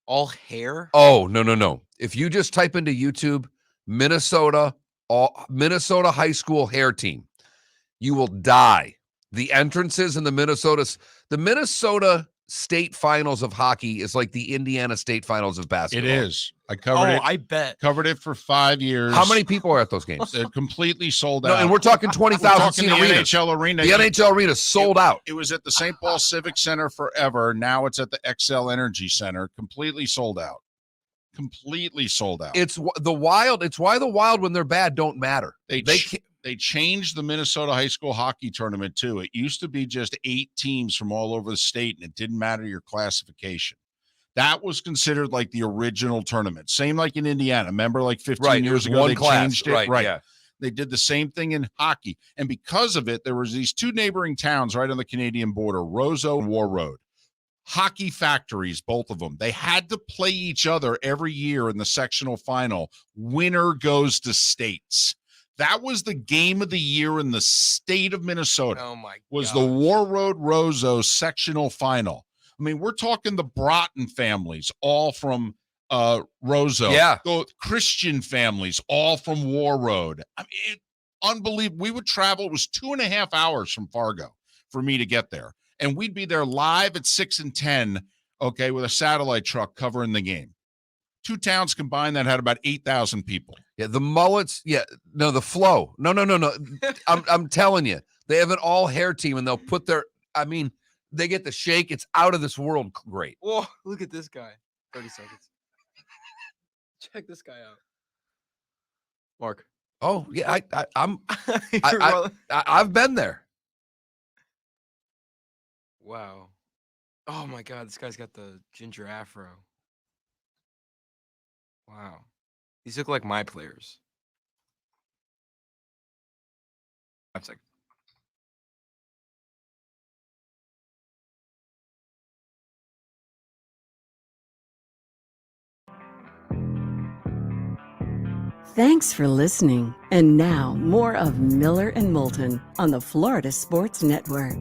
All hair? Oh, no. If you just type into YouTube Minnesota high school hair team, you will die. The entrances in the Minnesota state finals of hockey is like the Indiana state finals of basketball. It is. I covered it. I bet. Covered it for 5 years. How many people are at those games? They're completely sold No, out. and we're talking 20,000 seat the arena. NHL arena. The NHL arena sold out. It was at the St. Paul Civic Center forever. Now it's at the XL Energy Center. Completely sold out. Completely sold out. It's the Wild. It's why the Wild, when they're bad, don't matter. They changed the Minnesota high school hockey tournament too. It used to be just 8 teams from all over the state, and it didn't matter your classification. That was considered like the original tournament. Same like in Indiana. Remember, like 15 years ago, they changed it. Right. Yeah. They did the same thing in hockey. And because of it, there was these 2 neighboring towns right on the Canadian border, Roseau and War Road. Hockey factories, both of them. They had to play each other every year in the sectional final. Winner goes to states. That was the game of the year in the state of Minnesota. Oh, my God. Was the War Road Roseau sectional final. I mean, we're talking the Broughton families, all from Roseau. Yeah. Christian families, all from War Road. I mean, unbelievable. We would travel. It was 2.5 hours from Fargo for me to get there. And we'd be there live at 6 and 10, okay, with a satellite truck covering the game. 2 towns combined that had about 8,000 people. Yeah, the Mullets. Yeah, no, the Flow. No. I'm telling you, they have an all hair team, and they'll put their. I mean, they get the shake. It's out of this world. Great. Whoa! Look at this guy. 30 seconds. Check this guy out. Mark. Oh yeah, I've been there. Wow. Oh my God, this guy's got the ginger afro. Wow. These look like my players. 5 seconds. Thanks for listening. And now, more of Miller and Moulton on the Florida Sports Network.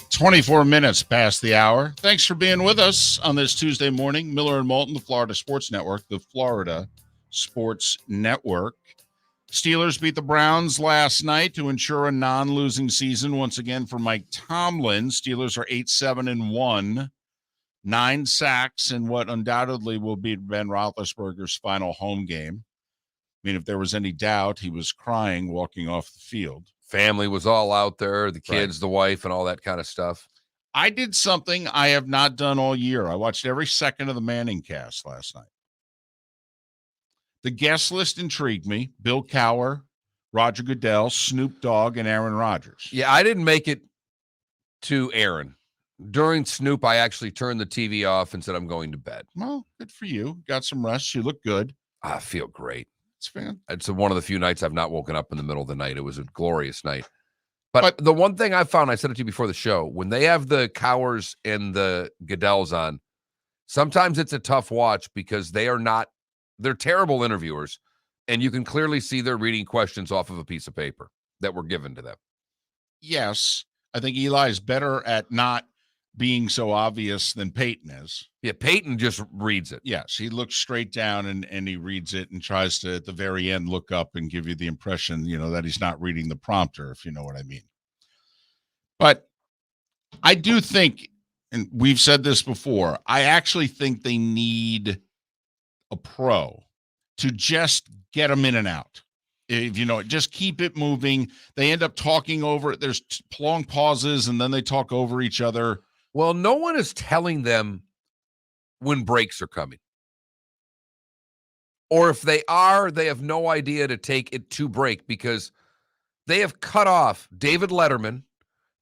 It's 24 minutes past the hour. Thanks for being with us on this Tuesday morning. Miller and Moulton, the Florida Sports Network, the Florida Sports Network. Steelers beat the Browns last night to ensure a non-losing season once again for Mike Tomlin. Steelers are 8-7-1, 9 sacks in what undoubtedly will be Ben Roethlisberger's final home game. I mean, if there was any doubt, he was crying walking off the field. Family was all out there, the kids, the wife, and all that kind of stuff. I did something I have not done all year. I watched every second of the Manning cast last night. The guest list intrigued me. Bill Cowher, Roger Goodell, Snoop Dogg, and Aaron Rodgers. Yeah, I didn't make it to Aaron. During Snoop, I actually turned the TV off and said, I'm going to bed. Well, good for you. Got some rest. You look good. I feel great. It's fan. It's one of the few nights I've not woken up in the middle of the night. It was a glorious night. But the one thing I found, I said it to you before the show, when they have the Cowers and the Goodells on, sometimes it's a tough watch because they're terrible interviewers, and you can clearly see they're reading questions off of a piece of paper that were given to them. Yes, I think Eli is better at not being so obvious than Peyton is. Yeah, Peyton just reads it. Yes, he looks straight down and he reads it and tries to, at the very end, look up and give you the impression, that he's not reading the prompter, if you know what I mean. But I do think, and we've said this before, I actually think they need a pro to just get them in and out. If just keep it moving. They end up talking over it. There's long pauses, and then they talk over each other. Well, no one is telling them when breaks are coming. Or if they are, they have no idea to take it to break because they have cut off David Letterman,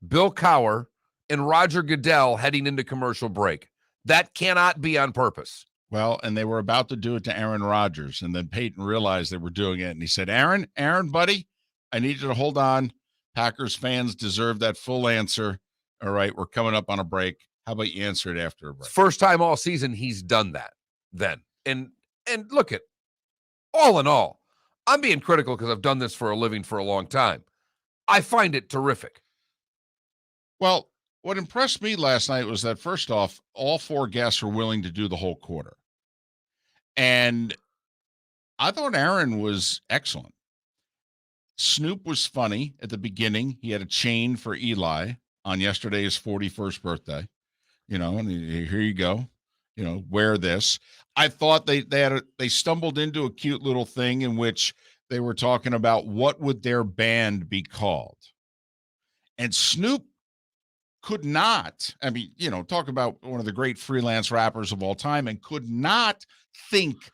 Bill Cowher, and Roger Goodell heading into commercial break. That cannot be on purpose. Well, and they were about to do it to Aaron Rodgers, and then Peyton realized they were doing it, and he said, Aaron, buddy, I need you to hold on. Packers fans deserve that full answer. All right, we're coming up on a break. How about you answer it after a break? First time all season he's done that then. And look at, all in all, I'm being critical because I've done this for a living for a long time. I find it terrific. Well, what impressed me last night was that, first off, all four guests were willing to do the whole quarter. And I thought Aaron was excellent. Snoop was funny at the beginning. He had a chain for Eli on yesterday's 41st birthday, and here you go, wear this. I thought they stumbled into a cute little thing in which they were talking about what would their band be called. And Snoop could not, talk about one of the great freelance rappers of all time, and could not think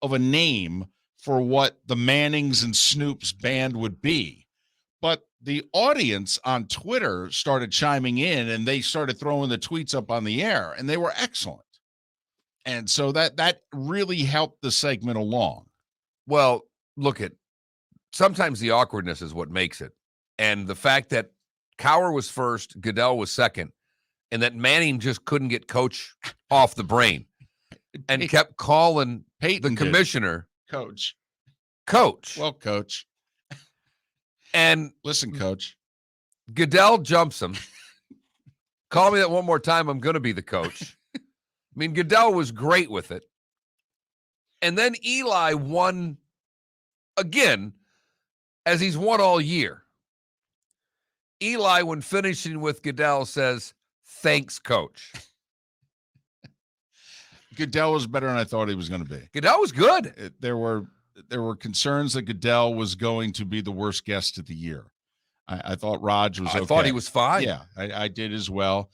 of a name for what the Mannings and Snoop's band would be. But the audience on Twitter started chiming in, and they started throwing the tweets up on the air, and they were excellent. And so that really helped the segment along. Well, look at, sometimes the awkwardness is what makes it. And the fact that Cowher was first, Goodell was second, and that Manning just couldn't get Coach off the brain and kept calling Peyton the commissioner Coach. Well, Coach. And listen, Coach. Goodell jumps him. Call me that one more time. I'm going to be the coach. I mean, Goodell was great with it. And then Eli won again, as he's won all year. Eli, when finishing with Goodell, says, thanks, Coach. Goodell was better than I thought he was going to be. Goodell was good. There were concerns that Goodell was going to be the worst guest of the year. I thought Raj was okay. I thought he was fine. Yeah, I did as well.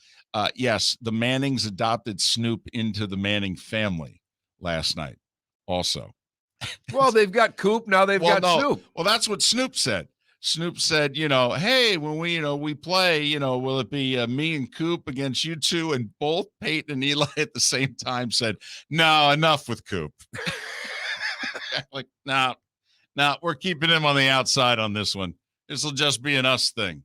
Yes, the Mannings adopted Snoop into the Manning family last night also. Well, they've got Coop. Now they've got Snoop. Well, that's what Snoop said. Snoop said, hey, when we play, will it be me and Coop against you two? And both Peyton and Eli at the same time said, no, enough with Coop. Like, no, we're keeping him on the outside on this one. This will just be an us thing.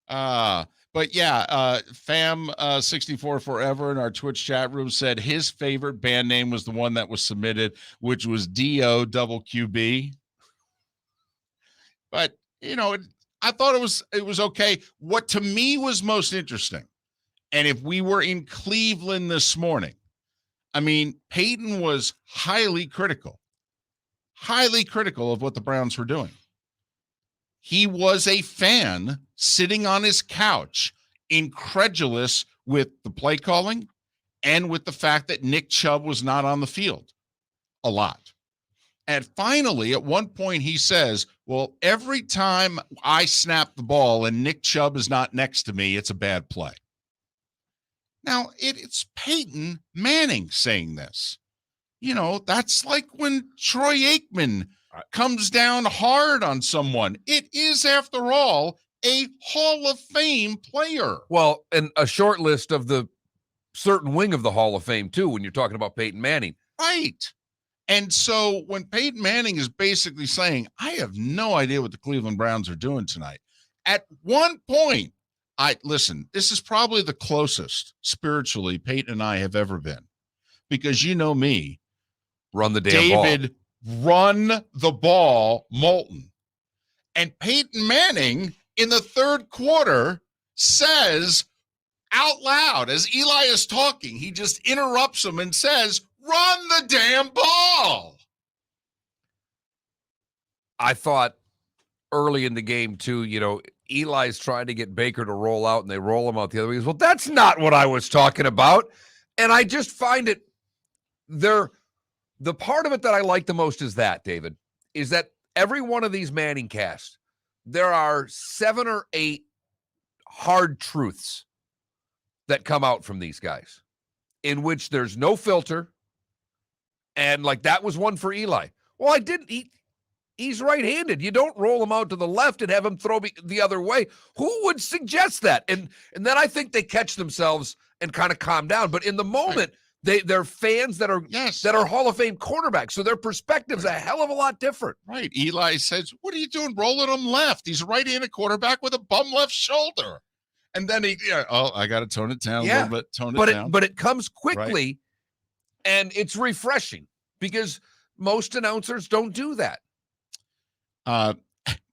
But yeah, Fam64 Forever in our Twitch chat room said his favorite band name was the one that was submitted, which was DOQB. But I thought it was okay. What to me was most interesting, and if we were in Cleveland this morning, Peyton was highly critical of what the Browns were doing. He was a fan sitting on his couch, incredulous with the play calling and with the fact that Nick Chubb was not on the field a lot. And finally, at one point, he says, well, every time I snap the ball and Nick Chubb is not next to me, it's a bad play. Now, it's Peyton Manning saying this. That's like when Troy Aikman comes down hard on someone. It is, after all, a Hall of Fame player. Well, and a short list of the certain wing of the Hall of Fame, too, when you're talking about Peyton Manning. Right. And so when Peyton Manning is basically saying, I have no idea what the Cleveland Browns are doing tonight, at one point, listen, this is probably the closest spiritually Peyton and I have ever been, because you know me, Run the damn ball. David, run the ball, Moulton. And Peyton Manning in the third quarter says out loud, as Eli is talking, he just interrupts him and says, run the damn ball. I thought early in the game, too, Eli's trying to get Baker to roll out, and they roll him out the other way. Well, that's not what I was talking about. And I just find it the part of it that I like the most is that, David, is that every one of these Manning casts, there are 7 or 8 hard truths that come out from these guys in which there's no filter. And like that was one for Eli. Well, he's right-handed. You don't roll him out to the left and have him throw the other way. Who would suggest that? And then I think they catch themselves and kind of calm down. But in the moment, they're fans that are Hall of Fame quarterbacks. So their perspective's a hell of a lot different. Right. Eli says, what are you doing rolling him left? He's a right-handed quarterback with a bum left shoulder. And then I got to tone it down a little bit, tone it down. But it comes quickly, and it's refreshing because most announcers don't do that.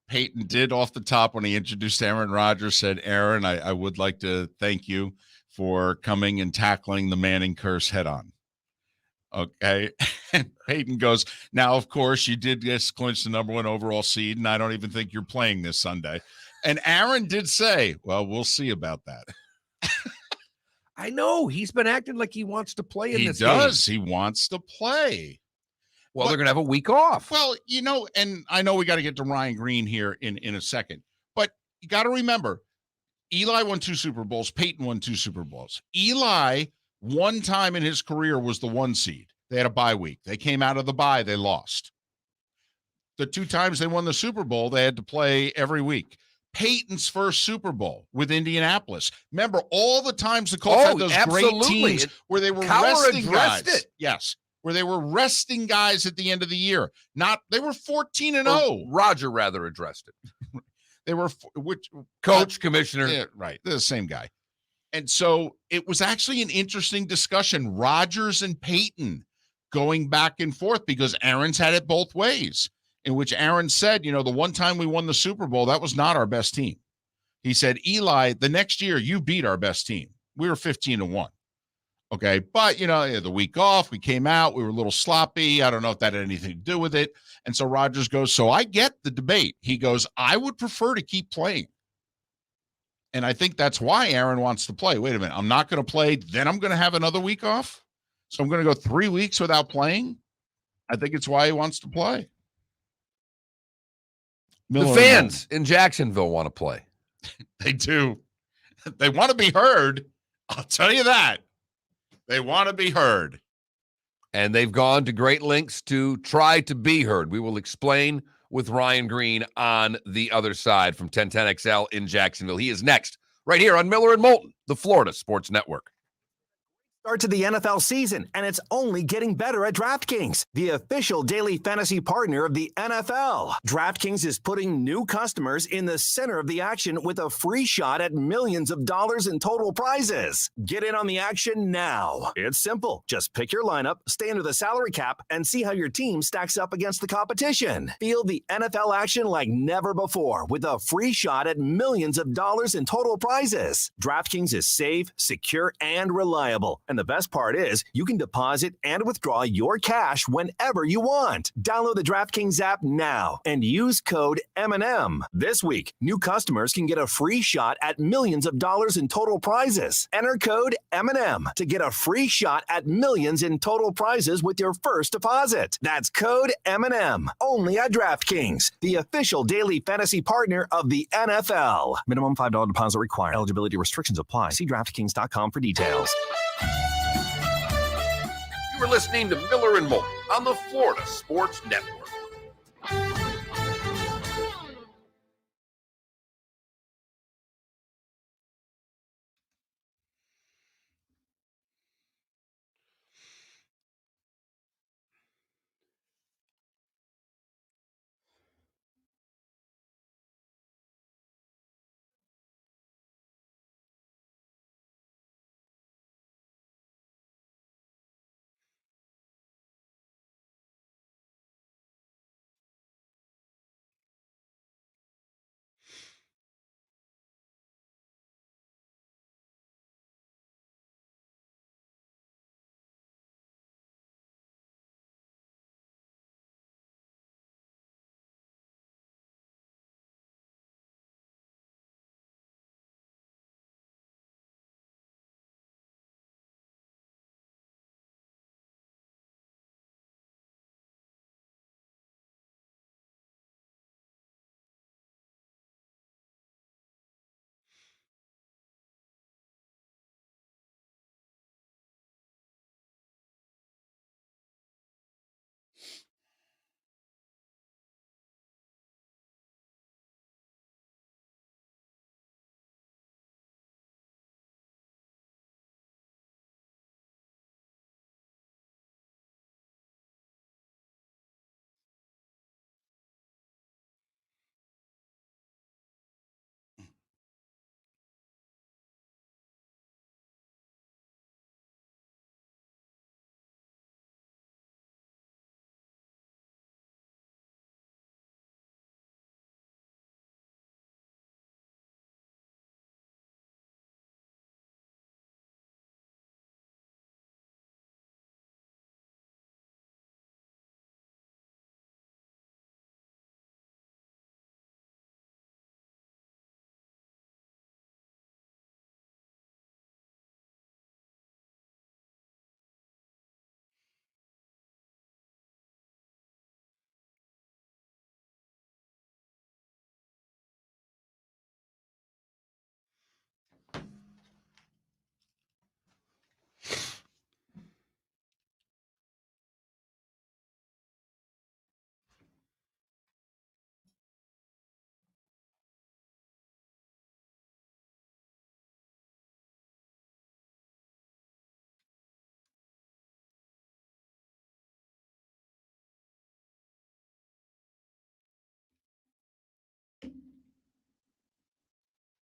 Peyton did off the top when he introduced Aaron Rodgers, said, Aaron, I would like to thank you for coming and tackling the Manning curse head on. Okay. And Peyton goes, now, of course, you did just clinch the number 1 overall seed, and I don't even think you're playing this Sunday. And Aaron did say, well, we'll see about that. I know. He's been acting like he wants to play in this game. He does. He wants to play. Well, they're going to have a week off. Well, and I know we got to get to Ryan Green here in a second, but you got to remember, Eli won 2 Super Bowls. Peyton won 2 Super Bowls. Eli, one time in his career, was the 1 seed. They had a bye week. They came out of the bye. They lost. The 2 times they won the Super Bowl, they had to play every week. Peyton's first Super Bowl with Indianapolis. Remember all the times the Colts had those great teams where they were resting guys. Yes, where they were resting guys at the end of the year. They were 14-0. Roger rather addressed it. They were coach, commissioner. Yeah, right. They're the same guy. And so it was actually an interesting discussion. Rodgers and Peyton going back and forth because Aaron's had it both ways. In which Aaron said, the one time we won the Super Bowl, that was not our best team. He said, Eli, the next year you beat our best team. We were 15-1. Okay. But, the week off, we came out, we were a little sloppy. I don't know if that had anything to do with it. And so Rodgers goes, so I get the debate. He goes, I would prefer to keep playing. And I think that's why Aaron wants to play. Wait a minute. I'm not going to play. Then I'm going to have another week off. So I'm going to go 3 weeks without playing. I think it's why he wants to play. The fans in Jacksonville want to play. They do. They want to be heard. I'll tell you that. They want to be heard. And they've gone to great lengths to try to be heard. We will explain with Ryan Green on the other side from 1010XL in Jacksonville. He is next, right here on Miller and Moulton, the Florida Sports Network. Start to the NFL season, and it's only getting better at DraftKings, the official daily fantasy partner of the NFL. DraftKings is putting new customers in the center of the action with a free shot at millions of dollars in total prizes. Get in on the action now. It's simple. Just pick your lineup, stay under the salary cap, and see how your team stacks up against the competition. Feel the NFL action like never before with a free shot at millions of dollars in total prizes. DraftKings is safe, secure, and reliable. And the best part is, you can deposit and withdraw your cash whenever you want. Download the DraftKings app now and use code M&M. This week, new customers can get a free shot at millions of dollars in total prizes. Enter code M&M to get a free shot at millions in total prizes with your first deposit. That's code M&M, only at DraftKings, the official daily fantasy partner of the NFL. Minimum $5 deposit required. Eligibility restrictions apply. See DraftKings.com for details. You were listening to Miller and Moulton on the Florida Sports Network.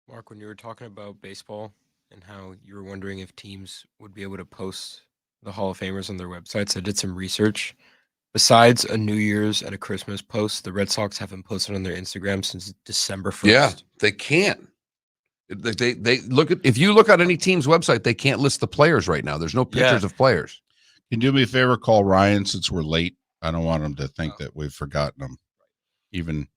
Mark, when you were talking about baseball and how you were wondering if teams would be able to post the Hall of Famers on their websites, I did some research. Besides a New Year's and a Christmas post, the Red Sox haven't posted on their Instagram since December 1st. Yeah, they can't. They look at, if you look on any team's website, they can't list the players right now. There's no pictures of players. Can you do me a favor? Call Ryan since we're late. I don't want him to think that we've forgotten him. Even.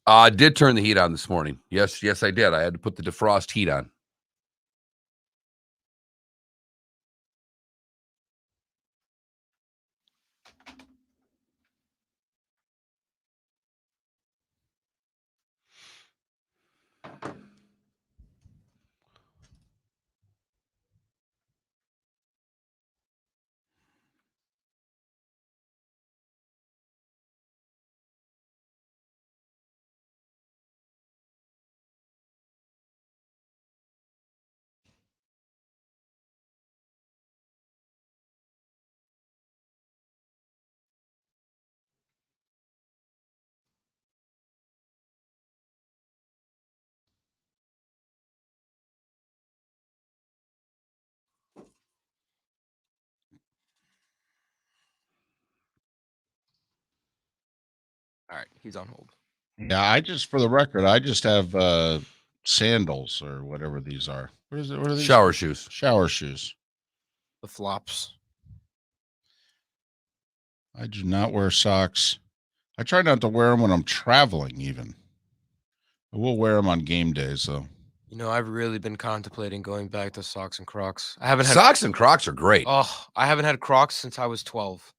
I did turn the heat on this morning. Yes, I did. I had to put the defrost heat on. All right, he's on hold. Yeah, for the record, I just have sandals or whatever these are. What is it? What are these? Shower shoes. Shower shoes. The flops. I do not wear socks. I try not to wear them when I'm traveling, even. I will wear them on game days, though. You know, I've really been contemplating going back to socks and Crocs. I haven't had Socks and Crocs are great. Oh, I haven't had Crocs since I was 12.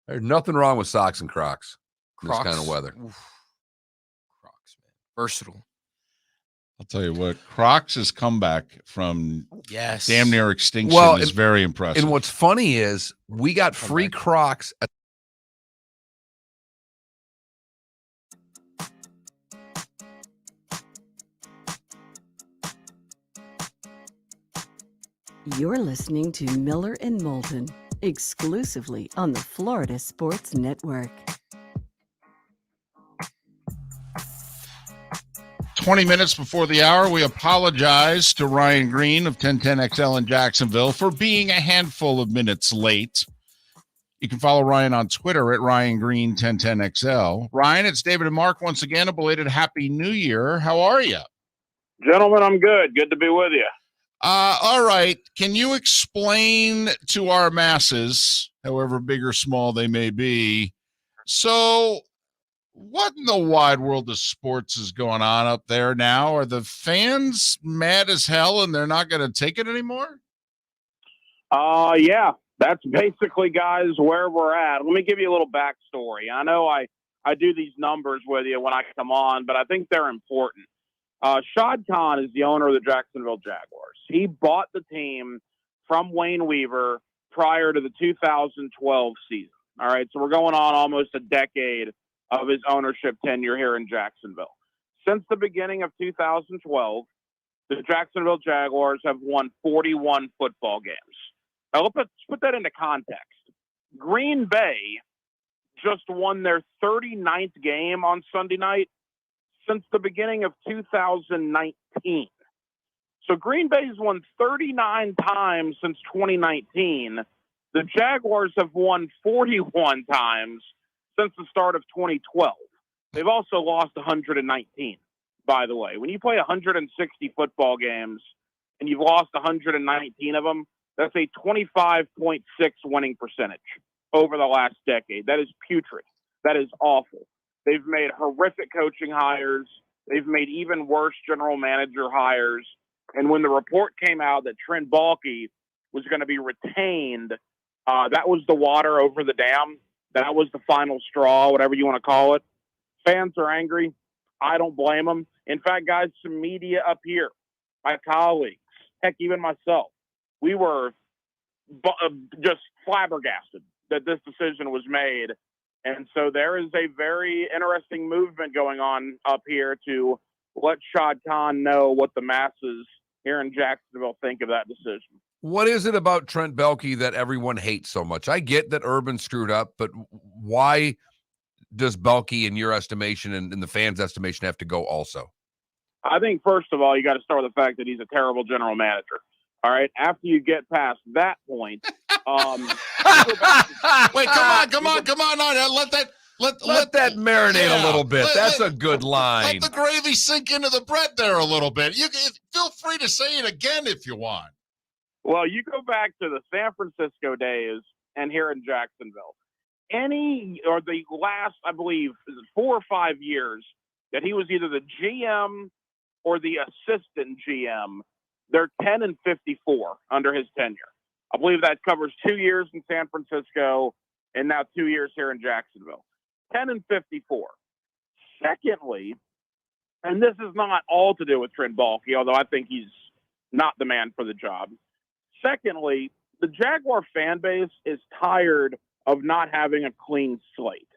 There's nothing wrong with socks and Crocs in this Crocs, kind of weather. oof. Crocs, man. Versatile. I'll tell you what, Crocs' comeback from Yes. damn near extinction is very impressive. And what's funny is we got free Crocs at You're listening to Miller and Moulton, exclusively on the Florida Sports Network. 20 minutes before the hour, we apologize to Ryan Green of 1010XL in Jacksonville for being a handful of minutes late. You can follow Ryan on Twitter at Ryan Green 1010XL. Ryan, it's David and Mark once again. A belated Happy New Year. How are you? Gentlemen, I'm good. Good to be with you. All right. Can you explain to our masses, however big or small they may be, so what in the wide world of sports is going on up there now? Are the fans mad as hell and they're not going to take it anymore? Yeah, that's basically, guys, where we're at. Let me give you a little backstory. I know I do these numbers with you when I come on, but I think they're important. Shad Khan is the owner of the Jacksonville Jaguars. He bought the team from Wayne Weaver prior to the 2012 season. All right, so we're going on almost a decade of his ownership tenure here in Jacksonville. Since the beginning of 2012, the Jacksonville Jaguars have won 41 football games. Now, let's put that into context. Green Bay just won their 39th game on Sunday night since the beginning of 2019. So Green Bay's won 39 times since 2019. The Jaguars have won 41 times since the start of 2012. They've also lost 119, by the way. When you play 160 football games and you've lost 119 of them, that's a 25.6 winning percentage over the last decade. That is putrid. That is awful. They've made horrific coaching hires. They've made even worse general manager hires. And when the report came out that Trent Baalke was going to be retained, that was the water over the dam. That was the final straw, whatever you want to call it. Fans are angry. I don't blame them. In fact, guys, some media up here, my colleagues, heck, even myself, we were just flabbergasted that this decision was made. And so there is a very interesting movement going on up here to let Shad Khan know what the masses here in Jacksonville think of that decision. What is it about Trent Baalke that everyone hates so much? I get that Urban screwed up, but why does Baalke, in your estimation and in the fans' estimation, have to go also? I think, first of all, you got to start with the fact that he's a terrible general manager. All right. After you get past that point, wait, come on. Let that marinate a little bit. That's a good line. Let the gravy sink into the bread there a little bit. You can feel free to say it again if you want. Well, you go back to the San Francisco days and here in Jacksonville. The last, I believe, 4 or 5 years that he was either the GM or the assistant GM, they're 10-54 under his tenure. I believe that covers 2 years in San Francisco and now 2 years here in Jacksonville. 10-54. Secondly, and this is not all to do with Trent Baalke, although I think he's not the man for the job. Secondly, the Jaguar fan base is tired of not having a clean slate.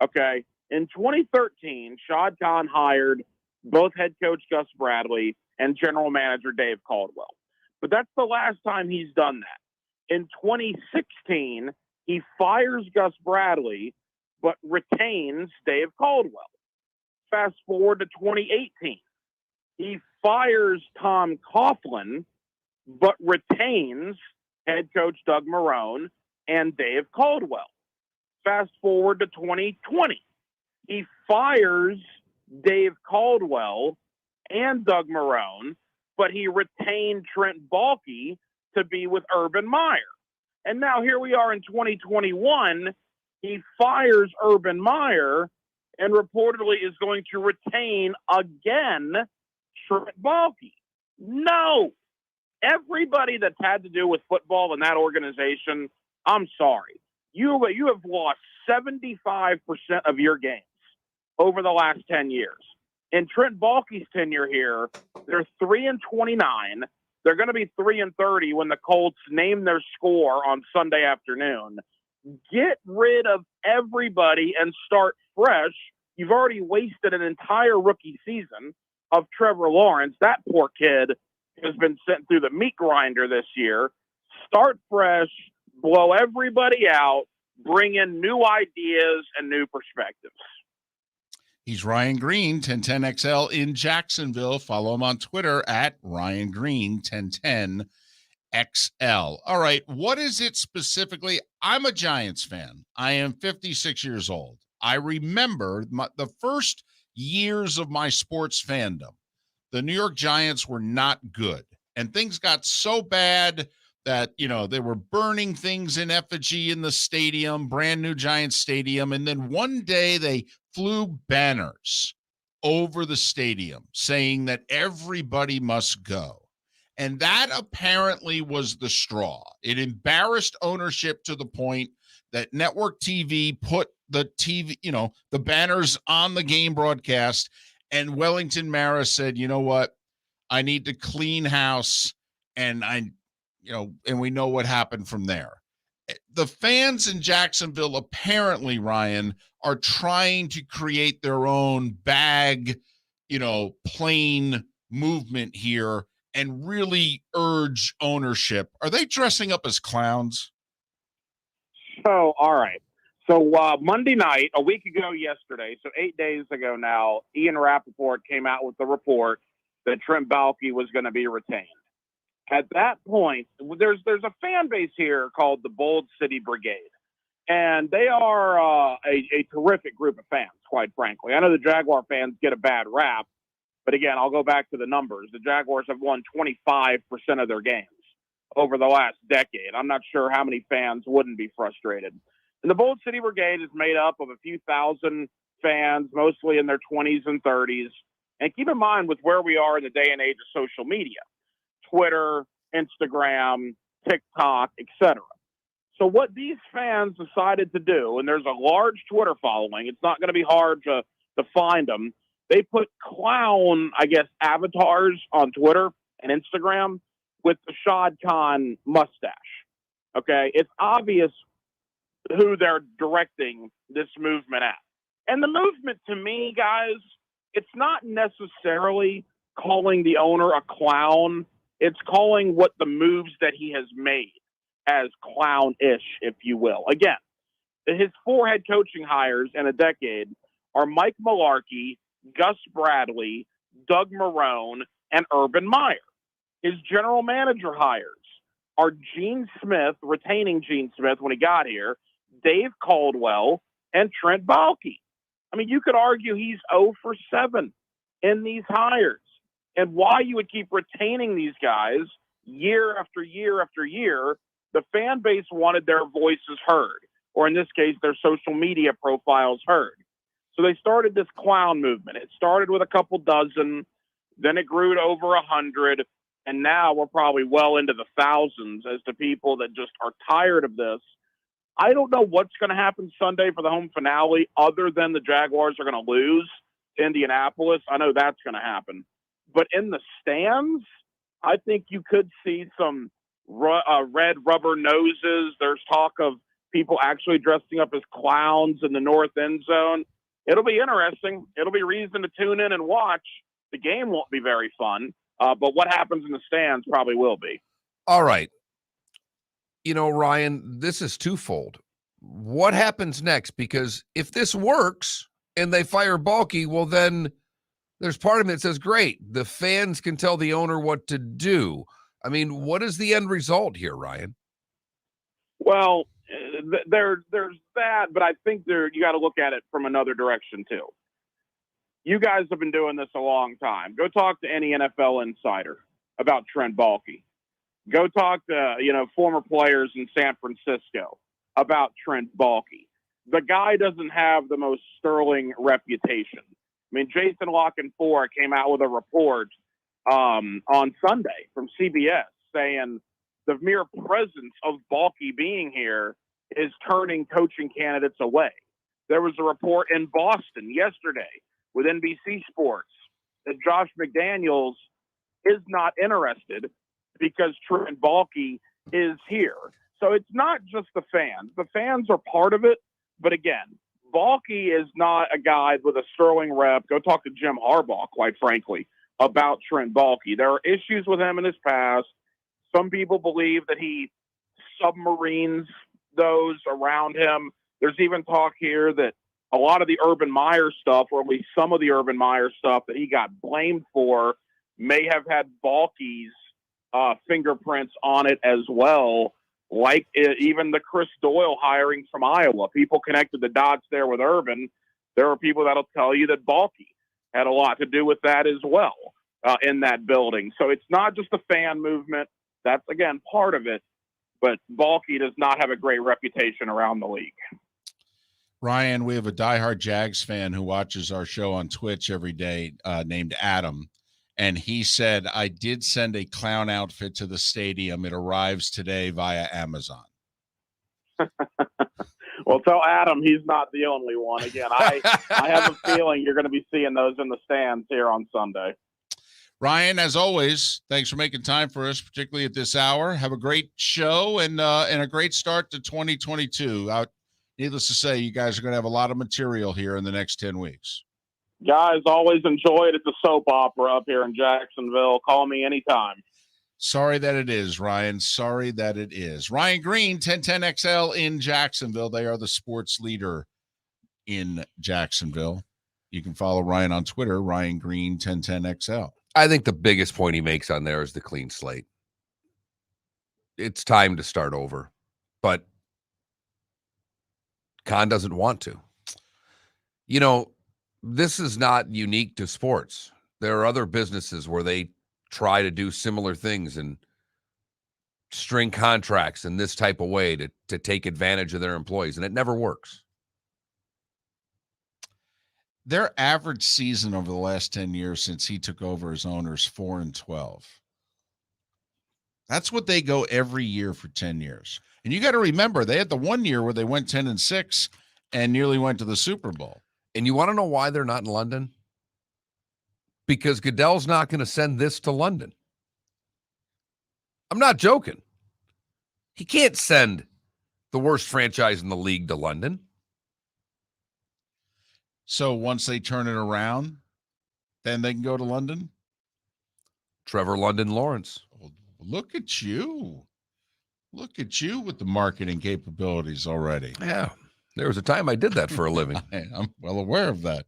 Okay? In 2013, Shad Khan hired both head coach Gus Bradley and general manager Dave Caldwell. But that's the last time he's done that. In 2016, he fires Gus Bradley, but retains Dave Caldwell. Fast forward to 2018. He fires Tom Coughlin, but retains head coach Doug Marrone and Dave Caldwell. Fast forward to 2020. He fires Dave Caldwell and Doug Marrone, but he retained Trent Baalke to be with Urban Meyer. And now here we are in 2021. He fires Urban Meyer and reportedly is going to retain again Trent Baalke. No. Everybody that's had to do with football in that organization, I'm sorry. You have lost 75% of your games over the last 10 years. In Trent Baalke's tenure here, they're 3-29. They're going to be 3-30 when the Colts name their score on Sunday afternoon. Get rid of everybody and start fresh. You've already wasted an entire rookie season of Trevor Lawrence. That poor kid has been sent through the meat grinder this year. Start fresh, blow everybody out, bring in new ideas and new perspectives. He's Ryan Green, 1010XL in Jacksonville. Follow him on Twitter at Ryan Green, 1010XL. All right, what is it specifically? I'm a Giants fan. I am 56 years old. I remember the first years of my sports fandom. The New York Giants were not good, and things got so bad that, they were burning things in effigy in the stadium, brand new Giants stadium. And then one day they flew banners over the stadium saying that everybody must go. And that apparently was the straw. It embarrassed ownership to the point that network TV put the the banners on the game broadcast. And Wellington Mara said, you know what? I need to clean house. And and we know what happened from there. The fans in Jacksonville, apparently, Ryan, are trying to create their own bag, plane movement here and really urge ownership. Are they dressing up as clowns? So, all right. So Monday night, a week ago yesterday, so 8 days ago now, Ian Rappaport came out with the report that Trent Baalke was going to be retained. At that point, there's a fan base here called the Bold City Brigade, and they are a terrific group of fans, quite frankly. I know the Jaguar fans get a bad rap, but again, I'll go back to the numbers. The Jaguars have won 25% of their games over the last decade. I'm not sure how many fans wouldn't be frustrated. And the Bold City Brigade is made up of a few thousand fans, mostly in their 20s and 30s. And keep in mind with where we are in the day and age of social media. Twitter, Instagram, TikTok, etc. So what these fans decided to do, and there's a large Twitter following, it's not going to be hard to find them. They put clown, avatars on Twitter and Instagram with the Shad Khan mustache. Okay, it's obvious who they're directing this movement at. And the movement, to me, guys, it's not necessarily calling the owner a clown. It's calling what the moves that he has made as clown-ish, if you will. Again, his 4 head coaching hires in a decade are Mike Mularkey, Gus Bradley, Doug Marrone, and Urban Meyer. His general manager hires are Gene Smith, retaining Gene Smith when he got here, Dave Caldwell, and Trent Baalke. I mean, you could argue he's 0 for 7 in these hires. And why you would keep retaining these guys year after year after year, the fan base wanted their voices heard, or in this case, their social media profiles heard. So they started this clown movement. It started with a couple dozen, then it grew to over 100, and now we're probably well into the thousands as to people that just are tired of this. I don't know what's going to happen Sunday for the home finale other than the Jaguars are going to lose to Indianapolis. I know that's going to happen. But in the stands, I think you could see some red rubber noses. There's talk of people actually dressing up as clowns in the north end zone. It'll be interesting. It'll be reason to tune in and watch. The game won't be very fun, but what happens in the stands probably will be. All right. You know, Ryan, this is twofold. What happens next? Because if this works and they fire Baalke, well, then there's part of me that says, great, the fans can tell the owner what to do. I mean, what is the end result here, Ryan? Well, there's that, but I think you got to look at it from another direction too. You guys have been doing this a long time. Go talk to any NFL insider about Trent Baalke. Go talk to former players in San Francisco about Trent Baalke. The guy doesn't have the most sterling reputation. I mean, Jason Lockenford came out with a report on Sunday from CBS saying the mere presence of Baalke being here is turning coaching candidates away. There was a report in Boston yesterday with NBC Sports that Josh McDaniels is not interested because Trent Baalke is here. So it's not just the fans. The fans are part of it. But again, Baalke is not a guy with a sterling rep. Go talk to Jim Harbaugh, quite frankly, about Trent Baalke. There are issues with him in his past. Some people believe that he submarines those around him. There's even talk here that a lot of the Urban Meyer stuff, or at least some of the Urban Meyer stuff that he got blamed for, may have had Baalke's fingerprints on it as well. Like even the Chris Doyle hiring from Iowa. People connected the dots there with Urban. There are people that'll tell you that Baalke had a lot to do with that as well in that building. So it's not just the fan movement. That's, again, part of it. But Baalke does not have a great reputation around the league. Ryan, we have a diehard Jags fan who watches our show on Twitch every day named Adam. And he said, I did send a clown outfit to the stadium. It arrives today via Amazon. Well, tell Adam he's not the only one. Again, I have a feeling you're going to be seeing those in the stands here on Sunday. Ryan, as always, thanks for making time for us, particularly at this hour. Have a great show and a great start to 2022. Needless to say, you guys are going to have a lot of material here in the next 10 weeks. Guys, always enjoy it. It's a soap opera up here in Jacksonville. Call me anytime. Sorry that it is, Ryan. Sorry that it is. Ryan Green, 1010XL in Jacksonville. They are the sports leader in Jacksonville. You can follow Ryan on Twitter, Ryan Green, 1010XL. I think the biggest point he makes on there is the clean slate. It's time to start over, but Khan doesn't want to. You know, this is not unique to sports. There are other businesses where they try to do similar things and string contracts in this type of way to take advantage of their employees, and it never works. Their average season over the last 10 years since he took over as owner is 4-12. That's what they go every year for 10 years. And you got to remember, they had the 1 year where they went 10-6 and nearly went to the Super Bowl. And you want to know why they're not in London? Because Goodell's not going to send this to London. I'm not joking. He can't send the worst franchise in the league to London. So once they turn it around, then they can go to London? Trevor London Lawrence. Well, look at you. Look at you with the marketing capabilities already. Yeah. There was a time I did that for a living. I'm well aware of that.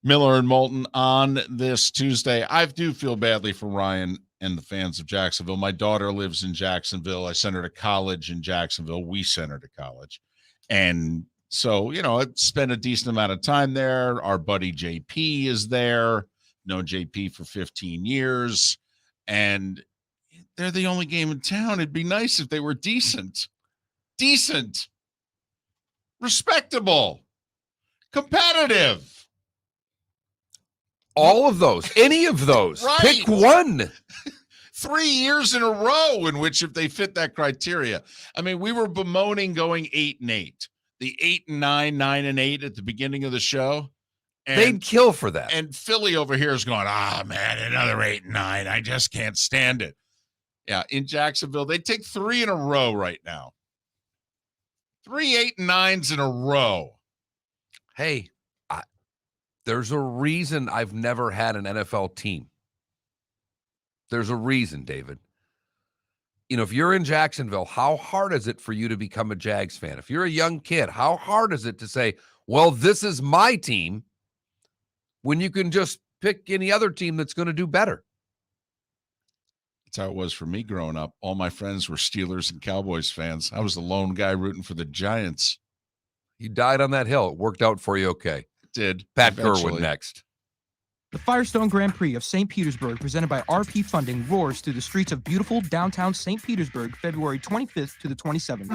Miller and Moulton on this Tuesday. I do feel badly for Ryan and the fans of Jacksonville. My daughter lives in Jacksonville. I sent her to college in Jacksonville. We sent her to college. And so, I spent a decent amount of time there. Our buddy JP is there. Known JP for 15 years. And they're the only game in town. It'd be nice if they were decent, respectable, competitive. All of those, any of those. Right. Pick one. 3 years in a row in which if they fit that criteria. I mean, we were bemoaning going 8-8, the 8-9, 9-8 at the beginning of the show. And, They'd kill for that. And Philly over here is going, man, another 8-9. I just can't stand it. Yeah, in Jacksonville, they take 3 in a row right now. 3 8-9s in a row. Hey, there's a reason I've never had an NFL team. There's a reason, David. If you're in Jacksonville, how hard is it for you to become a Jags fan? If you're a young kid, how hard is it to say, well, this is my team, when you can just pick any other team that's going to do better? That's how it was for me growing up. All my friends were Steelers and Cowboys fans. I was the lone guy rooting for the Giants. You died on that hill. It worked out for you okay. It did. Pat Eventually. Kirwan next. The Firestone Grand Prix of St. Petersburg, presented by RP Funding, roars through the streets of beautiful downtown St. Petersburg, February 25th to the 27th.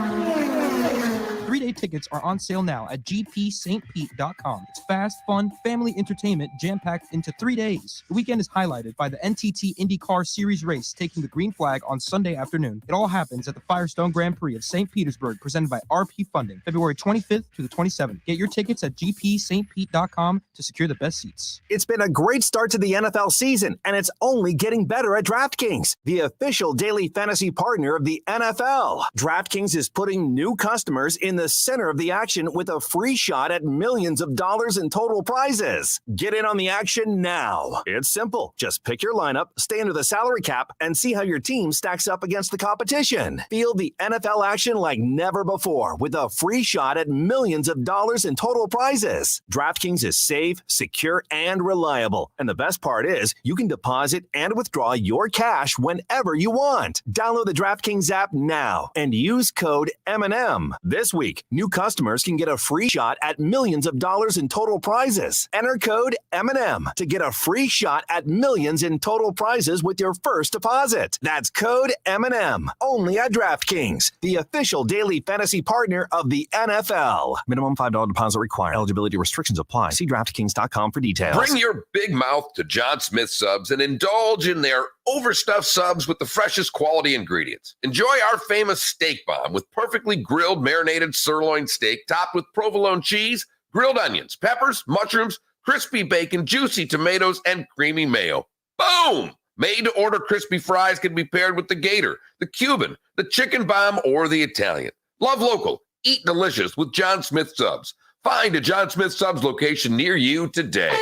3-day tickets are on sale now at gpstpete.com. It's fast, fun, family entertainment jam-packed into 3 days. The weekend is highlighted by the NTT IndyCar Series race taking the green flag on Sunday afternoon. It all happens at the Firestone Grand Prix of St. Petersburg, presented by RP Funding, February 25th to the 27th. Get your tickets at gpstpete.com to secure the best seats. It's been a great start to the NFL season, and it's only getting better at DraftKings, the official daily fantasy partner of the NFL. DraftKings is putting new customers in the center of the action with a free shot at millions of dollars in total prizes. Get in on the action now. It's simple. Just pick your lineup, stay under the salary cap, and see how your team stacks up against the competition. Feel the NFL action like never before with a free shot at millions of dollars in total prizes. DraftKings is safe, secure, and reliable. And the best part is you can deposit and withdraw your cash whenever you want. Download the DraftKings app now and use code M&M. This week, new customers can get a free shot at millions of dollars in total prizes. Enter code M&M to get a free shot at millions in total prizes with your first deposit. That's code M&M. Only at DraftKings, the official daily fantasy partner of the NFL. Minimum $5 deposit required. Eligibility restrictions apply. See DraftKings.com for details. Bring your big mouth to John Smith Subs and indulge in their overstuffed subs with the freshest quality ingredients. Enjoy our famous steak bomb with perfectly grilled marinated sirloin steak topped with provolone cheese, grilled onions, peppers, mushrooms, crispy bacon, juicy tomatoes, and creamy mayo. Boom! Made-to-order crispy fries can be paired with the Gator, the Cuban, the chicken bomb, or the Italian. Love local. Eat delicious with John Smith Subs. Find a John Smith Subs location near you today.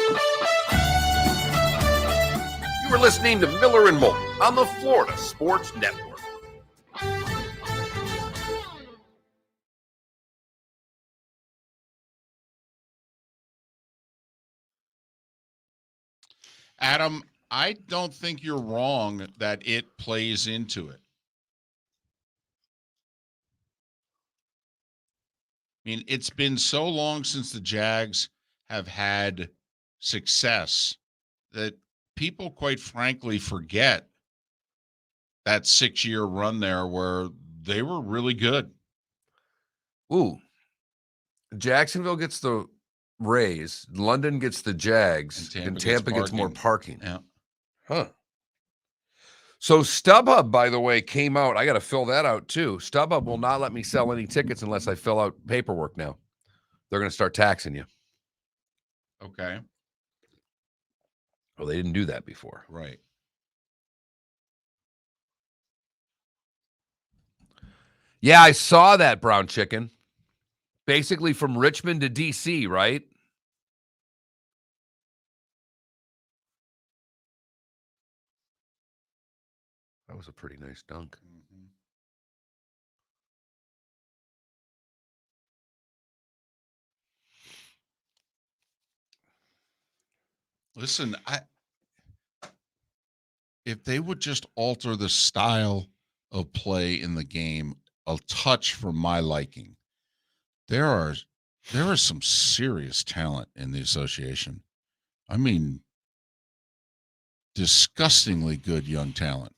You were listening to Miller and Moulton on the Florida Sports Network. Adam, I don't think you're wrong that it plays into it. I mean, it's been so long since the Jags have had success that people, quite frankly, forget that 6-year run there where they were really good. Ooh. Jacksonville gets the Rays, London gets the Jags, and Tampa gets more parking. Yeah. Huh. So StubHub, by the way, came out. I got to fill that out too. StubHub will not let me sell any tickets unless I fill out paperwork now. They're going to start taxing you. Okay. Well, they didn't do that before. Right. Yeah, I saw that, Brown Chicken. Basically from Richmond to D.C., right? That was a pretty nice dunk. Mm-hmm. Listen, if they would just alter the style of play in the game a touch for my liking, there is some serious talent in the association. I mean, disgustingly good young talent.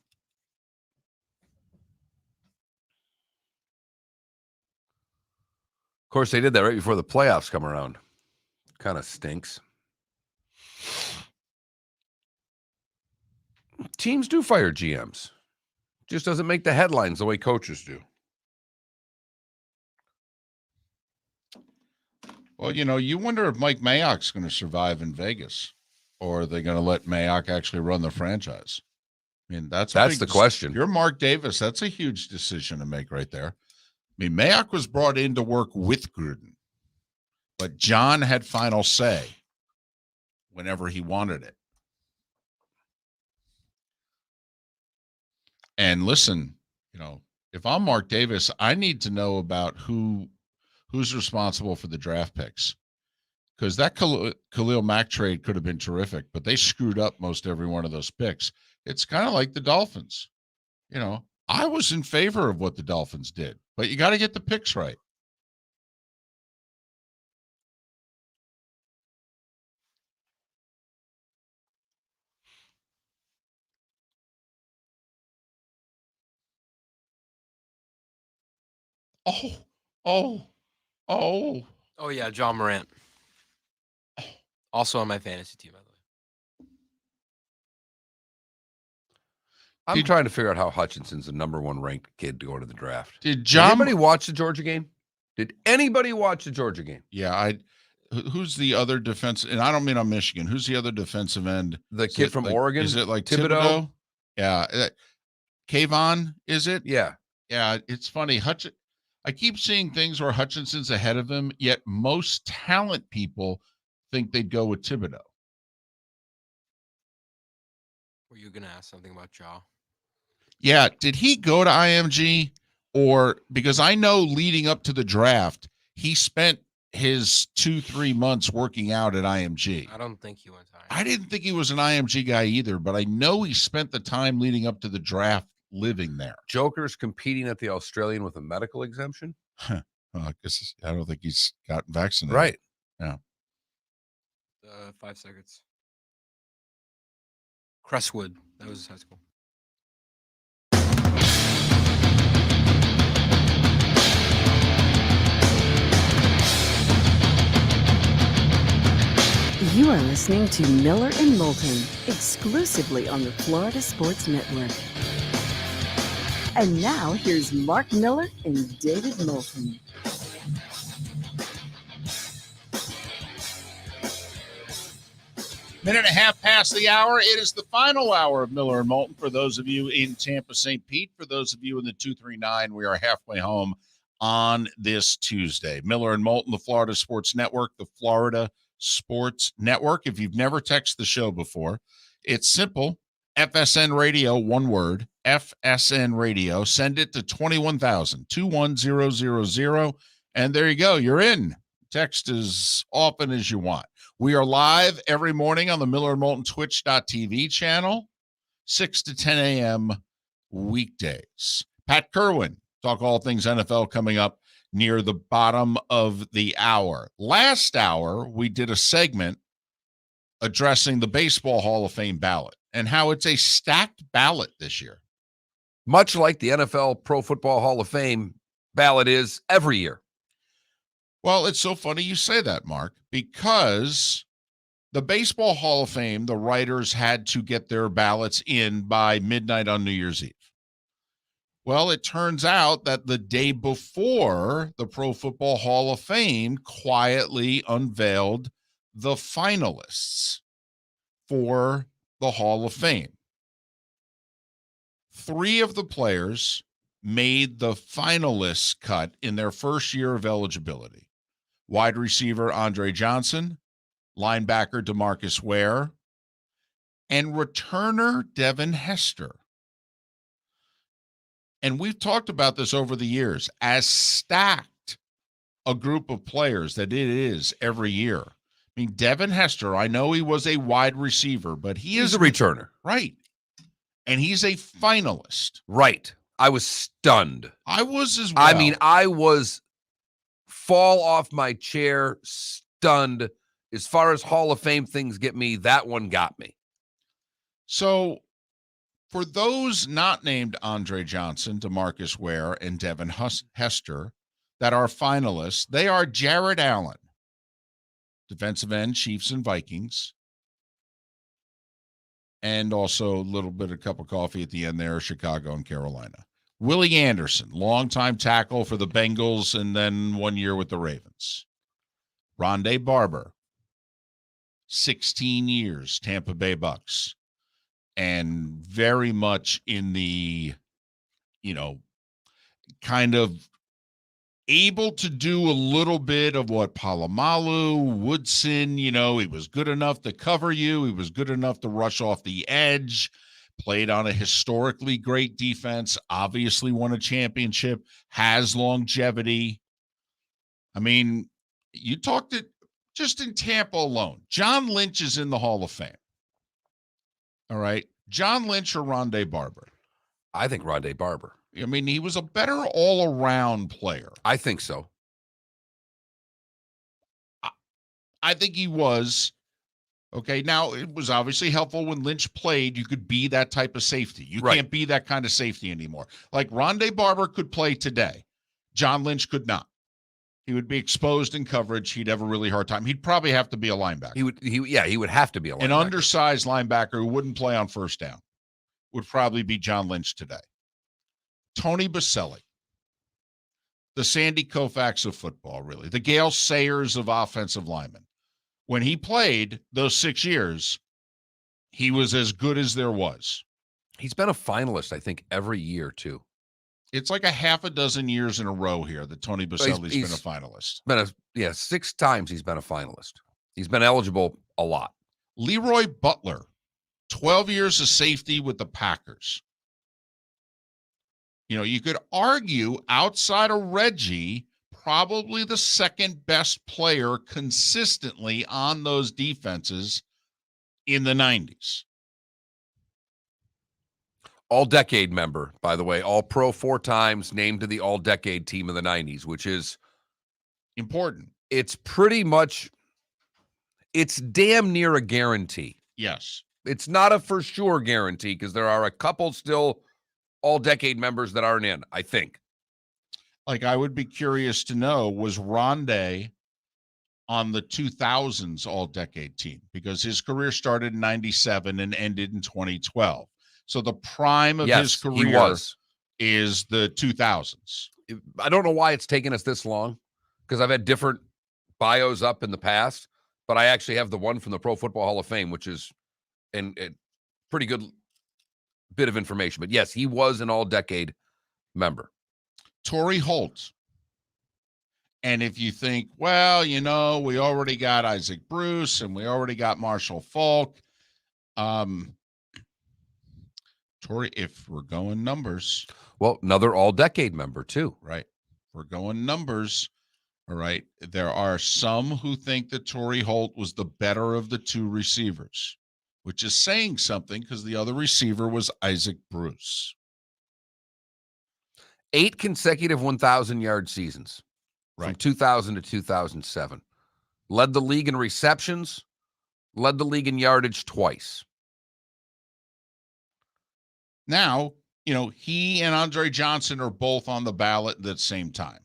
Of course, they did that right before the playoffs come around. Kind of stinks. Teams do fire GMs. Just doesn't make the headlines the way coaches do. Well, you wonder if Mike Mayock's going to survive in Vegas, or are they going to let Mayock actually run the franchise? I mean, that's the question. If you're Mark Davis, that's a huge decision to make right there. I mean, Mayock was brought in to work with Gruden, but John had final say whenever he wanted it. And listen, if I'm Mark Davis, I need to know about who's responsible for the draft picks, because that Khalil Mack trade could have been terrific, but they screwed up most every one of those picks. It's kind of like the Dolphins. I was in favor of what the Dolphins did, but you got to get the picks right. Oh, yeah, John Morant. Also on my fantasy team, by the way. I'm trying to figure out how Hutchinson's the number 1 ranked kid to go to the draft. Did anybody watch the Georgia game? Did anybody watch the Georgia game? Yeah, who's the other defense? And I don't mean on Michigan. Who's the other defensive end? The kid from Oregon? Is it like Thibodeau? Yeah. Kayvon, is it? Yeah. Yeah, it's funny. I keep seeing things where Hutchinson's ahead of him, yet most talent people think they'd go with Thibodeau. Were you going to ask something about Jaw? Yeah. Did he go to IMG? Or because I know leading up to the draft, he spent his 2-3 months working out at IMG. I don't think he went to IMG. I didn't think he was an IMG guy either, but I know he spent the time leading up to the draft living there. Joker's competing at the Australian with a medical exemption? Well, I don't think he's gotten vaccinated. Right. Yeah. 5 seconds. Crestwood. That was his high school. You are listening to Miller and Moulton, exclusively on the Florida Sports Network. And now, here's Mark Miller and David Moulton. Minute and a half past the hour. It is the final hour of Miller and Moulton. For those of you in Tampa, St. Pete, for those of you in the 239, we are halfway home on this Tuesday. Miller and Moulton, the Florida Sports Network, the Florida Sports Network. If you've never texted the show before, it's simple. FSN Radio, one word, FSN Radio. Send it to 21,000, 21000, and there you go. You're in. Text as often as you want. We are live every morning on the Miller and Moulton Twitch.tv channel, 6 to 10 a.m. weekdays. Pat Kirwan, talk all things NFL coming up near the bottom of the hour. Last hour, we did a segment addressing the Baseball Hall of Fame ballot and how it's a stacked ballot this year. Much like the NFL Pro Football Hall of Fame ballot is every year. Well, it's so funny you say that, Mark, because the Baseball Hall of Fame, the writers had to get their ballots in by midnight on New Year's Eve. Well, it turns out that the day before, the Pro Football Hall of Fame quietly unveiled the finalists for the Hall of Fame. 3 of the players made the finalists cut in their first year of eligibility. Wide receiver Andre Johnson, linebacker DeMarcus Ware, and returner Devin Hester. And we've talked about this over the years, as stacked a group of players that it is every year. I mean, Devin Hester, I know he was a wide receiver, but He's a returner. Right. And he's a finalist. Right. I was stunned. I was as well. I mean, I was fall off my chair, stunned. As far as Hall of Fame things get me, that one got me. So for those not named Andre Johnson, DeMarcus Ware, and Devin Hester that are finalists, they are Jared Allen, defensive end, Chiefs and Vikings, and also a little bit of cup of coffee at the end there, Chicago and Carolina. Willie Anderson, longtime tackle for the Bengals and then 1 year with the Ravens. Rondé Barber, 16 years, Tampa Bay Bucks, and very much in the, kind of able to do a little bit of what Palomalu, Woodson, he was good enough to cover you. He was good enough to rush off the edge, played on a historically great defense, obviously won a championship, has longevity. I mean, you talked it just in Tampa alone. John Lynch is in the Hall of Fame. All right. John Lynch or Rondé Barber? I think Rondé Barber. I mean, he was a better all-around player. I think so. I think he was. Okay, now it was obviously helpful when Lynch played. You could be that type of safety. You can't be that kind of safety anymore. Like Rondé Barber could play today. John Lynch could not. He would be exposed in coverage. He'd have a really hard time. He'd probably have to be a linebacker. He would have to be a linebacker. An undersized linebacker who wouldn't play on first down would probably be John Lynch today. Tony Baselli, the Sandy Koufax of football, really. The Gale Sayers of offensive linemen. When he played those 6 years, he was as good as there was. He's been a finalist, I think, every year, too. It's like a half a dozen years in a row here that Tony Baselli's been a finalist. 6 times he's been a finalist. He's been eligible a lot. Leroy Butler, 12 years of safety with the Packers. You could argue outside of Reggie, probably the second best player consistently on those defenses in the 90s. All-decade member, by the way. All-Pro 4 times, named to the All-Decade team of the 90s, which is important. It's pretty much, it's damn near a guarantee. Yes. It's not a for sure guarantee because there are a couple still All-Decade members that aren't in, I think. Like, I would be curious to know, was Rondé on the 2000s All-Decade team? Because his career started in 97 and ended in 2012. So the prime of his career is the 2000s. I don't know why it's taken us this long because I've had different bios up in the past, but I actually have the one from the Pro Football Hall of Fame, which is a pretty good bit of information. But yes, he was an All-Decade member. Torrey Holt. And if you think, well, we already got Isaac Bruce and we already got Marshall Faulk. Torrey, if we're going numbers. Well, another All-Decade member too. Right. We're going numbers. All right. There are some who think that Torrey Holt was the better of the two receivers, which is saying something because the other receiver was Isaac Bruce. 8 consecutive 1,000-yard seasons from 2000 to 2007. Led the league in receptions, led the league in yardage twice. Now, he and Andre Johnson are both on the ballot at the same time.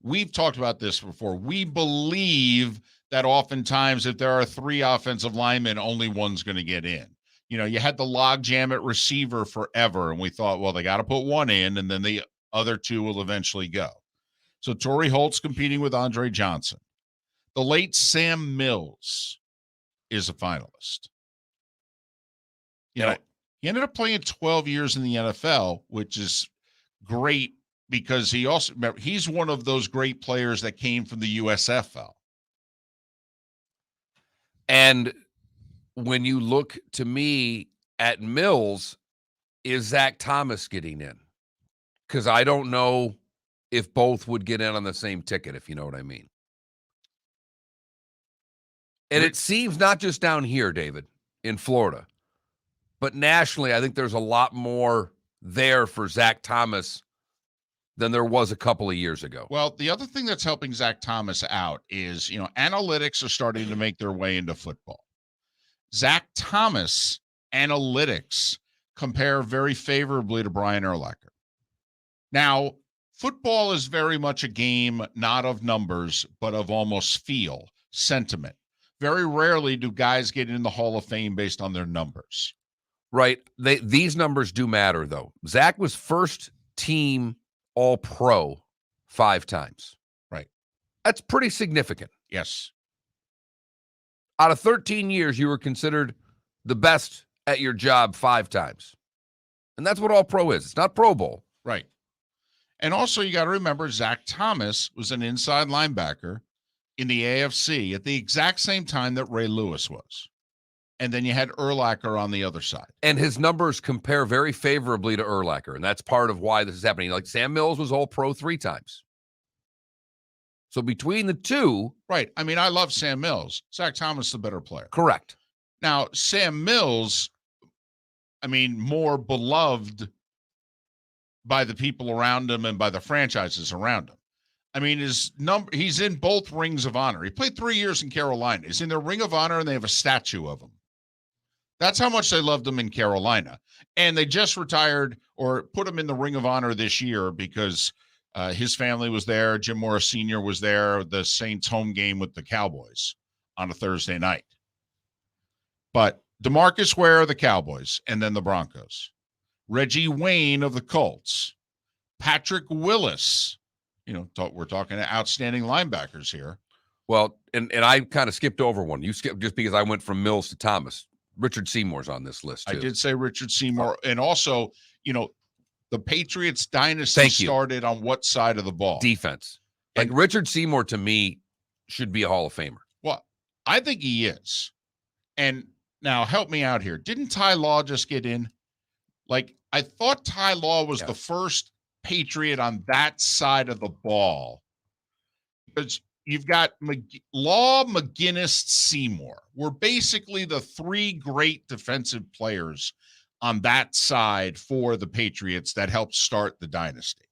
We've talked about this before. We believe that oftentimes if there are 3 offensive linemen, only one's going to get in. You had the logjam at receiver forever, and we thought, well, they got to put one in, and then the other 2 will eventually go. So Torrey Holt's competing with Andre Johnson. The late Sam Mills is a finalist. He ended up playing 12 years in the NFL, which is great because he's one of those great players that came from the USFL. And when you look to me at Mills, is Zach Thomas getting in? Because I don't know if both would get in on the same ticket, if you know what I mean. And it seems not just down here, David, in Florida, but nationally, I think there's a lot more there for Zach Thomas than there was a couple of years ago. Well, the other thing that's helping Zach Thomas out is, analytics are starting to make their way into football. Zach Thomas analytics compare very favorably to Brian Urlacher. Now, football is very much a game not of numbers, but of almost feel, sentiment. Very rarely do guys get in the Hall of Fame based on their numbers. Right. These numbers do matter, though. Zach was first team All-Pro 5 times. Right. That's pretty significant. Yes. Out of 13 years, you were considered the best at your job 5 times. And that's what All-Pro is. It's not Pro Bowl. Right. And also, you got to remember, Zach Thomas was an inside linebacker in the AFC at the exact same time that Ray Lewis was. And then you had Urlacher on the other side. And his numbers compare very favorably to Urlacher, and that's part of why this is happening. Like Sam Mills was All-Pro 3 times. So between the two... Right. I mean, I love Sam Mills. Zach Thomas is the better player. Correct. Now, Sam Mills, more beloved by the people around him and by the franchises around him. He's in both rings of honor. He played 3 years in Carolina. He's in their ring of honor, and they have a statue of him. That's how much they loved him in Carolina. And they just retired or put him in the ring of honor this year because his family was there. Jim Morris Sr. was there, the Saints home game with the Cowboys on a Thursday night. But DeMarcus Ware of the Cowboys and then the Broncos. Reggie Wayne of the Colts. Patrick Willis. We're talking outstanding linebackers here. Well, and I kind of skipped over one. You skipped just because I went from Mills to Thomas. Richard Seymour's on this list, too. I did say Richard Seymour. And also, the Patriots dynasty started on what side of the ball? Defense. Like Richard Seymour, to me, should be a Hall of Famer. Well, I think he is. And now help me out here. Didn't Ty Law just get in? I thought Ty Law was the first Patriot on that side of the ball. Because you've got Law, McGinnis, Seymour. We're basically the 3 great defensive players on that side for the Patriots that helped start the dynasty.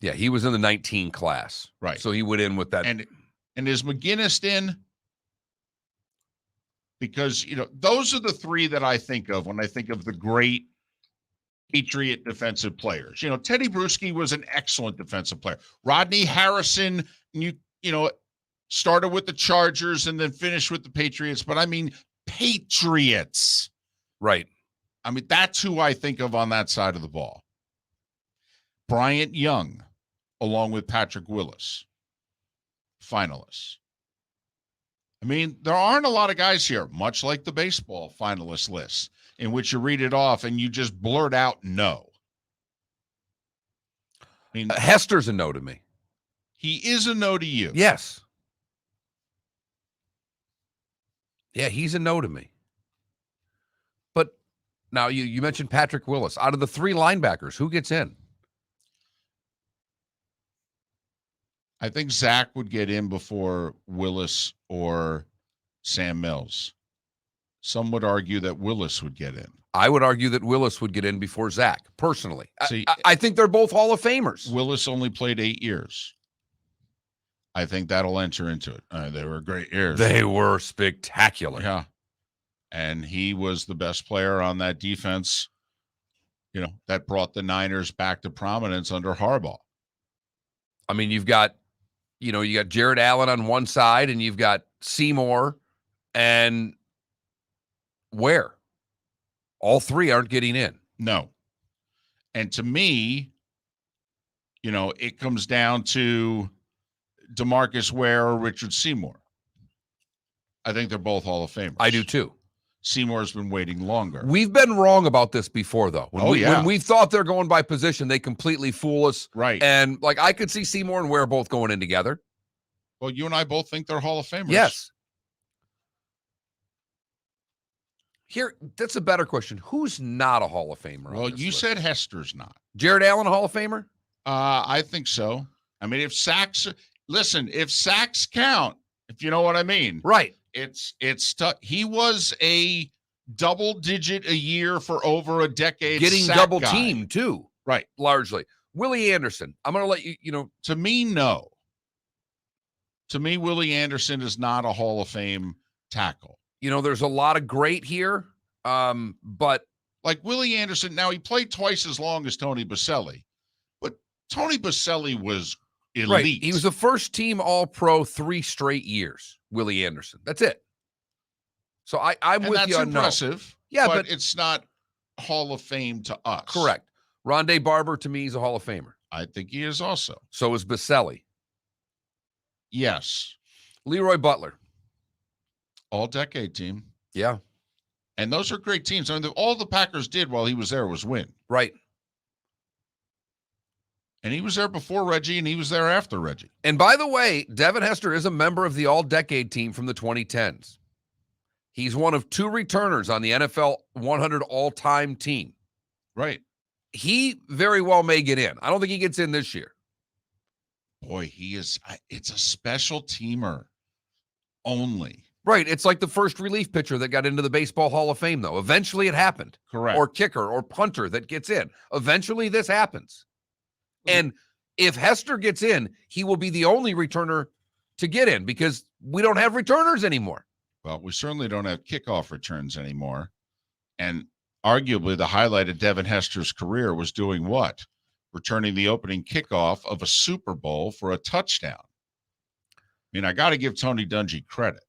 Yeah, he was in the 19 class. Right. So he went in with that. And is McGinnis in? Because, those are the 3 that I think of when I think of the great Patriot defensive players. Teddy Bruschi was an excellent defensive player. Rodney Harrison, started with the Chargers and then finished with the Patriots. But Patriots. Right. That's who I think of on that side of the ball. Bryant Young, along with Patrick Willis, finalists. There aren't a lot of guys here, much like the baseball finalist list, in which you read it off and you just blurt out no. Hester's a no to me. He is a no to you. Yes. Yeah, he's a no to me. But now you mentioned Patrick Willis. Out of the 3 linebackers, who gets in? I think Zach would get in before Willis or Sam Mills. Some would argue that Willis would get in. I would argue that Willis would get in before Zach, personally. See, I think they're both Hall of Famers. Willis only played 8 years. I think that'll enter into it. They were great years. They were spectacular. Yeah. And he was the best player on that defense, that brought the Niners back to prominence under Harbaugh. You've got, you got Jared Allen on one side and you've got Seymour and Ware. All 3 aren't getting in. No. And to me, it comes down to DeMarcus Ware or Richard Seymour. I think they're both Hall of Famers. I do too. Seymour's been waiting longer. We've been wrong about this before, though. When we thought they're going by position, they completely fool us. Right. And I could see Seymour and Ware both going in together. Well, you and I both think they're Hall of Famers. Yes. Here, that's a better question. Who's not a Hall of Famer? Well, you said Hester's not. Jared Allen, a Hall of Famer? I think so. If sacks count, if you know what I mean. Right. He was a double-digit a year for over a decade. Getting sack double guy. teamed too. Right. Largely. Willie Anderson. I'm going to let you, To me, no. To me, Willie Anderson is not a Hall of Fame tackle. There's a lot of great here, but like Willie Anderson, now he played twice as long as Tony Baselli, but Tony Baselli was elite. right. He was a first-team All-Pro 3 straight years, Willie Anderson. That's it. So I'm and with that's you on impressive. No. Yeah, but it's not Hall of Fame to us. Correct. Rondé Barber, to me, is a Hall of Famer. I think he is also. So is Baselli. Yes. Leroy Butler. All-decade team. Yeah. And those are great teams. I mean, all the Packers did while he was there was win. Right. And he was there before Reggie, and he was there after Reggie. And by the way, Devin Hester is a member of the all-decade team from the 2010s. He's one of 2 returners on the NFL 100 all-time team. Right. He very well may get in. I don't think he gets in this year. Boy, it's a special teamer only. Right. It's like the first relief pitcher that got into the Baseball Hall of Fame, though. Eventually it happened. Correct. Or kicker or punter that gets in. Eventually this happens. And if Hester gets in, he will be the only returner to get in because we don't have returners anymore. Well, we certainly don't have kickoff returns anymore. And arguably the highlight of Devin Hester's career was doing what? Returning the opening kickoff of a Super Bowl for a touchdown. I mean, I got to give Tony Dungy credit.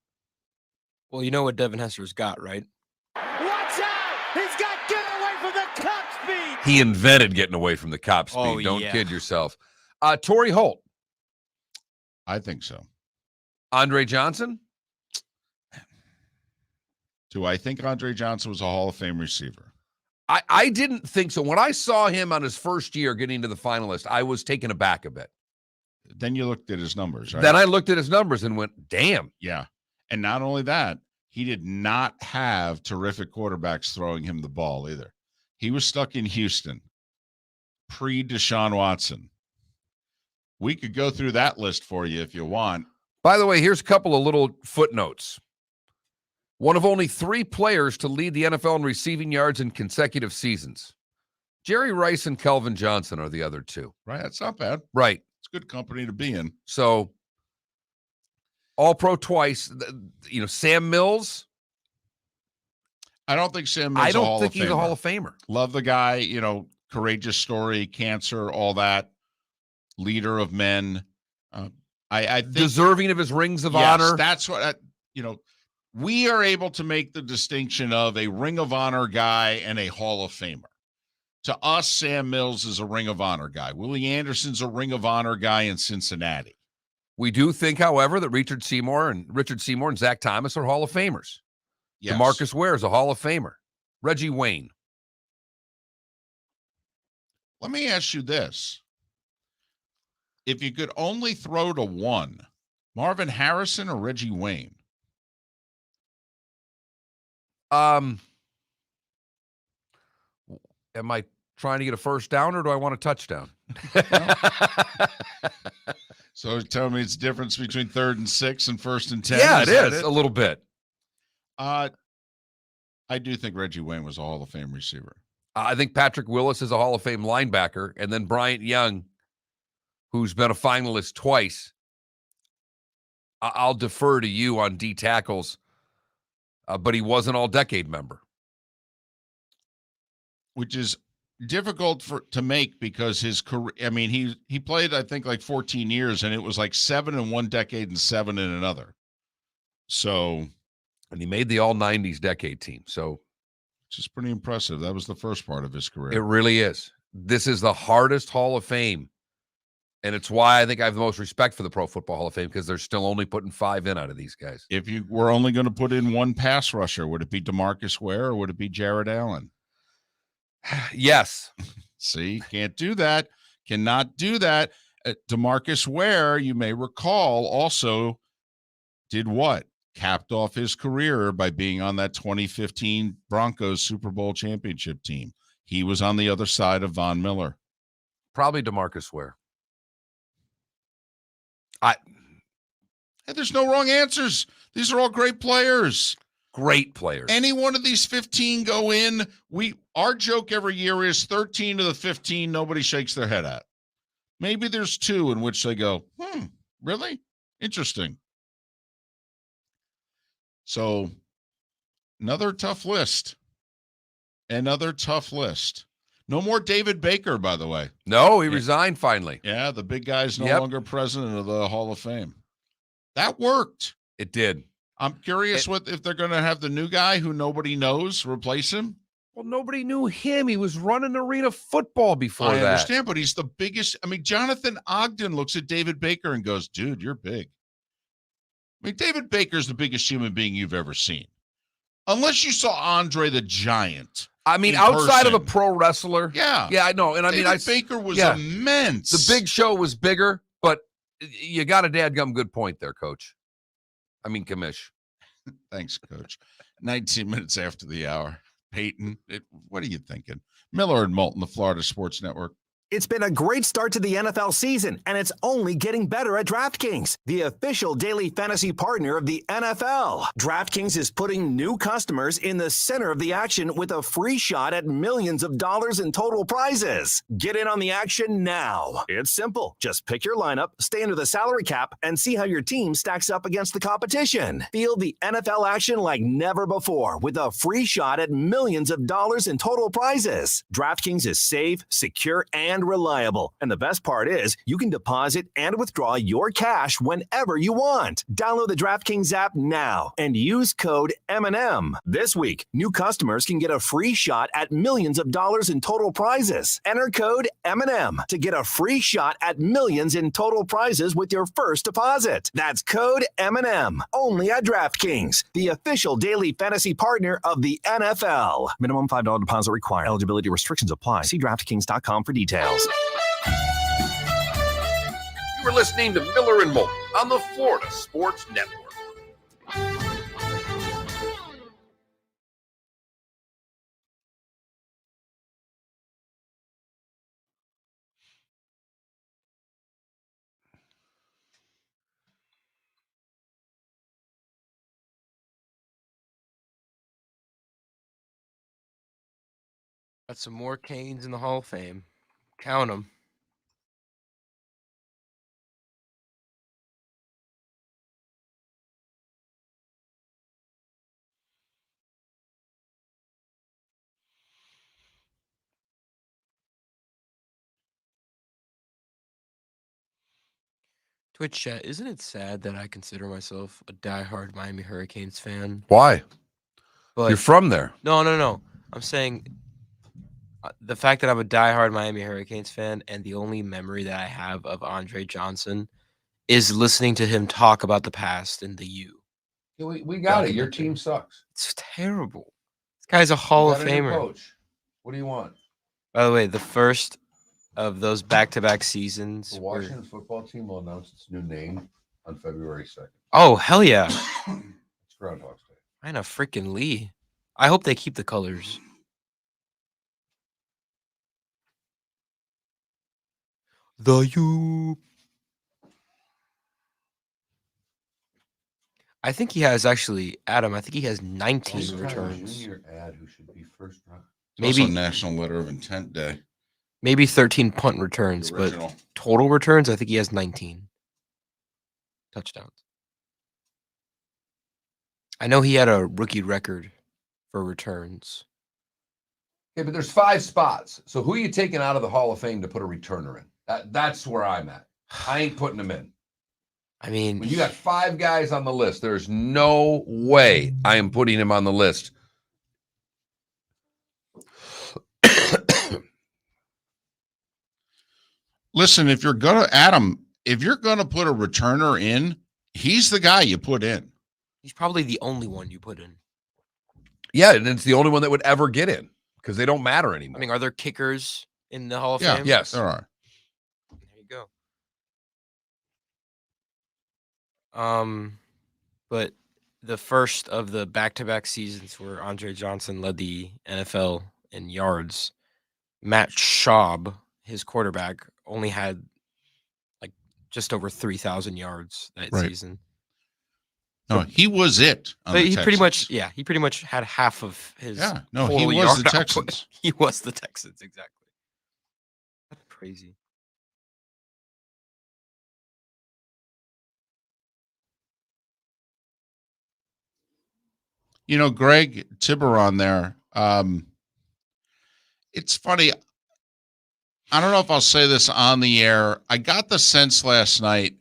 Well, you know what Devin Hester's got, right? Watch out! He's got get away from the cop speed! He invented getting away from the cop speed. Oh, Don't yeah. kid yourself. Torrey Holt. I think so. Andre Johnson. Do I think Andre Johnson was a Hall of Fame receiver? I didn't think so. When I saw him on his first year getting to the finalist, I was taken aback a bit. Then you looked at his numbers, right? Then I looked at his numbers and went, damn. Yeah. And not only that, he did not have terrific quarterbacks throwing him the ball either. He was stuck in Houston, pre-Deshaun Watson. We could go through that list for you if you want. By the way, here's a couple of little footnotes. One of only 3 players to lead the NFL in receiving yards in consecutive seasons. Jerry Rice and Kelvin Johnson are the other 2. Right? That's not bad. Right. It's good company to be in. So, All-Pro twice. Sam Mills. I don't think Sam Mills I is a Hall don't think of he's a Famer. Hall of Famer. Love the guy, courageous story, cancer, all that. Leader of men. I think Deserving of his rings of yes, honor. That's what, we are able to make the distinction of a Ring of Honor guy and a Hall of Famer. To us, Sam Mills is a Ring of Honor guy. Willie Anderson's a Ring of Honor guy in Cincinnati. We do think, however, that Richard Seymour and Zach Thomas are Hall of Famers. Yes. DeMarcus Ware is a Hall of Famer. Reggie Wayne. Let me ask you this. If you could only throw to one, Marvin Harrison or Reggie Wayne? Am I trying to get a first down or do I want a touchdown? So tell me it's the difference between 3rd and 6 and 1st and 10. Yeah, it that is a little bit. I do think Reggie Wayne was a Hall of Fame receiver. I think Patrick Willis is a Hall of Fame linebacker, and then Bryant Young, who's been a finalist twice. I'll defer to you on D tackles, but he was an all-decade member. Which is difficult to make because his career, he played, I think, like 14 years, and it was like 7 in one decade and 7 in another. So, And he made the all-90s decade team, so which is pretty impressive. That was the first part of his career. it really is. This is the hardest Hall of Fame, and it's why I think I have the most respect for the Pro Football Hall of Fame, because they're still only putting 5 in out of these guys. If you were only going to put in one pass rusher, would it be DeMarcus Ware or would it be Jared Allen? Yes. See, can't do that. Cannot do that. DeMarcus Ware, you may recall, also did what? Capped off his career by being on that 2015 Broncos Super Bowl championship team. He was on the other side of Von Miller. Probably DeMarcus Ware. Hey, there's no wrong answers. These are all great players. Great players. Any one of these 15 go in. Our joke every year is 13 of the 15 nobody shakes their head at. Maybe there's 2 in which they go, really? Interesting. So another tough list. No more David Baker, by the way. No, he resigned finally. Yeah, the big guy's no longer president of the Hall of Fame. That worked. It did. I'm curious if they're going to have the new guy who nobody knows replace him. Well, nobody knew him. He was running arena football before I that. understand, but he's the biggest. I mean, Jonathan Ogden looks at David Baker and goes, dude, you're big. I mean, David Baker's the biggest human being you've ever seen. Unless you saw Andre the Giant. I mean, in outside person. of a pro wrestler. Yeah. Yeah, I know. And I mean, Baker was immense. The Big Show was bigger, but you got a dadgum good point there, Coach. I mean, Commish. Thanks, Coach. 19 minutes after the hour. Peyton, what are you thinking? Miller and Moulton, the Florida Sports Network. It's been a great start to the NFL season, and it's only getting better at DraftKings, the official daily fantasy partner of the NFL. DraftKings is putting new customers in the center of the action with a free shot at millions of dollars in total prizes. Get in on the action now. It's simple. Just pick your lineup, stay under the salary cap, and see how your team stacks up against the competition. Feel the NFL action like never before with a free shot at millions of dollars in total prizes. DraftKings is safe, secure, and reliable. And the best part is you can deposit and withdraw your cash whenever you want. Download the DraftKings app now and use code M&M. This week, new customers can get a free shot at millions of dollars in total prizes. Enter code M&M to get a free shot at millions in total prizes with your first deposit. That's code M&M. Only at DraftKings, the official daily fantasy partner of the NFL. Minimum $5 deposit required. Eligibility restrictions apply. See DraftKings.com for details. You were listening to Miller and Moulton on the Florida Sports Network. Got some more Canes in the Hall of Fame. Count them. Twitch chat, isn't it sad that I consider myself a diehard Miami Hurricanes fan? Why? But You're from there. No. I'm saying the fact that I'm a diehard Miami Hurricanes fan and the only memory that I have of Andre Johnson is listening to him talk about the past in the U. We got it. Your team sucks. It's terrible. This guy's a Hall of Famer. Coach. What do you want? By the way, the first of those back-to-back seasons. The Washington football team will announce its new name on February 2nd. Oh, hell yeah. It's Groundhog's Day. I know, freaking Lee. I hope they keep the colors. The U. I think he has actually, Adam, I think he has 19 returns. Junior ad who should be first round. Maybe also National Letter of Intent Day. Maybe 13 punt returns, but total returns, I think he has 19 touchdowns. I know he had a rookie record for returns. Yeah, but there's 5 spots. So who are you taking out of the Hall of Fame to put a returner in? That's where I'm at. I ain't putting them in. I mean, when you got 5 guys on the list, there's no way I am putting him on the list. Listen, if you're gonna put a returner in, he's the guy you put in. He's probably the only one you put in. Yeah, and it's the only one that would ever get in because they don't matter anymore. I mean, are there kickers in the Hall of Fame? Yes, there are. There you go. But the first of the back-to-back seasons where Andre Johnson led the NFL in yards, Matt Schaub, his quarterback, only had like just over 3,000 yards that season. No, he was it. On But the he pretty much, Texans. he pretty much had half of his. Yeah, no, he total was yard the output. Texans. He was the Texans, exactly. That's crazy. You know, Greg Tiburon there. It's funny. I don't know if I'll say this on the air. I got the sense last night.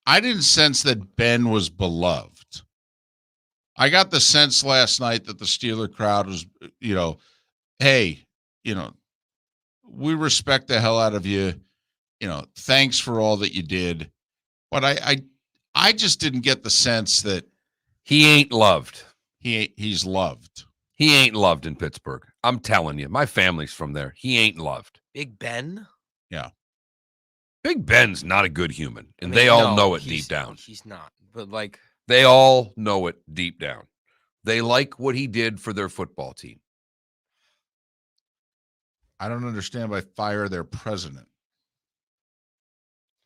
I didn't sense that Ben was beloved. I got the sense last night that the Steeler crowd was, hey, we respect the hell out of you. Thanks for all that you did. But I just didn't get the sense that he ain't loved. He's loved. He ain't loved in Pittsburgh. I'm telling you, my family's from there. He ain't loved. Big Ben? Yeah. Big Ben's not a good human, and they all know it deep down. He's not, but like they all know it deep down. They like what he did for their football team. I don't understand why fire their president.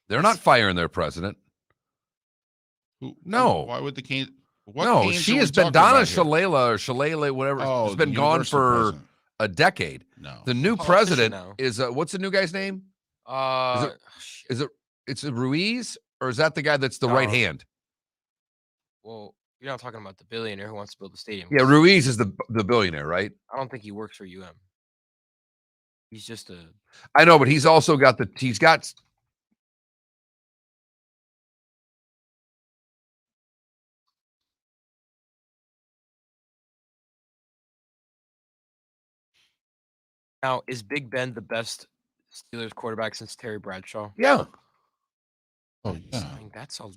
They're not firing their president. No. Why would the Canes? No, she has been Donna Shalala or Shalala, whatever. Oh, has been gone for president. a decade. No. The new president is what's the new guy's name? Is it it's a Ruiz, or is that the guy that's the right hand? Well, you're not talking about the billionaire who wants to build the stadium. Yeah, Ruiz is the billionaire, right? I don't think he works for UM. He's just a. I know, but he's also got Now, is Big Ben the best Steelers quarterback since Terry Bradshaw? Yeah. Oh yeah. I mean, that's all.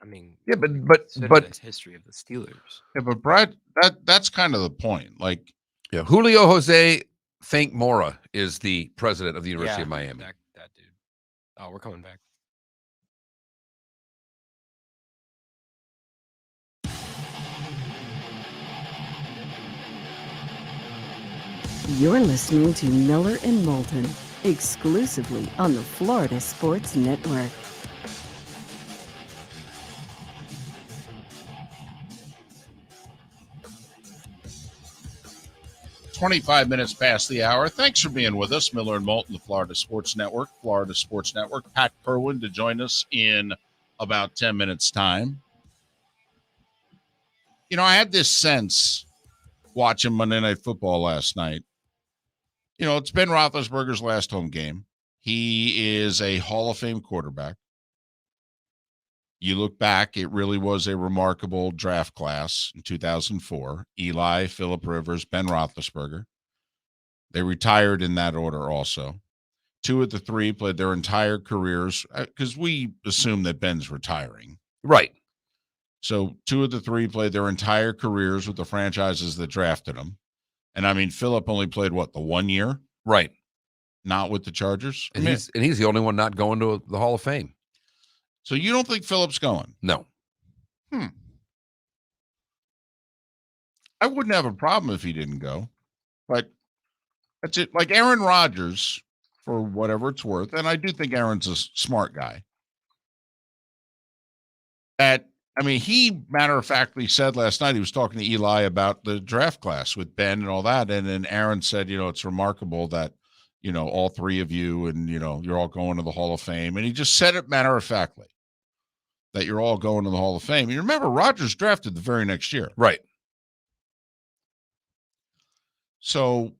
I mean, yeah, but the history of the Steelers. Yeah, but Brad, that's kind of the point. Like, yeah, Julio Jose Think Mora is the president of the University of Miami. That dude. Oh, we're coming back. You're listening to Miller and Moulton, exclusively on the Florida Sports Network. $25 past the hour. Thanks for being with us, Miller and Moulton, the Florida Sports Network. Florida Sports Network. Pat Kirwan to join us in about 10 minutes' time. I had this sense watching Monday Night Football last night. It's Ben Roethlisberger's last home game. He is a Hall of Fame quarterback. You look back, it really was a remarkable draft class in 2004. Eli, Phillip Rivers, Ben Roethlisberger. They retired in that order also. Two of the three played their entire careers because we assume that Ben's retiring. Right. So two of the three played their entire careers with the franchises that drafted them. And I mean, Phillip only played the 1 year? Right. Not with the Chargers. And he's the only one not going to the Hall of Fame. So you don't think Phillip's going? No. I wouldn't have a problem if he didn't go. But that's it. Like Aaron Rodgers, for whatever it's worth, and I do think Aaron's a smart guy. He matter-of-factly said last night, he was talking to Eli about the draft class with Ben and all that. And then Aaron said, it's remarkable that, all three of you and, you're all going to the Hall of Fame. And he just said it matter-of-factly that you're all going to the Hall of Fame. And you remember, Rodgers drafted the very next year. Right. So,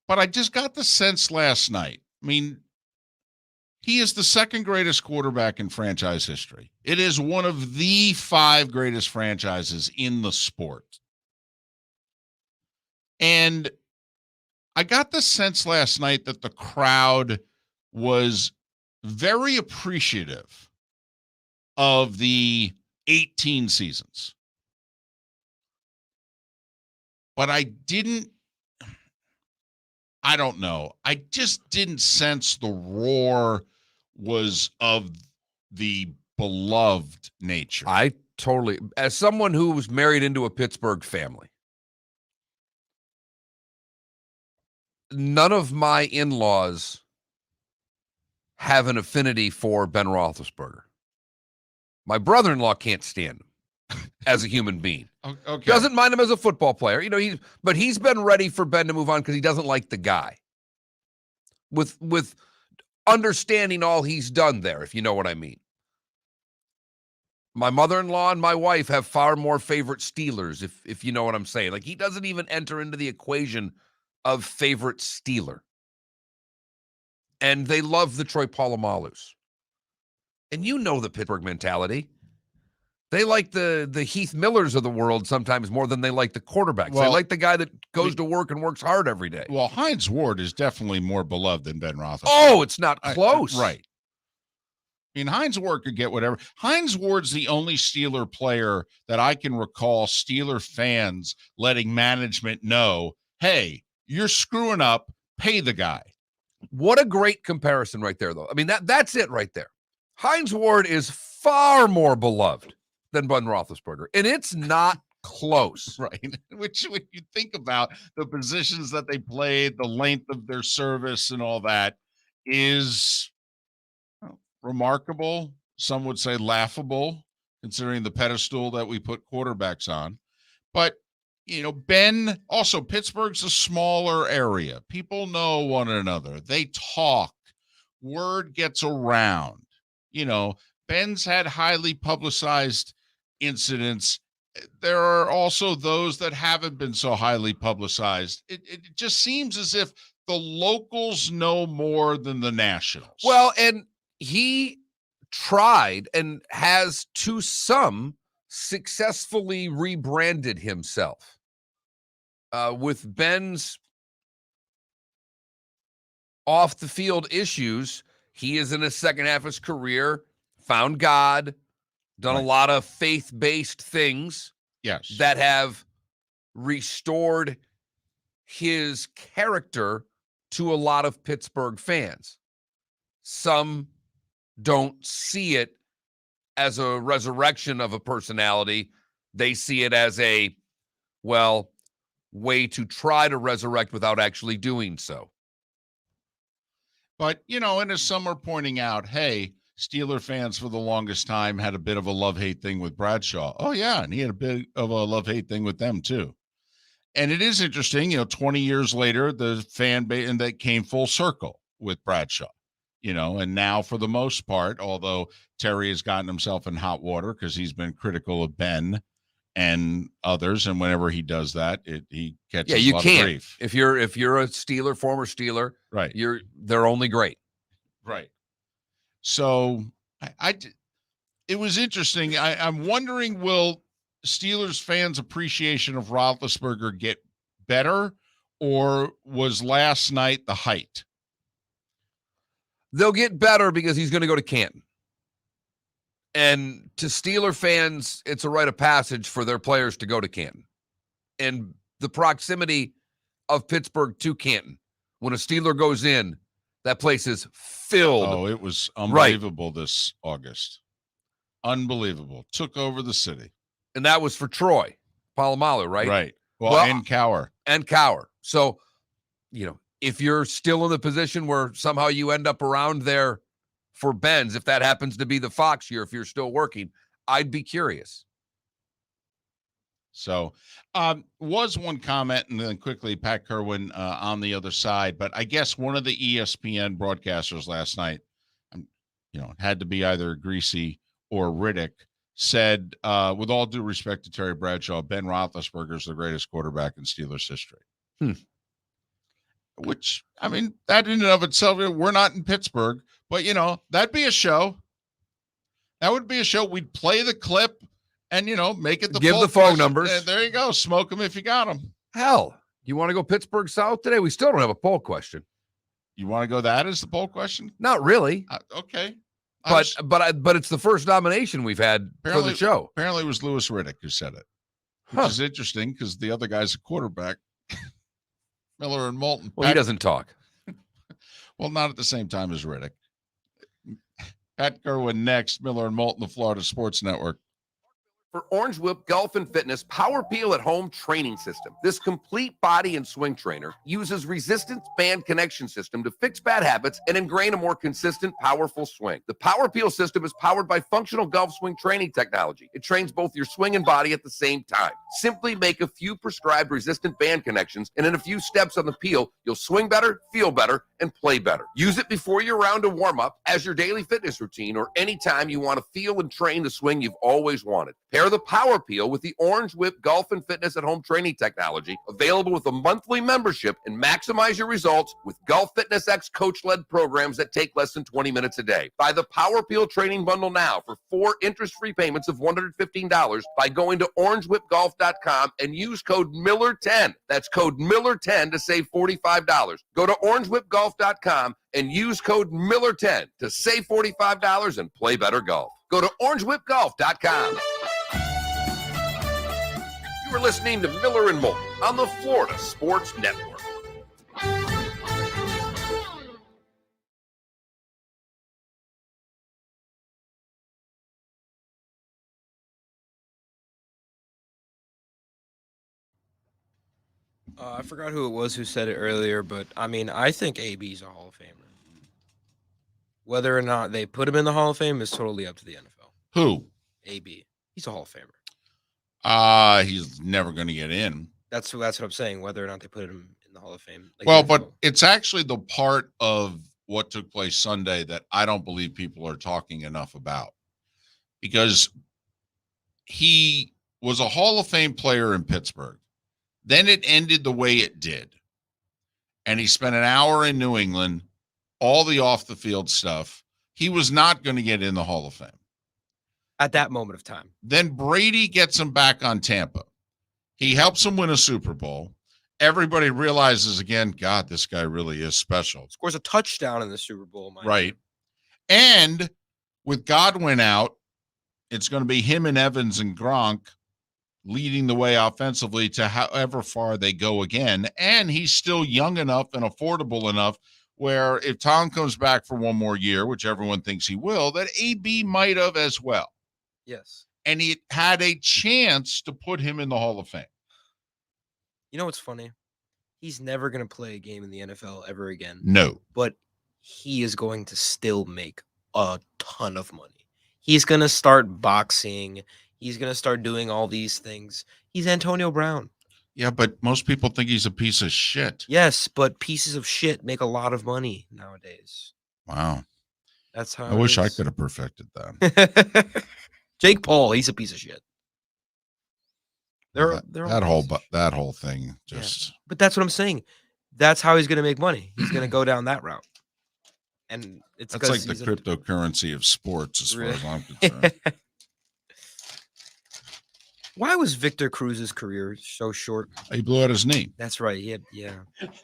but I just got the sense last night. He is the second greatest quarterback in franchise history. It is one of the 5 greatest franchises in the sport. And I got the sense last night that the crowd was very appreciative of the 18 seasons. But I don't know. I just didn't sense the roar was of the beloved nature. I totally, as someone who was married into a Pittsburgh family, none of my in-laws have an affinity for Ben Roethlisberger. My brother-in-law can't stand him as a human being. Okay. Doesn't mind him as a football player. You know, but he's been ready for Ben to move on because he doesn't like the guy. With understanding all he's done there, if you know what I mean. My mother-in-law and my wife have far more favorite Steelers, if you know what I'm saying. Like, he doesn't even enter into the equation of favorite Steeler. And they love the Troy Polamalu's. And you know the Pittsburgh mentality. They like the Heath Millers of the world sometimes more than they like the quarterbacks. They like the guy that goes to work and works hard every day. Well, Hines Ward is definitely more beloved than Ben Roethlisberger. Oh, it's not close. Right. I mean, Hines Ward could get whatever. Hines Ward's the only Steeler player that I can recall Steeler fans letting management know, hey, you're screwing up, pay the guy. What a great comparison right there, though. I mean, that's it right there. Hines Ward is far more beloved than Ben Roethlisberger, and it's not close. Right. Which, when you think about the positions that they played, the length of their service and all that, is remarkable. Some would say laughable, considering the pedestal that we put quarterbacks on. But, you know, Ben, also Pittsburgh's a smaller area. People know one another. They talk. Word gets around. You know, Ben's had highly publicized incidents. There are also those that haven't been so highly publicized. It just seems as if the locals know more than the nationals. Well, and he tried and has, to some, successfully rebranded himself. With Ben's off-the-field issues, he is in the second half of his career, found God, done a lot of faith-based things that have restored his character to a lot of Pittsburgh fans. Some don't see it as a resurrection of a personality. They see it as a, way to try to resurrect without actually doing so. But, you know, and as some are pointing out, hey, Steeler fans for the longest time had a bit of a love-hate thing with Bradshaw. Oh, yeah, and he had a bit of a love-hate thing with them, too. And it is interesting, you know, 20 years later, the fan base, and that came full circle with Bradshaw, you know, and now for the most part, although Terry has gotten himself in hot water because he's been critical of Ben and others, and whenever he does that, he catches a lot of grief. If you're a Steeler, former Steeler, right, they're only great. Right. So it was interesting. I'm wondering, will Steelers fans' appreciation of Roethlisberger get better, or was last night the height? They'll get better because he's going to go to Canton. And to Steeler fans, it's a rite of passage for their players to go to Canton. And the proximity of Pittsburgh to Canton, when a Steeler goes in, that place is filled. Oh, it was unbelievable this August. Unbelievable. Took over the city. And that was for Troy Polamalu, right? Right. Well, and Cower. And Cower. So, you know, if you're still in the position where somehow you end up around there for Ben's, if that happens to be the Fox year, if you're still working, I'd be curious. So was one comment, and then quickly Pat Kirwan on the other side, but I guess one of the ESPN broadcasters last night, you know, had to be either Greasy or Riddick, said, with all due respect to Terry Bradshaw, Ben Roethlisberger is the greatest quarterback in Steelers history. Which, I mean, that in and of itself, we're not in Pittsburgh, but, you know, that'd be a show. That would be a show. We'd play the clip and, you know, make it the give the phone numbers. There you go. Smoke them if you got them. Hell, you want to go Pittsburgh South today? We still don't have a poll question. You want to go that as the poll question? Not really. Okay. But it's the first nomination we've had for the show. Apparently it was Louis Riddick who said it, which is interesting because the other guy's a quarterback. Miller and Moulton. Well, he doesn't talk. Well, not at the same time as Riddick. Pat Kirwan next. Miller and Moulton, the Florida Sports Network. for Orange Whip Golf and Fitness Power Peel at Home training system. This complete body and swing trainer uses resistance band connection system to fix bad habits and ingrain a more consistent, powerful swing. The Power Peel system is powered by functional golf swing training technology. It trains both your swing and body at the same time. Simply make a few prescribed resistant band connections, and in a few steps on the peel, you'll swing better, feel better, and play better. Use it before your round of warm-up, as your daily fitness routine, or anytime you want to feel and train the swing you've always wanted. Pair the Power Peel with the Orange Whip Golf and Fitness at Home training technology, available with a monthly membership, and maximize your results with Golf Fitness X coach-led programs that take less than 20 minutes a day. Buy the Power Peel training bundle now for 4 interest-free payments of $115 by going to orangewhipgolf.com and use code Miller10. That's code Miller10 to save $45. Go to orangewhipgolf.com and use code Miller10 to save $45 and play better golf. Go to orangewhipgolf.com. You are listening to Miller and Moulton on the Florida Sports Network. I forgot who it was who said it earlier, but I mean, I think AB's a Hall of Famer. Whether or not they put him in the Hall of Fame is totally up to the NFL. Who? AB. He's a Hall of Famer. He's never going to get in. That's what I'm saying. Whether or not they put him in the Hall of Fame. Like Well, the but NFL. it's actually the part of what took place Sunday that I don't believe people are talking enough about, because he was a Hall of Fame player in Pittsburgh. Then it ended the way it did. And he spent an hour in New England, all the off the field stuff. He was not going to get in the Hall of Fame at that moment of time. Then Brady gets him back on Tampa. He helps him win a Super Bowl. Everybody realizes again, God, this guy really is special. Scores a touchdown in the Super Bowl. Right. And with Godwin out, it's going to be him and Evans and Gronk leading the way offensively to however far they go again. And he's still young enough and affordable enough where if Tom comes back for one more year, which everyone thinks he will, that AB might have as well. Yes. And he had a chance to put him in the Hall of Fame. You know what's funny? He's never going to play a game in the NFL ever again. No. But he is going to still make a ton of money. He's going to start boxing. He's going to start doing all these things. He's Antonio Brown. Yeah, but most people think he's a piece of shit. Yes, but pieces of shit make a lot of money nowadays. Wow. That's how I wish I could have perfected that. Jake Paul, he's a piece of shit. That whole thing just. Yeah. But that's what I'm saying. That's how he's going to make money. He's going to go down that route. And that's like the cryptocurrency of sports, as far as I'm concerned. Why was Victor Cruz's career so short? He blew out his knee. That's right.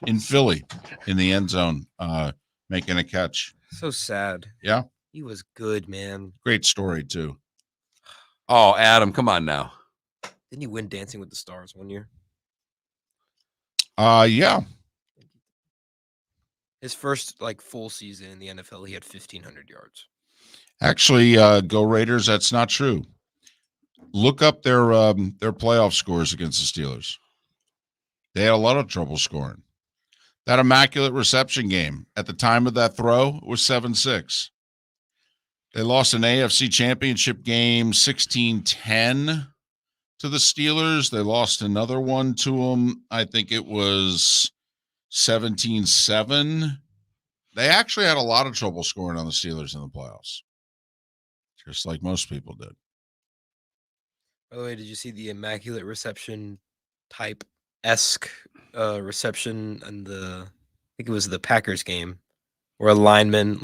In Philly, in the end zone, making a catch. So sad. Yeah. He was good, man. Great story, too. Oh, Adam, come on now. Didn't he win Dancing with the Stars one year? Yeah. His first full season in the NFL, he had 1,500 yards. Actually, go Raiders. That's not true. Look up their playoff scores against the Steelers. They had a lot of trouble scoring. That immaculate reception game at the time of that throw was 7-6. They lost an AFC championship game 16-10 to the Steelers. They lost another one to them. I think it was 17-7. They actually had a lot of trouble scoring on the Steelers in the playoffs, just like most people did. By the way, did you see the immaculate reception type-esque reception in I think it was the Packers game, where a lineman,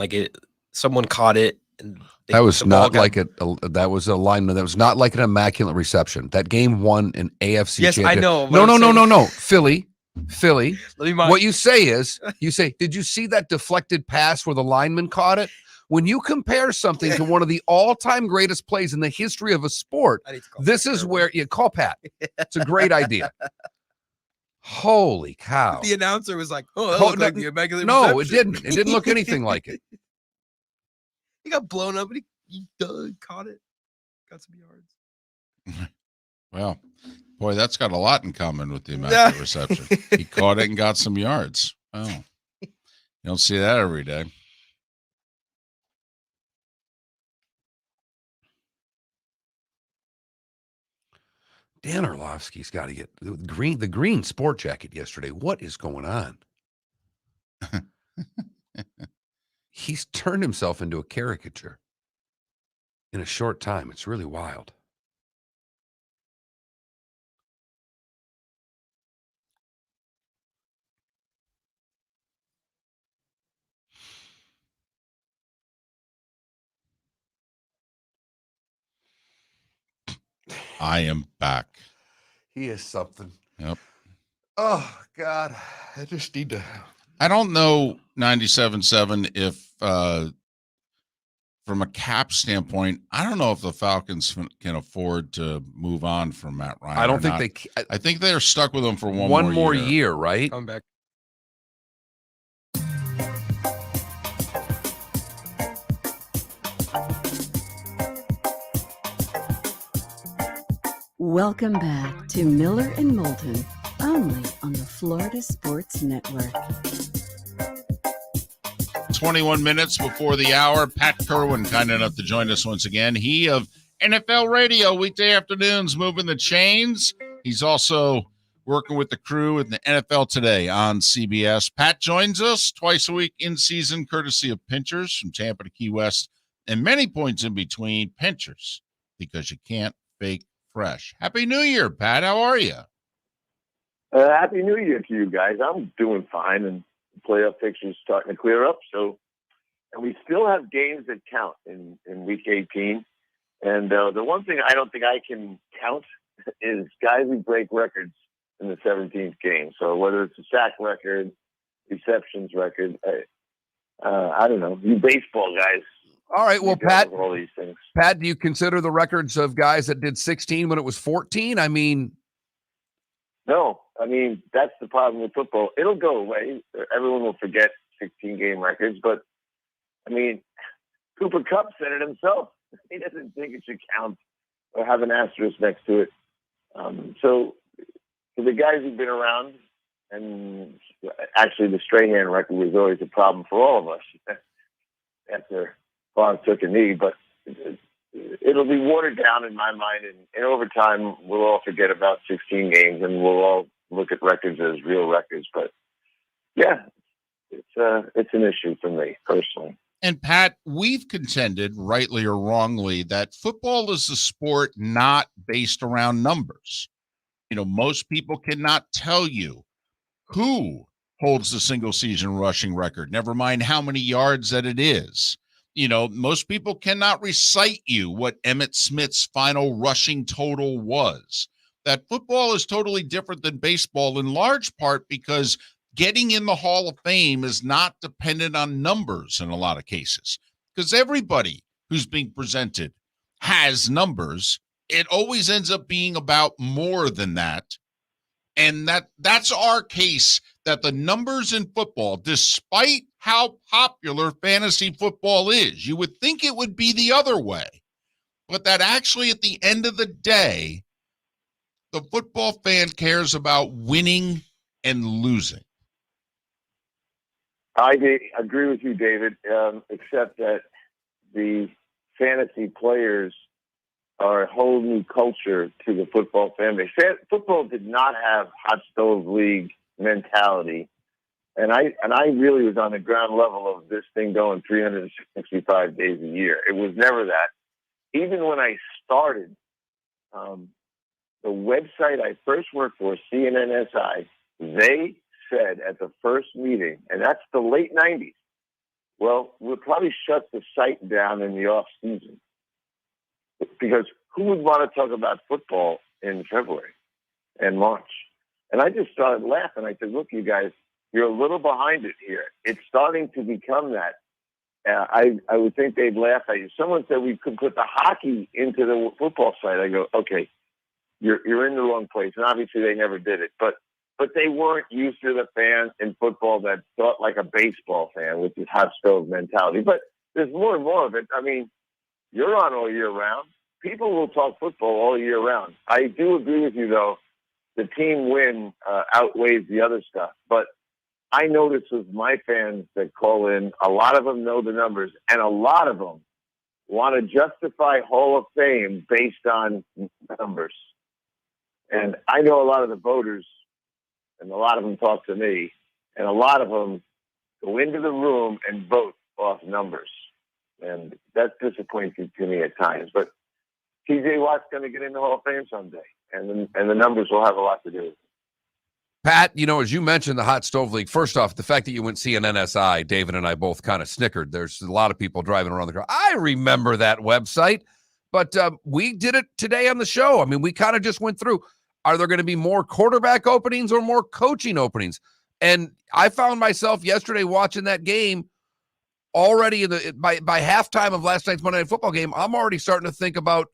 someone caught it. And that was not like that was a lineman. That was not like an immaculate reception. That game won an AFC yes, champion. I know. No. Philly. What you say is, did you see that deflected pass where the lineman caught it? When you compare something to one of the all-time greatest plays in the history of a sport, this is where you call Pat. It's a great idea. Holy cow. The announcer was like, oh, that looked like the immaculate reception. No, it didn't. It didn't look anything like it. He got blown up and he caught it. Got some yards. Well, boy, that's got a lot in common with the immaculate reception. He caught it and got some yards. Oh, you don't see that every day. Dan Orlovsky's got to get the green sport jacket yesterday. What is going on? He's turned himself into a caricature in a short time. It's really wild. I am back. He is something. Yep. Oh, God. I just need to. I don't know 97.7 if from a cap standpoint, I don't know if the Falcons can afford to move on from Matt Ryan. I don't think they. I think they're stuck with him for one more year, right? Come back. Welcome back to Miller and Moulton, only on the Florida Sports Network. 21 minutes before the hour. Pat Kirwan, kind enough to join us once again. He of NFL Radio, weekday afternoons, moving the chains. He's also working with the crew in the NFL Today on CBS. Pat joins us twice a week in season, courtesy of Pinchers from Tampa to Key West, and many points in between. Pinchers, because you can't fake fresh. Happy New Year, Pat. How are you? Happy New Year to you guys. I'm doing fine, and playoff picture's starting to clear up. So, and we still have games that count in Week 18. And the one thing I don't think I can count is guys who break records in the 17th game. So whether it's a sack record, receptions record, I don't know. You baseball guys. All right, well, Pat, all these things. Pat, do you consider the records of guys that did 16 when it was 14? I mean, no. I mean, that's the problem with football. It'll go away. Everyone will forget 16-game records. But, I mean, Cooper Kupp said it himself. He doesn't think it should count or have an asterisk next to it. So for the guys who've been around, and actually the Strahan record was always a problem for all of us after Bond took a knee, but it'll be watered down in my mind, and over time we'll all forget about 16 games and we'll all look at records as real records. But yeah, it's an issue for me personally. And Pat, we've contended, rightly or wrongly, that football is a sport not based around numbers. You know, most people cannot tell you who holds the single season rushing record, never mind how many yards that it is. You know, most people cannot recite you what Emmitt Smith's final rushing total was. That football is totally different than baseball in large part because getting in the Hall of Fame is not dependent on numbers in a lot of cases, because everybody who's being presented has numbers. It always ends up being about more than that. And that's our case, that the numbers in football, despite how popular fantasy football is, you would think it would be the other way, but that actually at the end of the day, the football fan cares about winning and losing. I agree with you, David, except that the fantasy players are a whole new culture to the football fan base. Football did not have hot stove league mentality, and I really was on the ground level of this thing going 365 days a year. It was never that. Even when I started, the website I first worked for, CNNSI, they said at the first meeting, and that's the late 90s, well, we'll probably shut the site down in the off season. Because who would want to talk about football in February and March? And I just started laughing. I said, look, you guys, you're a little behind it here. It's starting to become that. I would think they'd laugh at you. Someone said we could put the hockey into the football site. I go, okay, you're in the wrong place. And obviously they never did it. But they weren't used to the fans in football that thought like a baseball fan with this hot stove mentality. But there's more and more of it. I mean, you're on all year round. people will talk football all year round. I do agree with you, though. The team win outweighs the other stuff. But I notice with my fans that call in, a lot of them know the numbers, and a lot of them want to justify Hall of Fame based on numbers. And I know a lot of the voters, and a lot of them talk to me, and a lot of them go into the room and vote off numbers. And that's disappointing to me at times. But T.J. Watt's going to get in the Hall of Fame someday, and the numbers will have a lot to do with it. Pat, as you mentioned the Hot Stove League, first off, the fact that you went CNNSI, David and I both kind of snickered. There's a lot of people driving around the car. I remember that website, but we did it today on the show. I mean, we kind of just went through, are there going to be more quarterback openings or more coaching openings? And I found myself yesterday watching that game already by halftime of last night's Monday Night Football game. I'm already starting to think about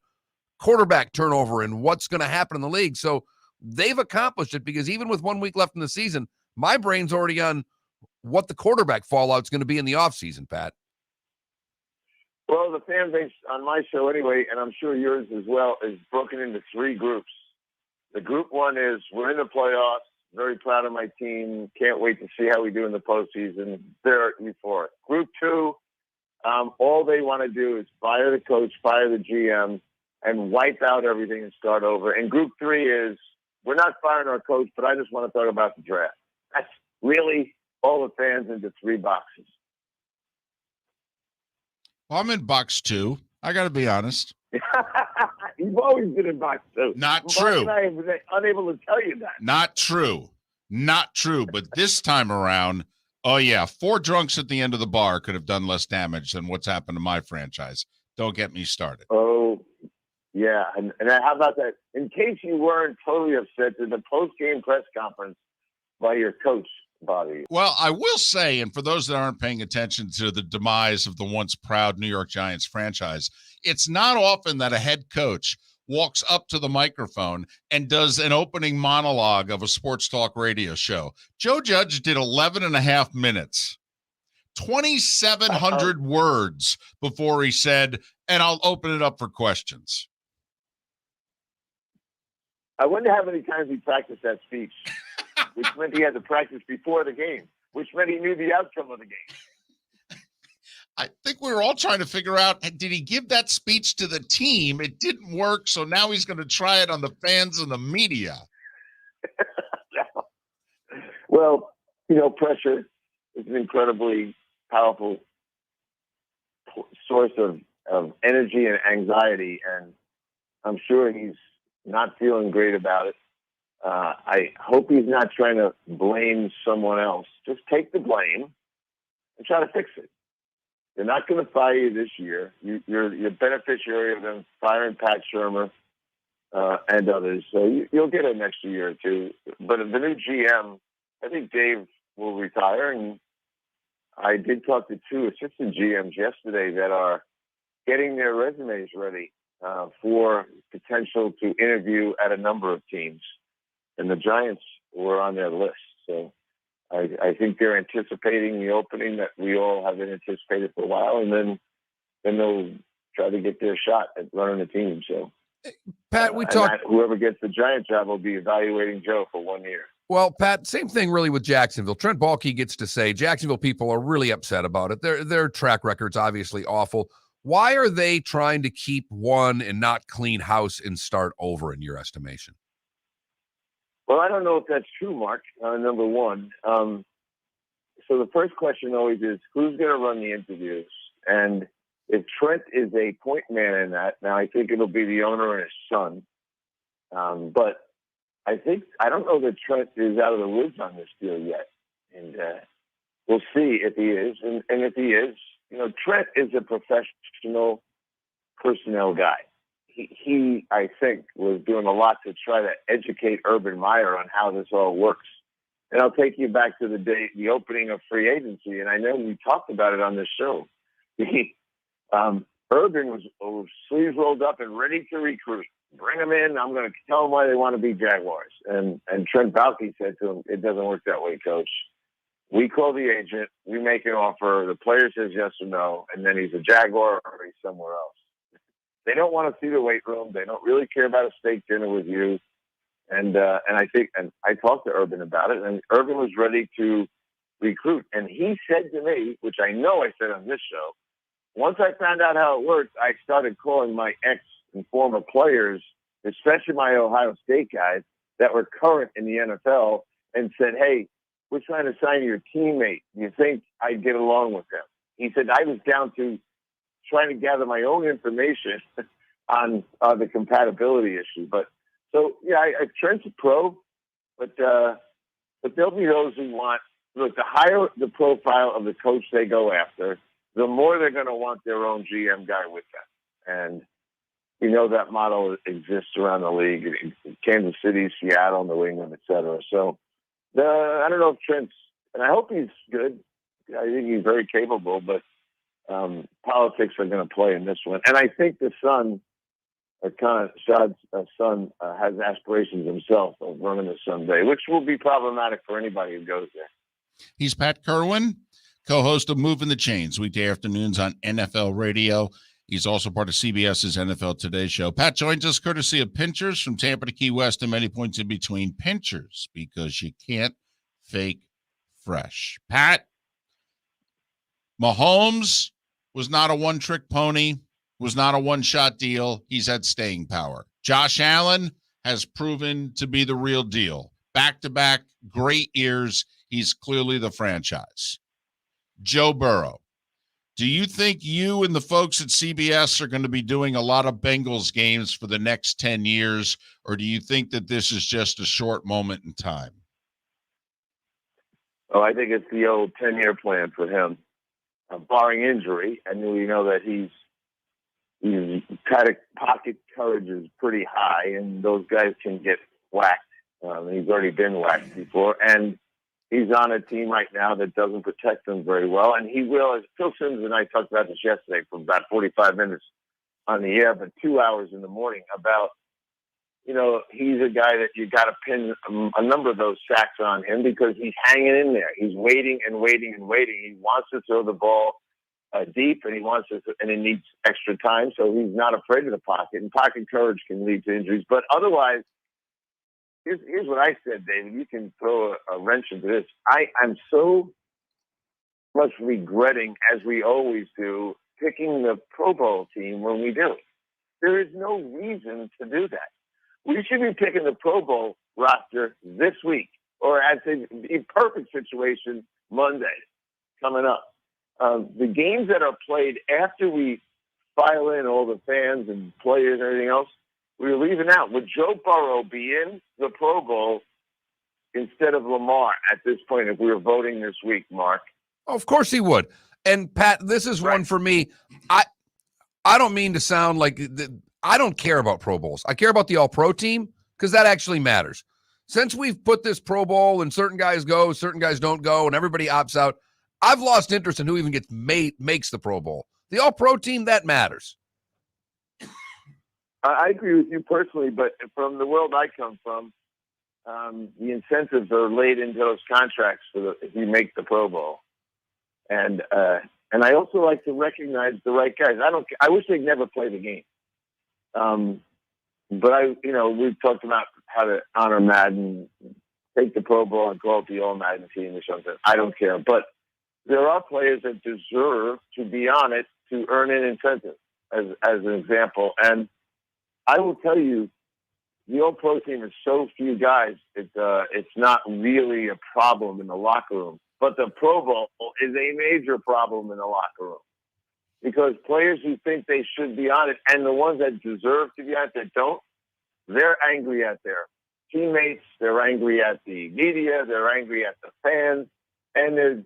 quarterback turnover and what's going to happen in the league. So they've accomplished it, because even with 1 week left in the season, my brain's already on what the quarterback fallout's going to be in the offseason, Pat. Well, the fan base on my show anyway, and I'm sure yours as well, is broken into three groups. The group one is, we're in the playoffs, very proud of my team, can't wait to see how we do in the postseason. They're euphoric. Group two, all they want to do is fire the coach, fire the GM, and wipe out everything and start over. And group three is, we're not firing our coach, but I just want to talk about the draft. That's really all the fans into three boxes. Well, I'm in box two. I got to be honest. You've always been in box two. Not true. Mark and I have been unable to tell you that. Not true. Not true. But this time around, oh, yeah, 4 drunks at the end of the bar could have done less damage than what's happened to my franchise. Don't get me started. Oh, yeah. And how about that? In case you weren't totally upset, there's a post-game press conference by your coach, Bobby. Well, I will say, and for those that aren't paying attention to the demise of the once proud New York Giants franchise, it's not often that a head coach walks up to the microphone and does an opening monologue of a sports talk radio show. Joe Judge did 11 and a half minutes, 2,700 words before he said, and I'll open it up for questions. I wonder how many times he practiced that speech, which meant he had to practice before the game, which meant he knew the outcome of the game. I think we were all trying to figure out, did he give that speech to the team? It didn't work, so now he's going to try it on the fans and the media. Well, pressure is an incredibly powerful source of energy and anxiety, and I'm sure he's not feeling great about it. I hope he's not trying to blame someone else. Just take the blame and try to fix it. They're not going to fire you this year. You're the beneficiary of them firing Pat Shurmur and others. So you'll get an extra year or two. But the new GM, I think Dave will retire. And I did talk to 2 assistant GMs yesterday that are getting their resumes ready for potential to interview at a number of teams. And the Giants were on their list. So I think they're anticipating the opening that we all have been anticipated for a while, and then they'll try to get their shot at running the team. So, Pat, whoever gets the Giant job will be evaluating Joe for 1 year. Well, Pat, same thing really with Jacksonville. Trent Baalke gets to say Jacksonville people are really upset about it. Their track record's obviously awful. Why are they trying to keep one and not clean house and start over, in your estimation? Well, I don't know if that's true, Mark, number one. So the first question always is, who's going to run the interviews? And if Trent is a point man in that, now I think it'll be the owner and his son. But I don't know that Trent is out of the woods on this deal yet. And we'll see if he is. And if he is, Trent is a professional personnel guy. He, I think, was doing a lot to try to educate Urban Meyer on how this all works. And I'll take you back to the opening of free agency. And I know we talked about it on this show. Urban was sleeves rolled up and ready to recruit. Bring them in. I'm going to tell them why they want to be Jaguars. And Trent Baalke said to him, it doesn't work that way, coach. We call the agent. We make an offer. The player says yes or no. And then he's a Jaguar or he's somewhere else. They don't want to see the weight room. They don't really care about a steak dinner with you. And I talked to Urban about it, and Urban was ready to recruit. And he said to me, which I know I said on this show, once I found out how it worked, I started calling my ex and former players, especially my Ohio State guys that were current in the NFL, and said, hey, we're trying to sign your teammate. Do you think I'd get along with them? He said, I was down to trying to gather my own information on the compatibility issue. But so, yeah, Trent's a pro, but there'll be those who want, look, the higher the profile of the coach they go after, the more they're going to want their own GM guy with them. And you know that model exists around the league, in Kansas City, Seattle, New England, et cetera. So I don't know if Trent's, and I hope he's good. I think he's very capable, but politics are going to play in this one. And I think the son, Shad's son, has aspirations himself of running this someday, which will be problematic for anybody who goes there. He's Pat Kirwan, co-host of Moving the Chains, weekday afternoons on NFL Radio. He's also part of CBS's NFL Today show. Pat joins us courtesy of Pinchers from Tampa to Key West and many points in between. Pinchers, because you can't fake fresh. Pat, Mahomes was not a one-trick pony, was not a one-shot deal. He's had staying power. Josh Allen has proven to be the real deal. Back-to-back great years. He's clearly the franchise. Joe Burrow. Do you think you and the folks at CBS are going to be doing a lot of Bengals games for the next 10 years, or do you think that this is just a short moment in time? Oh, I think it's the old 10-year plan for him, barring injury. And we know that he's pocket courage is pretty high, and those guys can get whacked. He's already been whacked before, and he's on a team right now that doesn't protect him very well, and he will. As Phil Sims and I talked about this yesterday for about 45 minutes on the air, but 2 hours in the morning about, he's a guy that you got to pin a number of those sacks on him because he's hanging in there. He's waiting and waiting and waiting. He wants to throw the ball deep, and he needs extra time, so he's not afraid of the pocket. And pocket courage can lead to injuries, but otherwise, here's what I said, David. You can throw a wrench into this. I'm so much regretting, as we always do, picking the Pro Bowl team when we do. There is no reason to do that. We should be picking the Pro Bowl roster this week, or I'd say the perfect situation Monday coming up. The games that are played after we file in all the fans and players and everything else, we're leaving out. Would Joe Burrow be in the Pro Bowl instead of Lamar at this point if we were voting this week, Mark? Of course he would. And, Pat, this is one for me. I don't mean to sound like I don't care about Pro Bowls. I care about the All-Pro team because that actually matters. Since we've put this Pro Bowl and certain guys go, certain guys don't go, and everybody opts out, I've lost interest in who even makes the Pro Bowl. The All-Pro team, that matters. I agree with you personally, but from the world I come from, the incentives are laid into those contracts if you make the Pro Bowl, and I also like to recognize the right guys. I wish they'd never play the game, but we've talked about how to honor Madden, take the Pro Bowl and call it the All Madden team or something. I don't care, but there are players that deserve to be on it to earn an incentive, as an example, and I will tell you, the All-Pro team is so few guys, it's not really a problem in the locker room. But the Pro Bowl is a major problem in the locker room because players who think they should be on it and the ones that deserve to be on it that don't, they're angry at their teammates, they're angry at the media, they're angry at the fans, and they're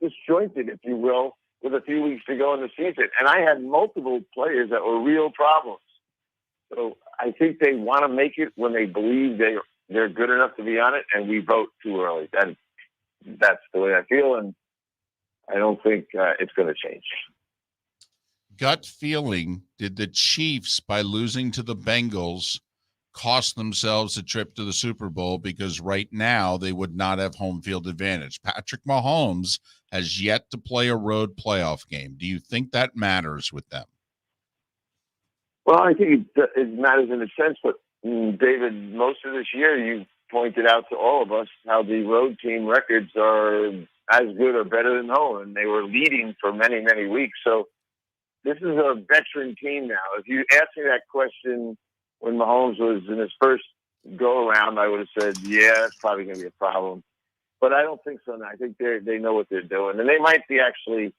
disjointed, if you will, with a few weeks to go in the season. And I had multiple players that were real problems. So I think they want to make it when they believe they're good enough to be on it, and we vote too early. That's the way I feel, and I don't think it's going to change. Gut feeling, did the Chiefs, by losing to the Bengals, cost themselves a trip to the Super Bowl because right now they would not have home field advantage? Patrick Mahomes has yet to play a road playoff game. Do you think that matters with them? Well, I think it matters in a sense, but David, most of this year you pointed out to all of us how the road team records are as good or better than home, and they were leading for many, many weeks. So this is a veteran team now. If you asked me that question when Mahomes was in his first go-around, I would have said, yeah, it's probably going to be a problem. But I don't think so now. I think they know what they're doing, and they might be actually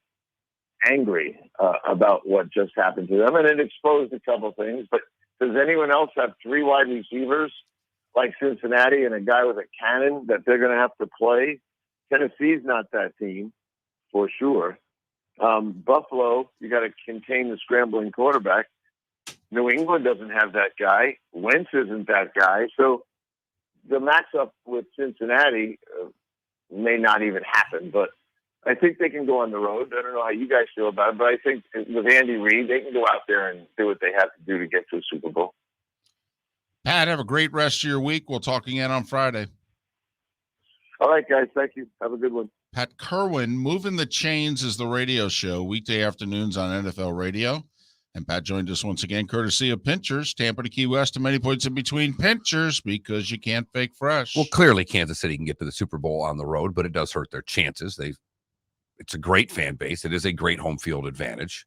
angry about what just happened to them, and it exposed a couple of things. But does anyone else have 3 wide receivers like Cincinnati and a guy with a cannon that they're going to have to play? Tennessee's not that team, for sure. Buffalo, you got to contain the scrambling quarterback. New England doesn't have that guy. Wentz isn't that guy. So the matchup with Cincinnati may not even happen, but I think they can go on the road. I don't know how you guys feel about it, but I think with Andy Reid, they can go out there and do what they have to do to get to a Super Bowl. Pat, have a great rest of your week. We'll talk again on Friday. All right, guys. Thank you. Have a good one. Pat Kirwan, Moving the Chains is the radio show, weekday afternoons on NFL Radio. And Pat joined us once again, courtesy of Pinchers, Tampa to Key West, and many points in between. Pinchers, because you can't fake fresh. Well, clearly Kansas City can get to the Super Bowl on the road, but it does hurt their chances. It's a great fan base. It is a great home field advantage.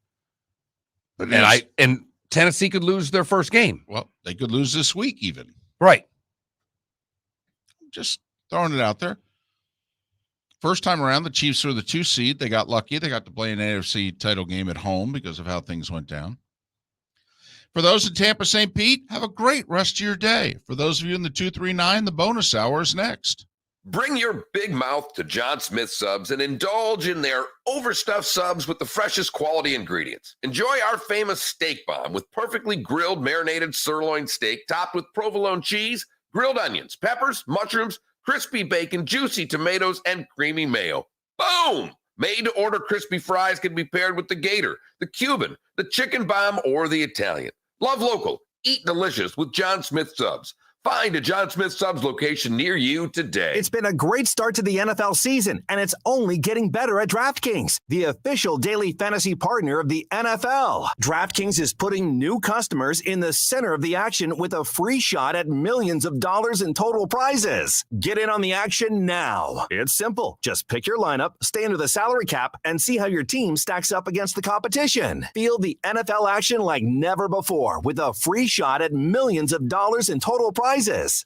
And Tennessee could lose their first game. Well, they could lose this week even. Right. Just throwing it out there. First time around, the Chiefs were the 2 seed. They got lucky. They got to play an AFC title game at home because of how things went down. For those in Tampa, St. Pete, have a great rest of your day. For those of you in the 239, the bonus hour is next. Bring your big mouth to John Smith Subs and indulge in their overstuffed subs with the freshest quality ingredients. Enjoy our famous steak bomb with perfectly grilled marinated sirloin steak topped with provolone cheese, grilled onions, peppers, mushrooms, crispy bacon, juicy tomatoes, and creamy mayo. Boom! Made-to-order crispy fries can be paired with the Gator, the Cuban, the Chicken Bomb, or the Italian. Love local. Eat delicious with John Smith Subs. Find a John Smith Subs location near you today. It's been a great start to the NFL season, and it's only getting better at DraftKings, the official daily fantasy partner of the NFL. DraftKings is putting new customers in the center of the action with a free shot at millions of dollars in total prizes. Get in on the action now. It's simple. Just pick your lineup, stay under the salary cap, and see how your team stacks up against the competition. Feel the NFL action like never before with a free shot at millions of dollars in total prizes.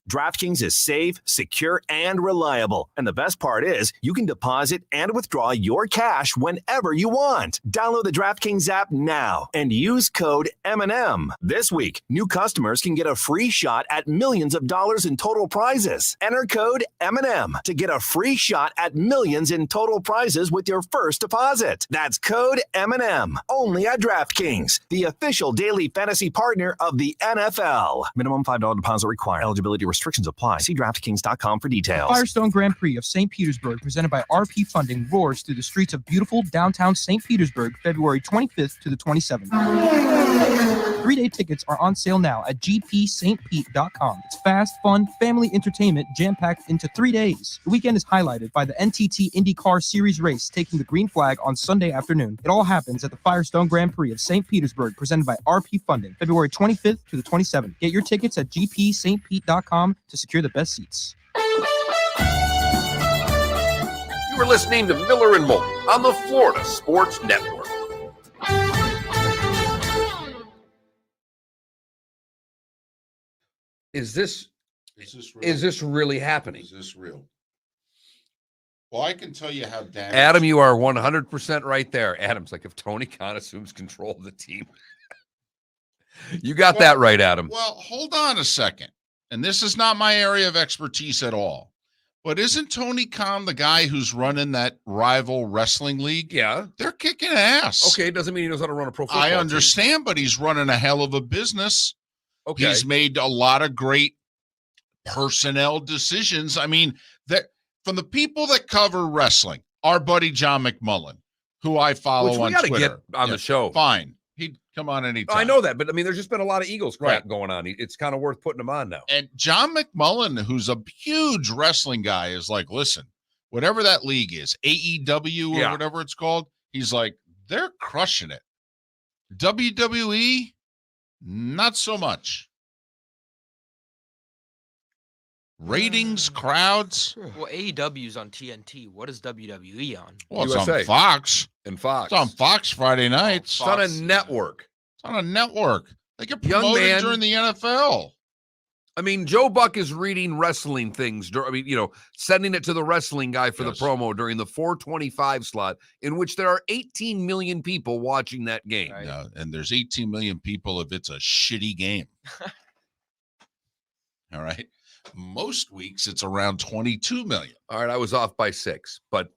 DraftKings is safe, secure, and reliable. And the best part is you can deposit and withdraw your cash whenever you want. Download the DraftKings app now and use code M&M. This week, new customers can get a free shot at millions of dollars in total prizes. Enter code M&M to get a free shot at millions in total prizes with your first deposit. That's code M&M. Only at DraftKings, the official daily fantasy partner of the NFL. Minimum $5 deposit required. Eligibility restrictions apply. See DraftKings.com for details. Firestone Grand Prix of St. Petersburg, presented by RP Funding, roars through the streets of beautiful downtown St. Petersburg, February 25th to the 27th. 3-day tickets are on sale now at gpstpete.com. It's fast, fun, family entertainment jam-packed into 3 days. The weekend is highlighted by the NTT IndyCar Series race taking the green flag on Sunday afternoon. It all happens at the Firestone Grand Prix of St. Petersburg, presented by RP Funding, February 25th to the 27th. Get your tickets at gpstpete.com to secure the best seats. You were listening to Miller and Moulton on the Florida Sports Network. Is this real? really happening? Is this real? Well, I can tell you how damaged. Adam, you are 100% right there. Adam's like, if Tony Khan assumes control of the team. You got that right, Adam. Well, hold on a second. And this is not my area of expertise at all. But isn't Tony Khan the guy who's running that rival wrestling league? Yeah. They're kicking ass. Okay, it doesn't mean he knows how to run a pro football I team. understand, but he's running a hell of a business. Okay. He's made a lot of great personnel decisions. I mean, that from the people that cover wrestling, our buddy John McMullen, who I follow Which on we got to Twitter. get on the show. Fine. He'd come on anytime. I know that, but I mean, there's just been a lot of Eagles crap Right. going on. It's kind of worth putting him on now. And John McMullen, who's a huge wrestling guy, is like, listen, whatever that league is, AEW or whatever it's called, he's like, they're crushing it. WWE, Not so much. Ratings, crowds. Well, AEW's on TNT. What is WWE on? Well, it's USA. on Fox. And Fox. It's on Fox Friday nights. It's on a network. It's on a network. They get Young promoted man. during the NFL. I mean, Joe Buck is reading wrestling things. I mean, sending it to the wrestling guy for the promo during the 425 slot, in which there are 18 million people watching that game. Right. No, and there's 18 million people if it's a shitty game. All right. Most weeks it's around 22 million. All right, I was off by 6, but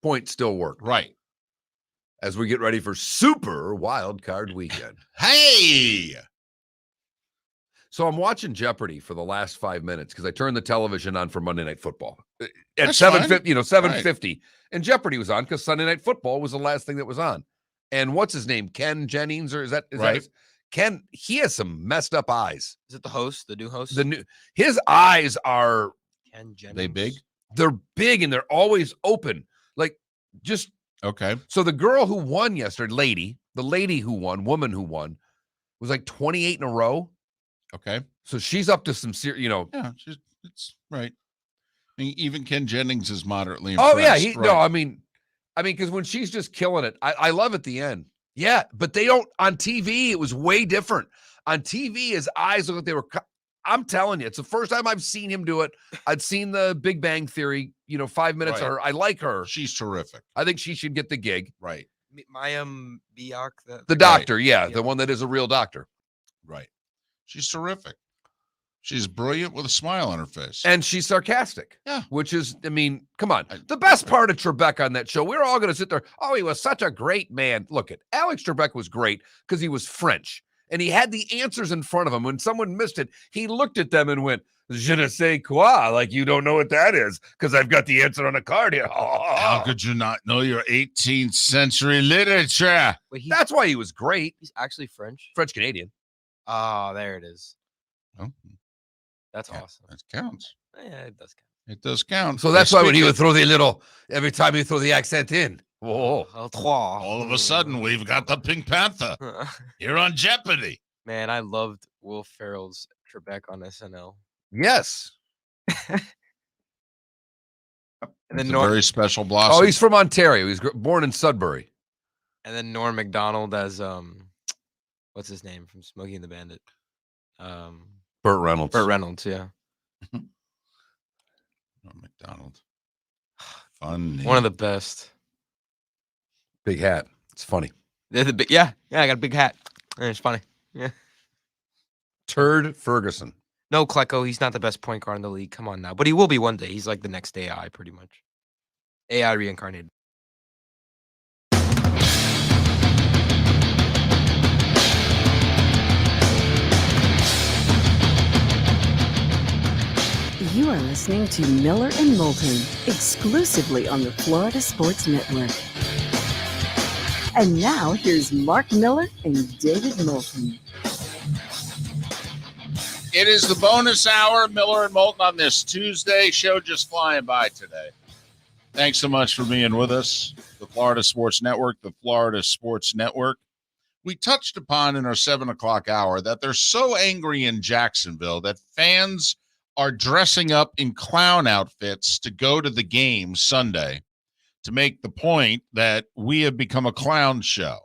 point still worked. Right. As we get ready for Super Wild Card Weekend. Hey! So I'm watching Jeopardy for the last 5 minutes because I turned the television on for Monday Night Football at That's 7:50. fine. 7:50, and Jeopardy was on because Sunday Night Football was the last thing that was on. And what's his name? Ken Jennings, or is that Right. Ken? He has some messed up eyes. Is it the host, the new host? His eyes are Ken Jennings. They big? they're big and they're always open. Like just Okay. so the girl who won yesterday, the lady who won, woman who won, was like 28 in a row. Okay. So she's up to some serious, Yeah, it's right. I mean, even Ken Jennings is moderately Oh impressed. yeah, right. no, I mean, because when she's just killing it, I love at the end. Yeah, but they don't on TV. It was way different. On TV, his eyes look like they were. I'm telling you, it's the first time I've seen him do it. I'd seen the Big Bang Theory. 5 minutes of Right. her. I like her. She's terrific. I think she should get the gig. Right. Mayim Biak. The doctor, yeah, the one that is a real doctor. Right. She's terrific. She's brilliant with a smile on her face. And she's sarcastic. Yeah. Which is, I mean, come on. The best part of Trebek on that show, we were all going to sit there. Oh, he was such a great man. Look, Alex Trebek was great because he was French. And he had the answers in front of him. When someone missed it, he looked at them and went, je ne sais quoi, like you don't know what that is because I've got the answer on a card here. How could you not know your 18th century literature? Wait, That's why he was great. he's actually French. French-Canadian. Oh, there it is. Oh, That's yeah, awesome. that counts. Yeah, it does It does count. So that's They why when speak he it- would throw the little, every time he throw the accent in. Whoa. count. all of a sudden, we've got the Pink Panther here on Jeopardy. Man, I loved Will Ferrell's Trebek on SNL. Yes. And then It's a very special blossom. Oh, he's from Ontario. He's born in Sudbury. and then Norm Macdonald as what's his name from Smokey and the Bandit? Burt Reynolds. Burt Reynolds, yeah. Oh, McDonald. Fun. One of the best. Big hat. It's funny. They're the big, yeah, I got a big hat. And it's funny. Yeah. Turd Ferguson. No, Klecko, he's not the best point guard in the league. Come on now. But he will be one day. He's like the next AI, pretty much. AI reincarnated. You are listening to Miller and Moulton, exclusively on the Florida Sports Network. And now here's Mark Miller and David Moulton. It is the bonus hour, Miller and Moulton, on this Tuesday. Show just flying by today. Thanks so much for being with us. The Florida Sports Network, the Florida Sports Network. We touched upon in our 7 o'clock hour that they're so angry in Jacksonville that fans are dressing up in clown outfits to go to the game Sunday to make the point that we have become a clown show.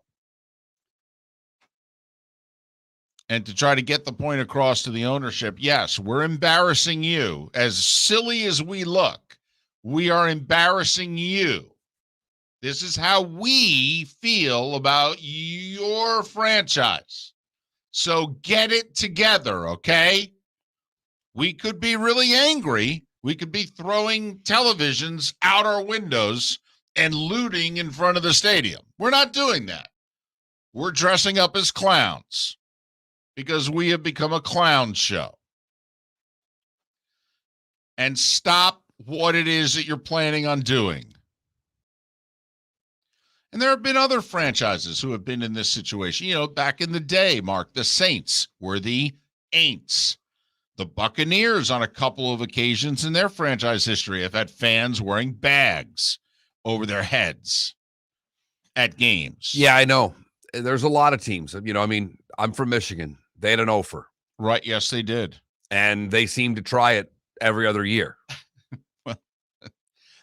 And to try to get the point across to the ownership, yes, we're embarrassing you. As silly as we look, we are embarrassing you. This is how we feel about your franchise. So get it together, okay? We could be really angry. We could be throwing televisions out our windows and looting in front of the stadium. We're not doing that. We're dressing up as clowns because we have become a clown show. And stop what it is that you're planning on doing. And there have been other franchises who have been in this situation. You know, back in the day, Mark, the Saints were the Aints. The Buccaneers, on a couple of occasions in their franchise history, have had fans wearing bags over their heads at games. Yeah, I know. There's a lot of teams. I mean, I'm from Michigan. They had an offer. Right. Yes, they did. And they seem to try it every other year.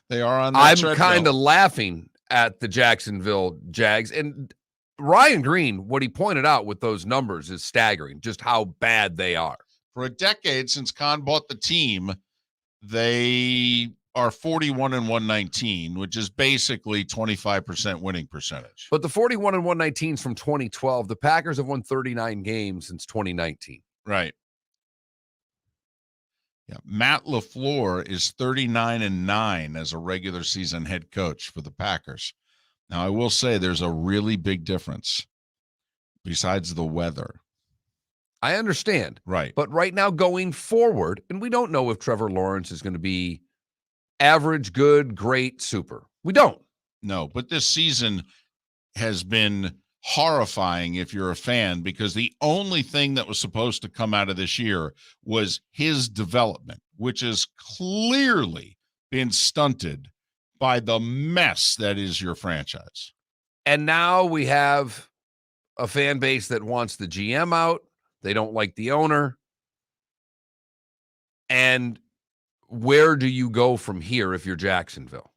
They are on that I'm treadmill. kind of laughing at the Jacksonville Jags. And Ryan Green, what he pointed out with those numbers is staggering, just how bad they are. For a decade since Khan bought the team, they are 41-119, which is basically 25% winning percentage. But the 41-119 is from 2012. The Packers have won 39 games since 2019. Right. Yeah. Matt LaFleur is 39-9 as a regular season head coach for the Packers. Now, I will say there's a really big difference besides the weather. I understand. Right. But right now going forward, and we don't know if Trevor Lawrence is going to be average, good, great, super. We don't. No, but this season has been horrifying if you're a fan, because the only thing that was supposed to come out of this year was his development, which has clearly been stunted by the mess that is your franchise. And now we have a fan base that wants the GM out. They don't like the owner. And where do you go from here if you're Jacksonville?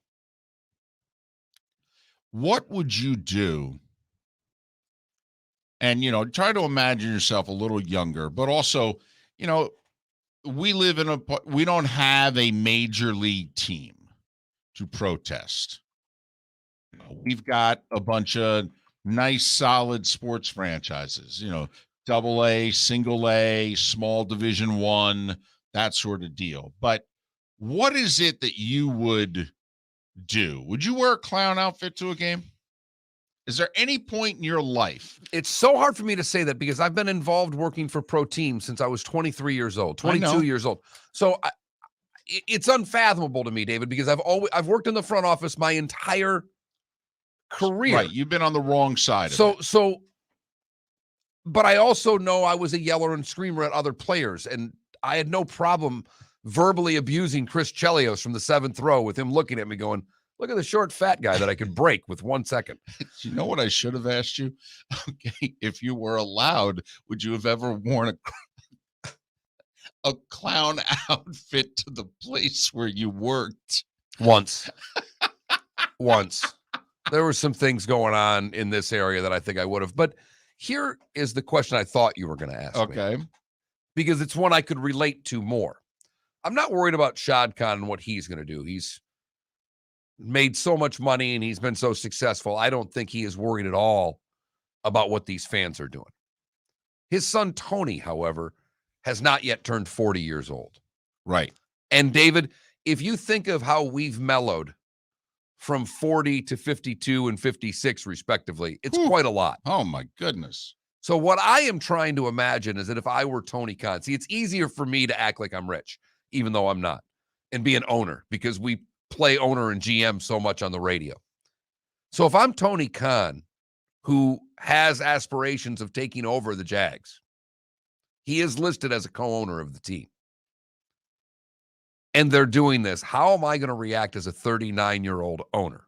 What would you do? And, try to imagine yourself a little younger, but also, we don't have a major league team to protest. We've got a bunch of nice, solid sports franchises, double A, single A, small Division I, that sort of deal. But what is it that you would do? Would you wear a clown outfit to a game? Is there any point in your life? It's so hard for me to say that because I've been involved working for pro teams since I was 23 years old, 22 years old. So it's unfathomable to me, David, because I've worked in the front office my entire career. Right. You've been on the wrong side of it. But I also know I was a yeller and screamer at other players, and I had no problem verbally abusing Chris Chelios from the 7th row with him looking at me going, look at the short, fat guy that I could break with 1 second. You know what I should have asked you? Okay, if you were allowed, would you have ever worn a clown outfit to the place where you worked? Once. There were some things going on in this area that I think I would have. But here is the question I thought you were going to ask me. Okay. Because it's one I could relate to more. I'm not worried about Shad Khan and what he's going to do. He's made so much money and he's been so successful. I don't think he is worried at all about what these fans are doing. His son, Tony, however, has not yet turned 40 years old. Right. And David, if you think of how we've mellowed from 40 to 52 and 56, respectively, it's quite a lot. Oh, my goodness. So what I am trying to imagine is that if I were Tony Khan, see, it's easier for me to act like I'm rich, even though I'm not, and be an owner because we play owner and GM so much on the radio. So if I'm Tony Khan, who has aspirations of taking over the Jags, he is listed as a co-owner of the team. And they're doing this. How am I going to react as a 39-year-old owner?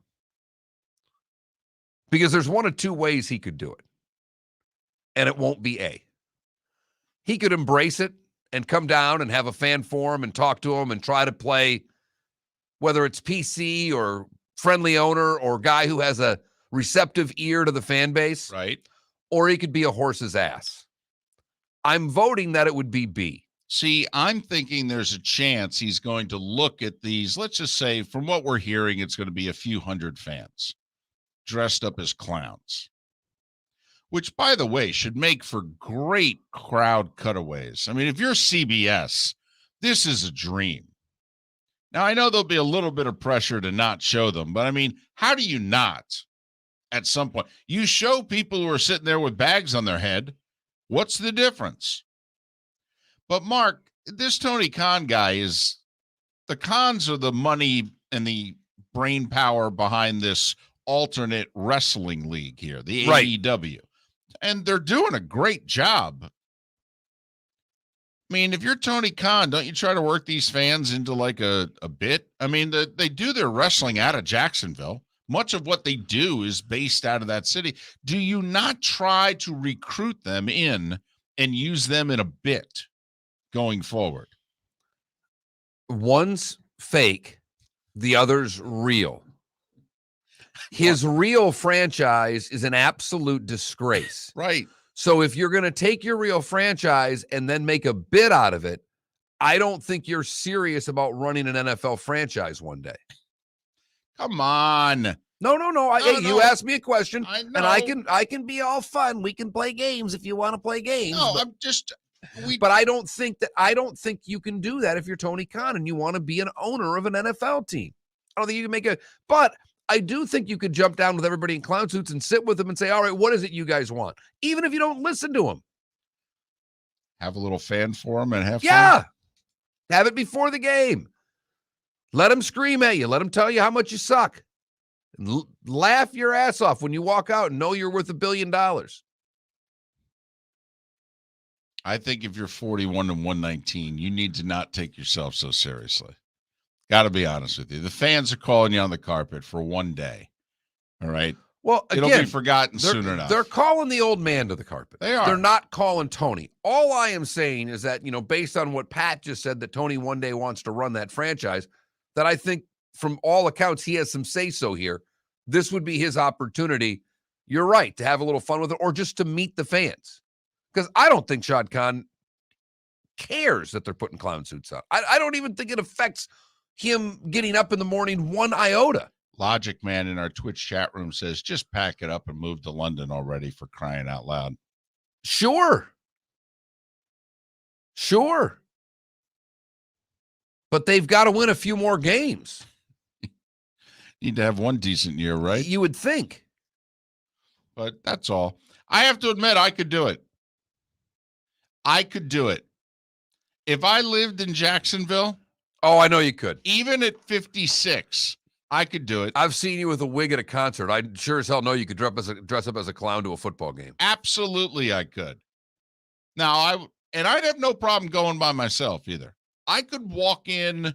Because there's one of two ways he could do it. And it won't be A. He could embrace it and come down and have a fan forum and talk to him and try to play, whether it's PC or friendly owner or guy who has a receptive ear to the fan base. Right. Or he could be a horse's ass. I'm voting that it would be B. See, I'm thinking there's a chance he's going to look at these. Let's just say, from what we're hearing, it's going to be a few hundred fans dressed up as clowns, which, by the way, should make for great crowd cutaways. I mean, if you're CBS, this is a dream. Now, I know there'll be a little bit of pressure to not show them, but I mean, how do you not at some point? You show people who are sitting there with bags on their head. What's the difference? But, Mark, this Tony Khan guy is – the Khans are the money and the brain power behind this alternate wrestling league here, the AEW. And they're doing a great job. I mean, if you're Tony Khan, don't you try to work these fans into like a bit? I mean, they do their wrestling out of Jacksonville. much of what they do is based out of that city. Do you not try to recruit them in and use them in a bit going forward? One's fake, the other's real. His real franchise is an absolute disgrace. Right. So if you're going to take your real franchise and then make a bit out of it, I don't think you're serious about running an NFL franchise one day. Come on. No. You asked me a question, I know. and I can be all fun. We can play games if you want to play games. No, but, I'm just. But I don't think you can do that if you're Tony Khan and you want to be an owner of an NFL team. I don't think you can make but I do think you could jump down with everybody in clown suits and sit with them and say, all right, what is it you guys want? Even if you don't listen to them. Have a little fan forum and have fun. fun. Have it before the game. Let them scream at you. Let them tell you how much you suck. Laugh your ass off when you walk out and know you're worth $1 billion. I think if you're 41 and 119, you need to not take yourself so seriously. Got to be honest with you. The fans are calling you on the carpet for one day. All right. Well, it'll be forgotten soon enough. They're calling the old man to the carpet. They are. They're not calling Tony. All I am saying is that, based on what Pat just said, that Tony one day wants to run that franchise, that I think from all accounts, he has some say-so here. This would be his opportunity. You're right, to have a little fun with it or just to meet the fans. Because I don't think Shad Khan cares that they're putting clown suits on. I don't even think it affects him getting up in the morning one iota. Logic Man in our Twitch chat room says, just pack it up and move to London already, for crying out loud. Sure. But they've got to win a few more games. Need to have one decent year, right? You would think. But that's all. I have to admit, I could do it. If I lived in Jacksonville. Oh, I know you could. Even at 56, I could do it. I've seen you with a wig at a concert. I sure as hell know you could dress up as a clown to a football game. Absolutely, I could. Now, I'd have no problem going by myself either. I could walk in,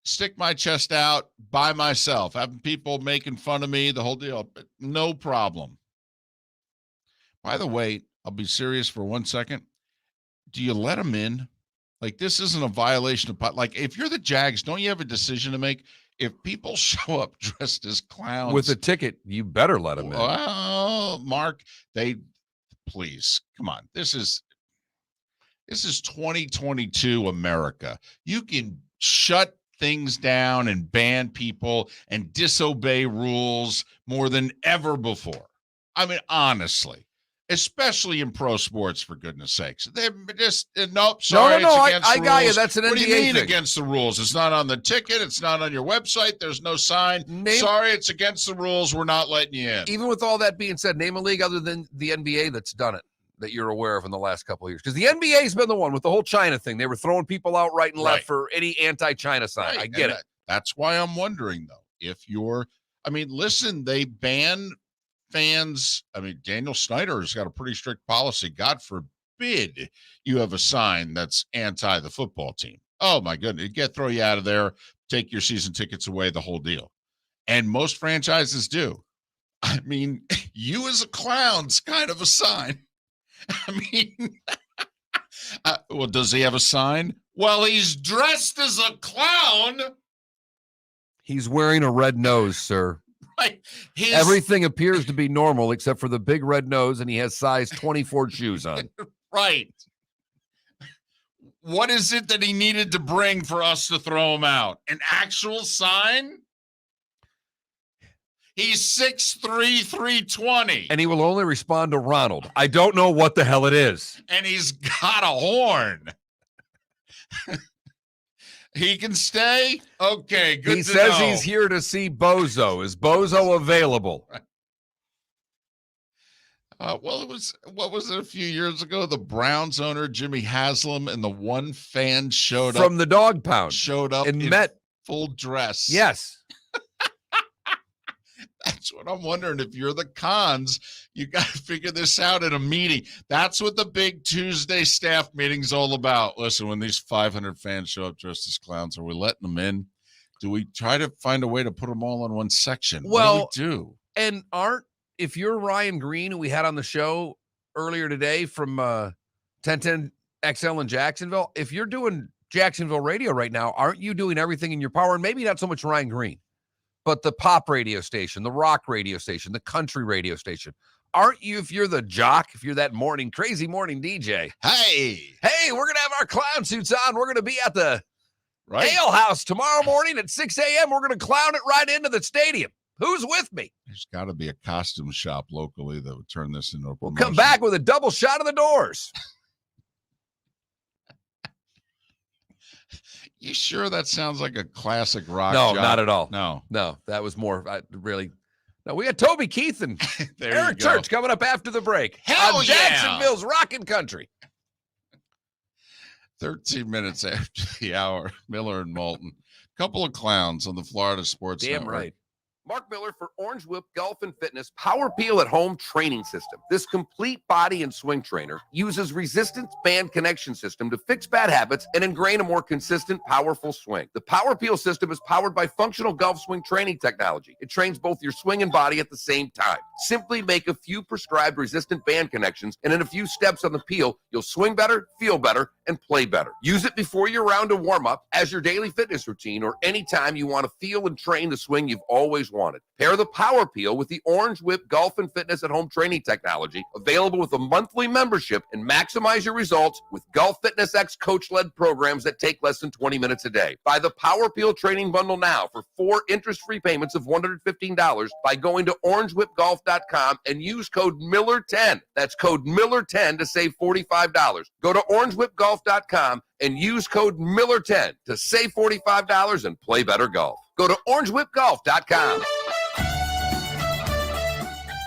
stick my chest out by myself, having people making fun of me, the whole deal. No problem. By the way, I'll be serious for 1 second. Do you let them in? Like, this isn't a violation of, like, if you're the Jags, don't you have a decision to make? If people show up dressed as clowns with a ticket, you better let them in. Well, Mark, please, come on. This is 2022 America. You can shut things down and ban people and disobey rules more than ever before. I mean, honestly. Especially in pro sports, for goodness sakes. They're just, nope, sorry, no, it's against the I got rules. you. That's an NBA What do you mean thing. Against the rules? It's not on the ticket. It's not on your website. There's no sign. Sorry, it's against the rules. We're not letting you in. Even with all that being said, name a league other than the NBA that's done it, that you're aware of in the last couple of years. Because the NBA's been the one with the whole China thing. They were throwing people out right and left for any anti-China sign. Right. I get it. That's why I'm wondering, though, if you're, listen, they ban fans. Daniel Snyder's got a pretty strict policy. God forbid you have a sign that's anti the football team. Oh my goodness. Throw you out of there, take your season tickets away, the whole deal. And most franchises do. You as a clown's kind of a sign. Well, does he have a sign? Well, he's dressed as a clown. He's wearing a red nose, sir. Right. Everything appears to be normal except for the big red nose, and he has size 24 shoes on. Right. What is it that he needed to bring for us to throw him out? An actual sign? He's 6'3", 320. And he will only respond to Ronald. I don't know what the hell it is. And he's got a horn. He can stay? Okay, good He to says know. he's here to see Bozo. Is Bozo available? What was it a few years ago? The Browns owner, Jimmy Haslam, and the one fan showed up. From the dog pound. Showed up and in met. full dress. Yes. That's what I'm wondering. If you're the cons, you got to figure this out in a meeting. That's what the big Tuesday staff meeting's all about. Listen, when these 500 fans show up dressed as clowns, are we letting them in? Do we try to find a way to put them all in one section? Well, what do we do? And if you're Ryan Green, who we had on the show earlier today from 1010 XL in Jacksonville, if you're doing Jacksonville radio right now, aren't you doing everything in your power? And maybe not so much Ryan Green, but the pop radio station, the rock radio station, the country radio station. Aren't you, if you're the jock, if you're that crazy morning DJ? Hey, we're going to have our clown suits on. We're going to be at the Ale House tomorrow morning at 6 a.m. We're going to clown it right into the stadium. Who's with me? There's got to be a costume shop locally that would turn this into a promotion. We'll come back with a double shot of the Doors. You sure that sounds like a classic rock? No, job? not at all. No, that was more No, we got Toby Keith and Eric Church coming up after the break. Hell on yeah! Jacksonville's Rockin' Country. 13 minutes after the hour, Miller and Moulton. Couple of clowns on the Florida Sports Damn Network. right. Mark Miller for Orange Whip Golf and Fitness Power Peel at Home Training System. This complete body and swing trainer uses resistance band connection system to fix bad habits and ingrain a more consistent, powerful swing. The Power Peel system is powered by functional golf swing training technology. It trains both your swing and body at the same time. Simply make a few prescribed resistant band connections, and in a few steps on the peel, you'll swing better, feel better, and play better. Use it before your round of warm-up, as your daily fitness routine, or anytime you want to feel and train the swing you've always wanted. Pair the Power Peel with the Orange Whip Golf and Fitness at Home training technology, available with a monthly membership, and maximize your results with Golf Fitness X coach-led programs that take less than 20 minutes a day. Buy the Power Peel training bundle now for 4 interest-free payments of $115 by going to orangewhipgolf.com and use code Miller10. That's code Miller10 to save $45. Go to orangewhipgolf.com and use code Miller10 to save $45 and play better golf. Go to orangewhipgolf.com.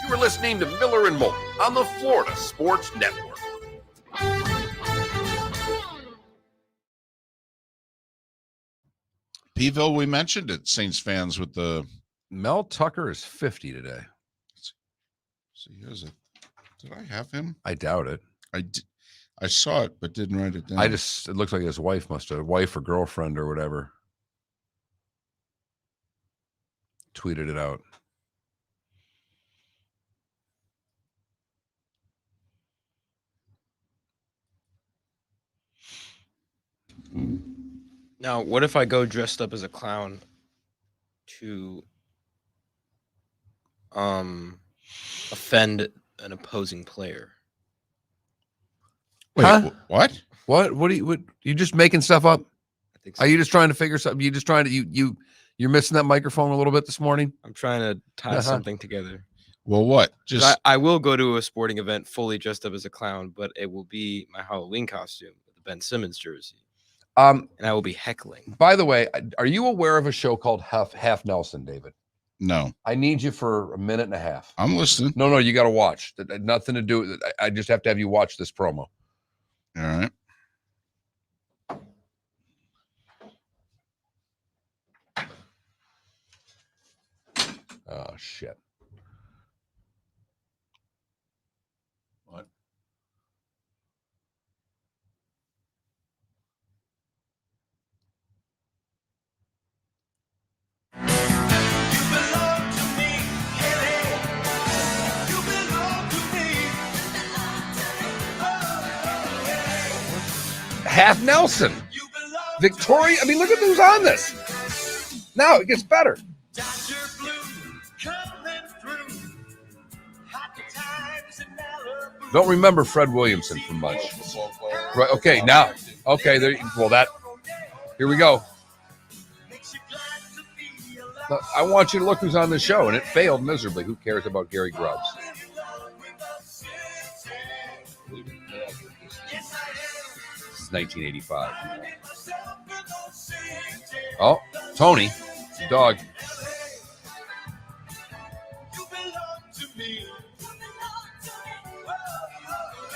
You are listening to Miller and Moulton on the Florida Sports Network. Peville, we mentioned it. Saints fans with the Mel Tucker is 50 today. See, here's it. Did I have him? I doubt it. I saw it, but didn't write it down. It looks like his wife or girlfriend or whatever tweeted it out. Now, what if I go dressed up as a clown to offend an opposing player? Wait, huh? What? What you just making stuff up? I think so. Are you just trying to figure something? You just trying to you're missing that microphone a little bit this morning? I'm trying to tie something together. Well, what? Just I will go to a sporting event fully dressed up as a clown, but it will be my Halloween costume with the Ben Simmons jersey. And I will be heckling. By the way, are you aware of a show called Half Nelson, David? No. I need you for a minute and a half. I'm listening. No, you got to watch. Nothing to do. I just have to have you watch this promo. All right. Oh, shit. What? Half Nelson. Victoria. I mean, look at who's on this. Now it gets better. Don't remember Fred Williamson from much. Right. Okay. Now. Okay. There. Well, here we go. I want you to look who's on the show, and it failed miserably. Who cares about Gary Grubbs? It's 1985. Oh, Tony, the dog.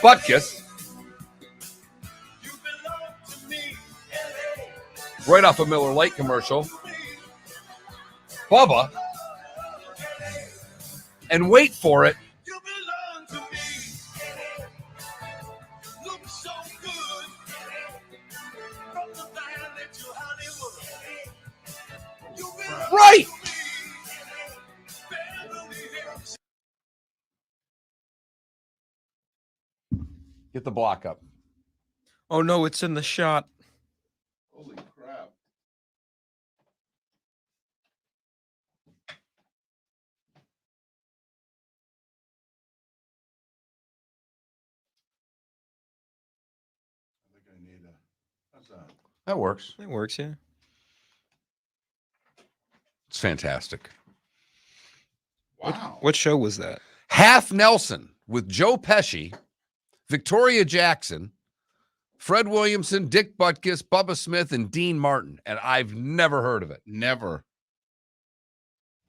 Butkus. Right off a Miller Lite commercial. Bubba. And wait for it. the block up. Oh no, it's in the shot. Holy crap. I think I need how's that? That works. It works, yeah. It's fantastic. Wow. What show was that? Half Nelson with Joe Pesci, Victoria Jackson, Fred Williamson, Dick Butkus, Bubba Smith, and Dean Martin. And I've never heard of it. Never.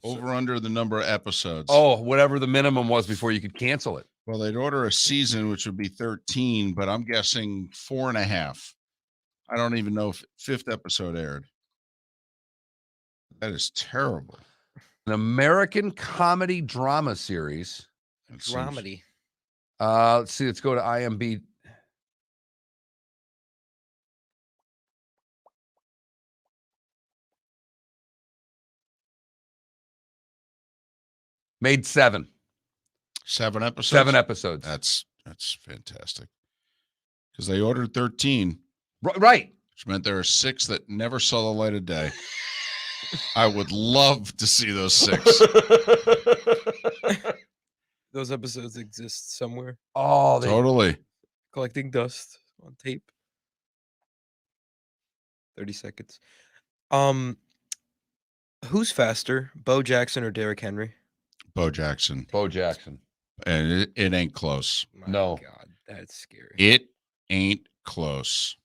Over under the number of episodes. Oh, whatever the minimum was before you could cancel it. Well, they'd order a season, which would be 13, but I'm guessing 4.5. I don't even know if 5th episode aired. That is terrible. An American comedy drama series. It seems- Dramedy. Let's see. Let's go to IMDb. Made 7. 7 episodes. 7 episodes. That's fantastic. Because they ordered 13, Right. which meant there are 6 that never saw the light of day. I would love to see those 6. Those episodes exist somewhere, Oh, Totally. collecting dust on tape. 30 seconds. Who's faster, Bo Jackson or Derrick Henry? Bo Jackson. Bo Jackson. And it ain't close. My No. God, that's scary. It ain't close.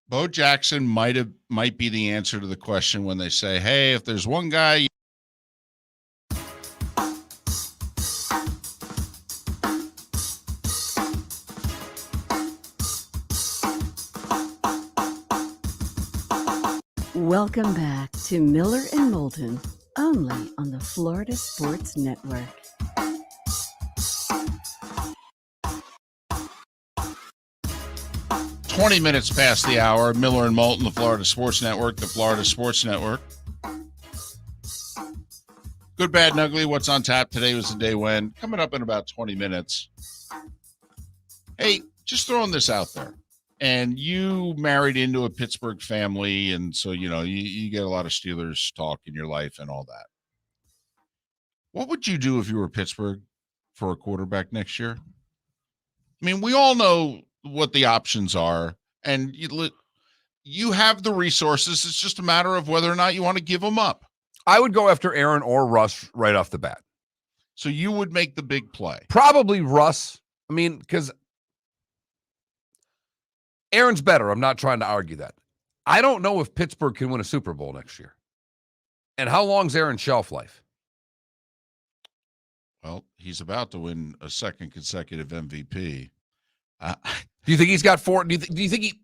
Bo Jackson might be the answer to the question when they say, "Hey, if there's one guy." Welcome back to Miller and Moulton, only on the Florida Sports Network. "20 minutes past the hour." Miller and Moulton, the Florida Sports Network, the Florida Sports Network. Good, bad, and ugly. What's on tap? Today was the day when. Coming up in about 20 minutes. Hey, just throwing this out there. And you married into a Pittsburgh family, and so, you get a lot of Steelers talk in your life and all that. What would you do if you were Pittsburgh for a quarterback next year? I mean, we all know what the options are, and you have the resources. It's just a matter of whether or not you want to give them up. I would go after Aaron or Russ right off the bat. So you would make the big play. Probably Russ. I mean, because Aaron's better. I'm not trying to argue that. I don't know if Pittsburgh can win a Super Bowl next year. And how long's Aaron's shelf life? Well, he's about to win a second consecutive MVP. Do you think he's got 4? Do you think he?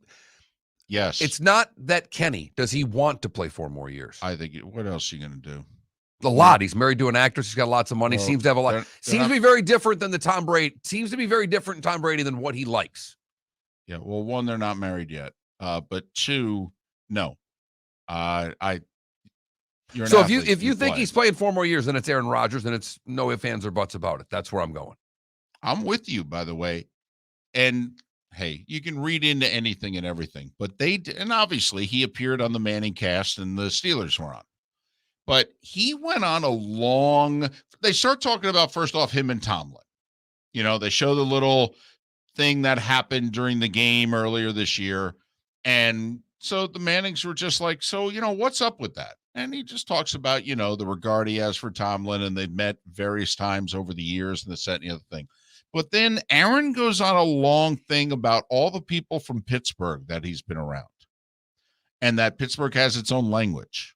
Yes. It's not that Kenny. Does he want to play 4 more years? I think. What else are you going to do? A lot. He's married to an actress. He's got lots of money. Well, Seems to have a lot. they're Seems to be very different than the Tom Brady. Seems to be very different in Tom Brady than what he likes. Yeah. Well, 1, they're not married yet. But 2, no. You're an So athlete, if you think play. he's playing 4 more years, then it's Aaron Rodgers, then it's no ifs, ands, or buts about it. That's where I'm going. I'm with you, by the way. And hey, you can read into anything and everything, but and obviously he appeared on the Manning cast and the Steelers were on, but he went on they start talking about, first off, him and Tomlin. They show the little thing that happened during the game earlier this year. And so the Mannings were just like, so, what's up with that? And he just talks about, the regard he has for Tomlin, and they've met various times over the years and this, that, and the other thing. But then Aaron goes on a long thing about all the people from Pittsburgh that he's been around, and that Pittsburgh has its own language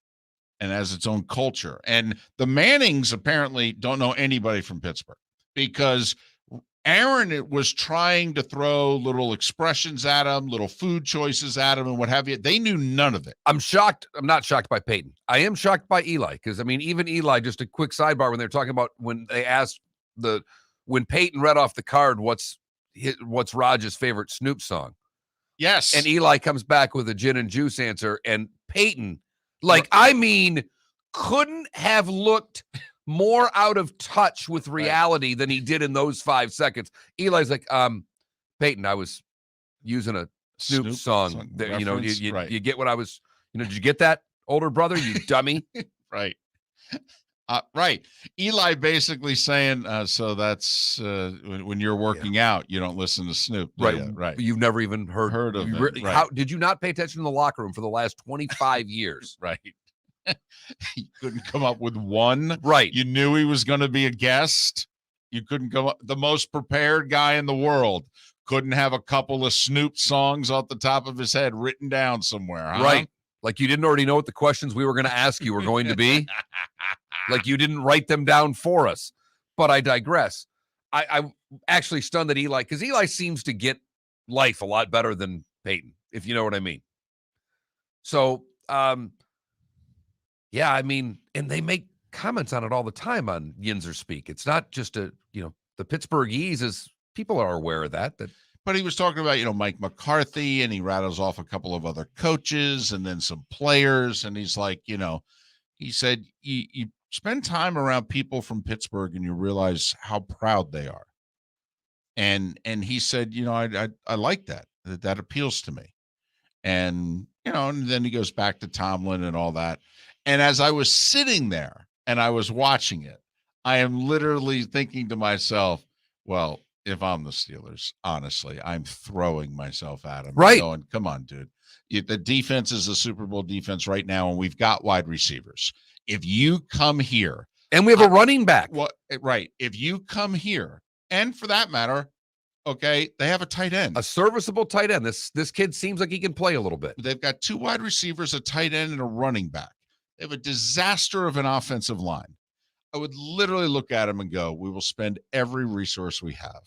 and has its own culture. And the Mannings apparently don't know anybody from Pittsburgh, because Aaron was trying to throw little expressions at him, little food choices at him, and what have you. They knew none of it. I'm shocked. I'm not shocked by Peyton. I am shocked by Eli, because, I mean, even Eli, just a quick sidebar, when they're talking about when they asked when Peyton read off the card, what's Rogers' favorite Snoop song? Yes. And Eli comes back with a gin and juice answer, and Peyton, couldn't have looked more out of touch with reality than he did in those 5 seconds. Eli's like, Peyton, I was using a Snoop song. That, you get what I was, did you get that, older brother, you dummy? Right. Right. Eli basically saying, so that's when you're working out, you don't listen to Snoop. Right. Right. You've never even heard of him. Right. How did you not pay attention in the locker room for the last 25 years? Right. You couldn't come up with one. Right. You knew he was going to be a guest. You couldn't come up. The most prepared guy in the world couldn't have a couple of Snoop songs off the top of his head written down somewhere. Huh? Right. Like you didn't already know what the questions we were going to ask you were going to be. Like you didn't write them down for us. But I digress. I'm actually stunned that Eli, because Eli seems to get life a lot better than Peyton, if you know what I mean. So, yeah, I mean, and they make comments on it all the time on Yinzer Speak. It's not just the Pittsburghese, as people are aware of that. But he was talking about, Mike McCarthy, and he rattles off a couple of other coaches and then some players. And he's like, he said, you spend time around people from Pittsburgh and you realize how proud they are. And he said, I like that. That appeals to me. And, and then he goes back to Tomlin and all that. And as I was sitting there and I was watching it, I am literally thinking to myself, well, if I'm the Steelers, honestly, I'm throwing myself at him. Right. Going, come on, dude. The defense is a Super Bowl defense right now, and we've got wide receivers. If you come here. And we have a running back. Right. If you come here, and for that matter, okay, they have a tight end. A serviceable tight end. This kid seems like he can play a little bit. They've got 2 wide receivers, a tight end, and a running back. They have a disaster of an offensive line. I would literally look at him and go, we will spend every resource we have,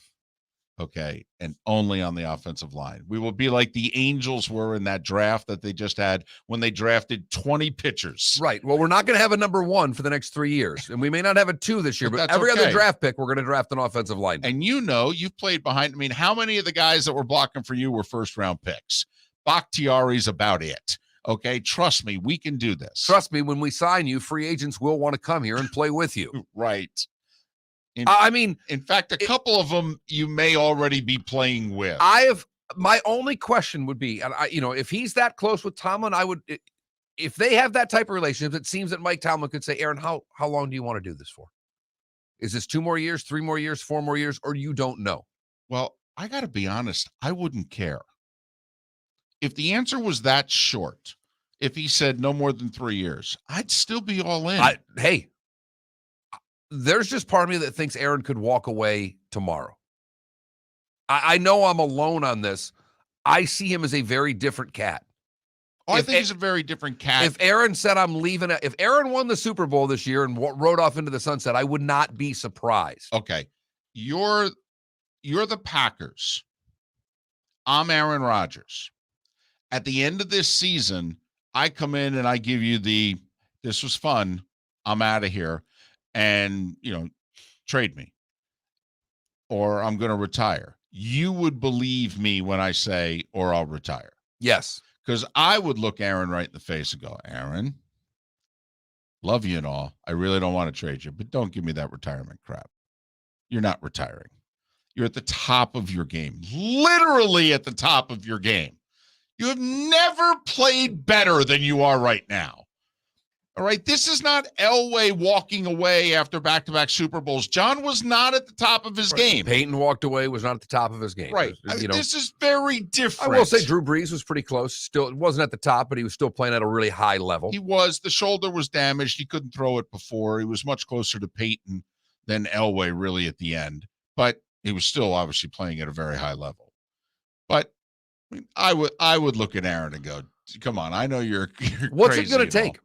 okay, and only on the offensive line. We will be like the Angels were in that draft that they just had when they drafted 20 pitchers. Right. Well, we're not going to have a number 1 for the next 3 years, and we may not have a 2 this year, but every other draft pick, we're going to draft an offensive line. And you've played behind. I mean, how many of the guys that were blocking for you were first-round picks? Bakhtiari's about it. Okay, trust me, we can do this. Trust me, when we sign you, free agents will want to come here and play with you. Right. In fact, a couple of them you may already be playing with. My only question would be, and if he's that close with Tomlin, if they have that type of relationship, it seems that Mike Tomlin could say, Aaron, how long do you want to do this for? Is this 2 more years, 3 more years, 4 more years, or you don't know? Well, I got to be honest, I wouldn't care. If the answer was that short, if he said no more than 3 years, I'd still be all in. There's just part of me that thinks Aaron could walk away tomorrow. I know I'm alone on this. I see him as a very different cat. I think he's a very different cat. If Aaron said I'm leaving, if Aaron won the Super Bowl this year and rode off into the sunset, I would not be surprised. Okay. You're the Packers. I'm Aaron Rodgers. At the end of this season, I come in and I give you this was fun. I'm out of here. And, trade me. Or I'm going to retire. You would believe me when I say, or I'll retire. Yes. Because I would look Aaron right in the face and go, Aaron, love you and all. I really don't want to trade you, but don't give me that retirement crap. You're not retiring. You're at the top of your game. Literally at the top of your game. You have never played better than you are right now. All right, this is not Elway walking away after back-to-back Super Bowls. John was not at the top of his game. Peyton walked away, was not at the top of his game. Right. This is very different. I will say Drew Brees was pretty close. Still, it wasn't at the top, but he was still playing at a really high level. He was. The shoulder was damaged. He couldn't throw it before. He was much closer to Peyton than Elway really at the end. But he was still obviously playing at a very high level. But I would look at Aaron and go, come on, I know you're What's crazy it going to take?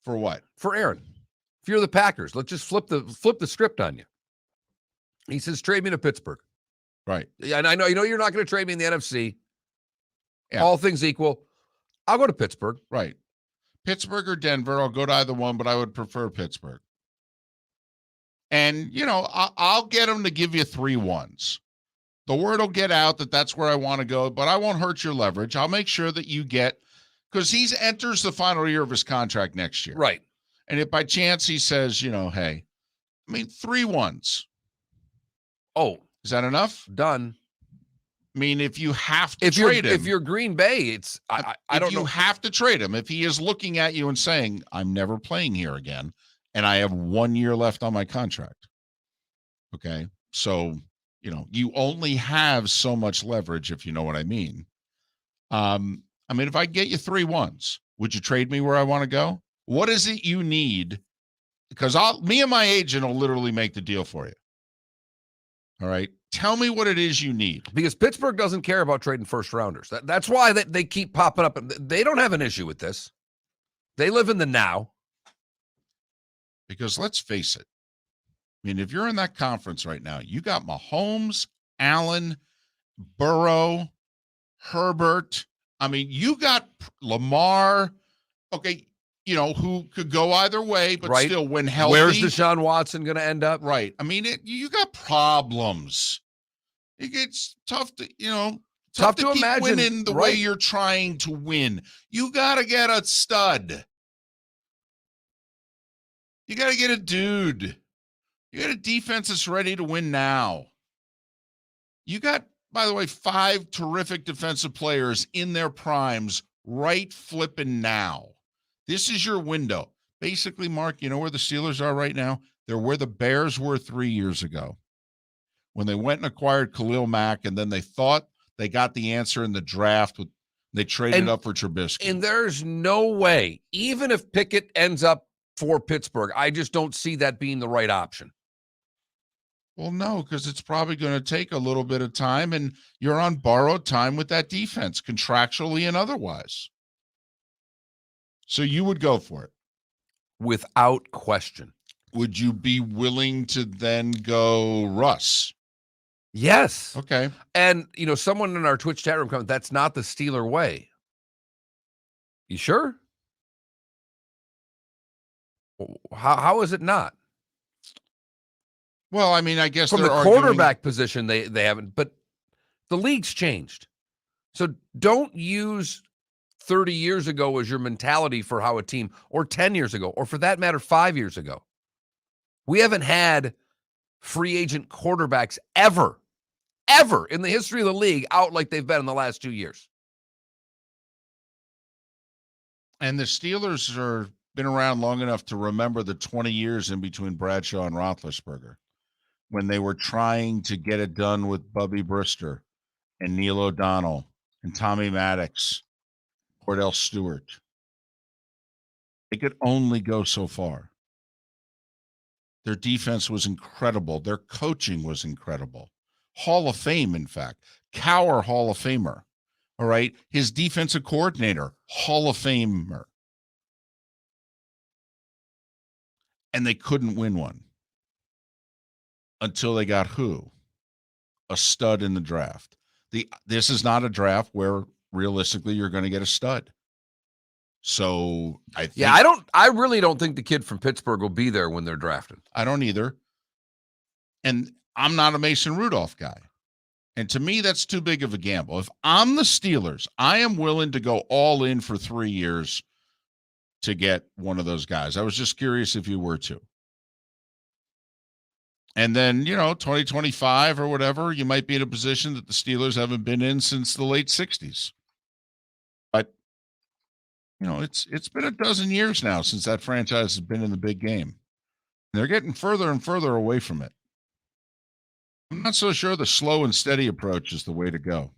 For what? For Aaron. If you're the Packers, let's just flip the script on you. He says, trade me to Pittsburgh. Right. Yeah, and I know you're not going to trade me in the NFC. Yeah. All things equal, I'll go to Pittsburgh. Right. Pittsburgh or Denver, I'll go to either one, but I would prefer Pittsburgh. And, I'll get him to give you 3 1s. The word will get out that that's where I want to go, but I won't hurt your leverage. I'll make sure that you get, because he enters the final year of his contract next year. Right. And if by chance he says, hey, 3 ones. Oh, is that enough? Done. If you have to trade him. If you're Green Bay, it's I don't know. You have to trade him. If he is looking at you and saying, I'm never playing here again, and I have 1 year left on my contract. Okay. So, you only have so much leverage, if you know what I mean. If I get you 3 ones, would you trade me where I want to go? What is it you need? Because me and my agent will literally make the deal for you. All right. Tell me what it is you need. Because Pittsburgh doesn't care about trading first rounders. That's why they keep popping up. They don't have an issue with this. They live in the now. Because let's face it. If you're in that conference right now, you got Mahomes, Allen, Burrow, Herbert. You got Lamar. Okay. Who could go either way, but still when healthy. Where's Deshaun Watson going to end up? Right. You got problems. It gets tough to, tough to keep imagine winning the way you're trying to win. You got to get a stud. You got to get a dude. You got a defense that's ready to win now. You got, by the way, 5 terrific defensive players in their primes right flipping now. This is your window. Basically, Mark, you know where the Steelers are right now? They're where the Bears were 3 years ago when they went and acquired Khalil Mack, and then they thought they got the answer in the draft. They traded up for Trubisky. And there's no way, even if Pickett ends up for Pittsburgh, I just don't see that being the right option. Well, no, because it's probably going to take a little bit of time, and you're on borrowed time with that defense, contractually and otherwise. So you would go for it? Without question. Would you be willing to then go Russ? Yes. Okay. And, someone in our Twitch chat room comments, that's not the Steeler way. You sure? How is it not? Well, I guess from the quarterback position, they haven't, but the league's changed. So don't use 30 years ago as your mentality for how a team, or 10 years ago, or for that matter, 5 years ago. We haven't had free agent quarterbacks ever in the history of the league out like they've been in the last 2 years. And the Steelers are been around long enough to remember the 20 years in between Bradshaw and Roethlisberger when they were trying to get it done with Bubby Brister and Neil O'Donnell and Tommy Maddox, Cordell Stewart. They could only go so far. Their defense was incredible. Their coaching was incredible. Hall of Fame, in fact. Cowher, Hall of Famer. All right. His defensive coordinator, Hall of Famer. And they couldn't win one until they got who? A stud in the draft. This is not a draft where realistically you're going to get a stud. So I really don't think the kid from Pittsburgh will be there when they're drafted. I don't either. And I'm not a Mason Rudolph guy. And to me, that's too big of a gamble. If I'm the Steelers, I am willing to go all in for 3 years to get one of those guys. I was just curious if you were to. And then, 2025 or whatever, you might be in a position that the Steelers haven't been in since the late 60s. But, it's been a dozen years now since that franchise has been in the big game. They're getting further and further away from it. I'm not so sure the slow and steady approach is the way to go.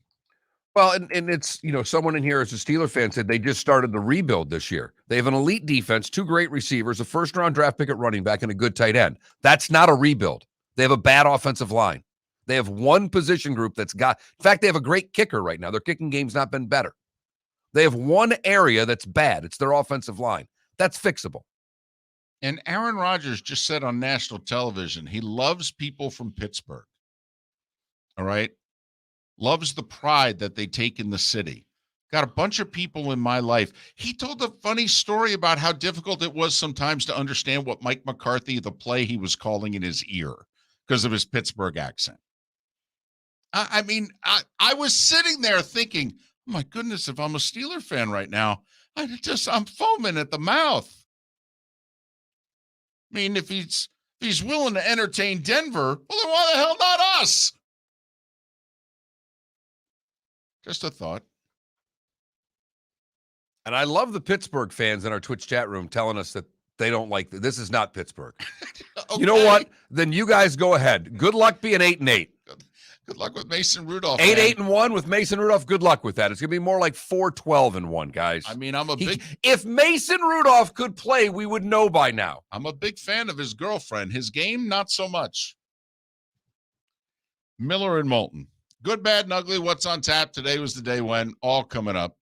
Well, and it's, someone in here as a Steeler fan said they just started the rebuild this year. They have an elite defense, 2 great receivers, a first-round draft pick at running back, and a good tight end. That's not a rebuild. They have a bad offensive line. They have one position group in fact, they have a great kicker right now. Their kicking game's not been better. They have one area that's bad. It's their offensive line. That's fixable. And Aaron Rodgers just said on national television, he loves people from Pittsburgh. All right. Loves the pride that they take in the city. Got a bunch of people in my life. He told a funny story about how difficult it was sometimes to understand what Mike McCarthy, the play he was calling in his ear because of his Pittsburgh accent. I was sitting there thinking, oh my goodness, if I'm a Steeler fan right now, I'm foaming at the mouth. I mean, if he's willing to entertain Denver, well, then why the hell not us? Just a thought. And I love the Pittsburgh fans in our Twitch chat room telling us that they don't like this. This is not Pittsburgh. Okay. You know what? Then you guys go ahead. Good luck being 8-8. Good luck with Mason Rudolph. 8-8-1 with Mason Rudolph. Good luck with that. It's gonna be more like 4-12-1, guys. I mean, if Mason Rudolph could play, we would know by now. I'm a big fan of his girlfriend. His game, not so much. Miller and Moulton. Good, bad, and ugly. What's on tap? Today was the day when. All coming up.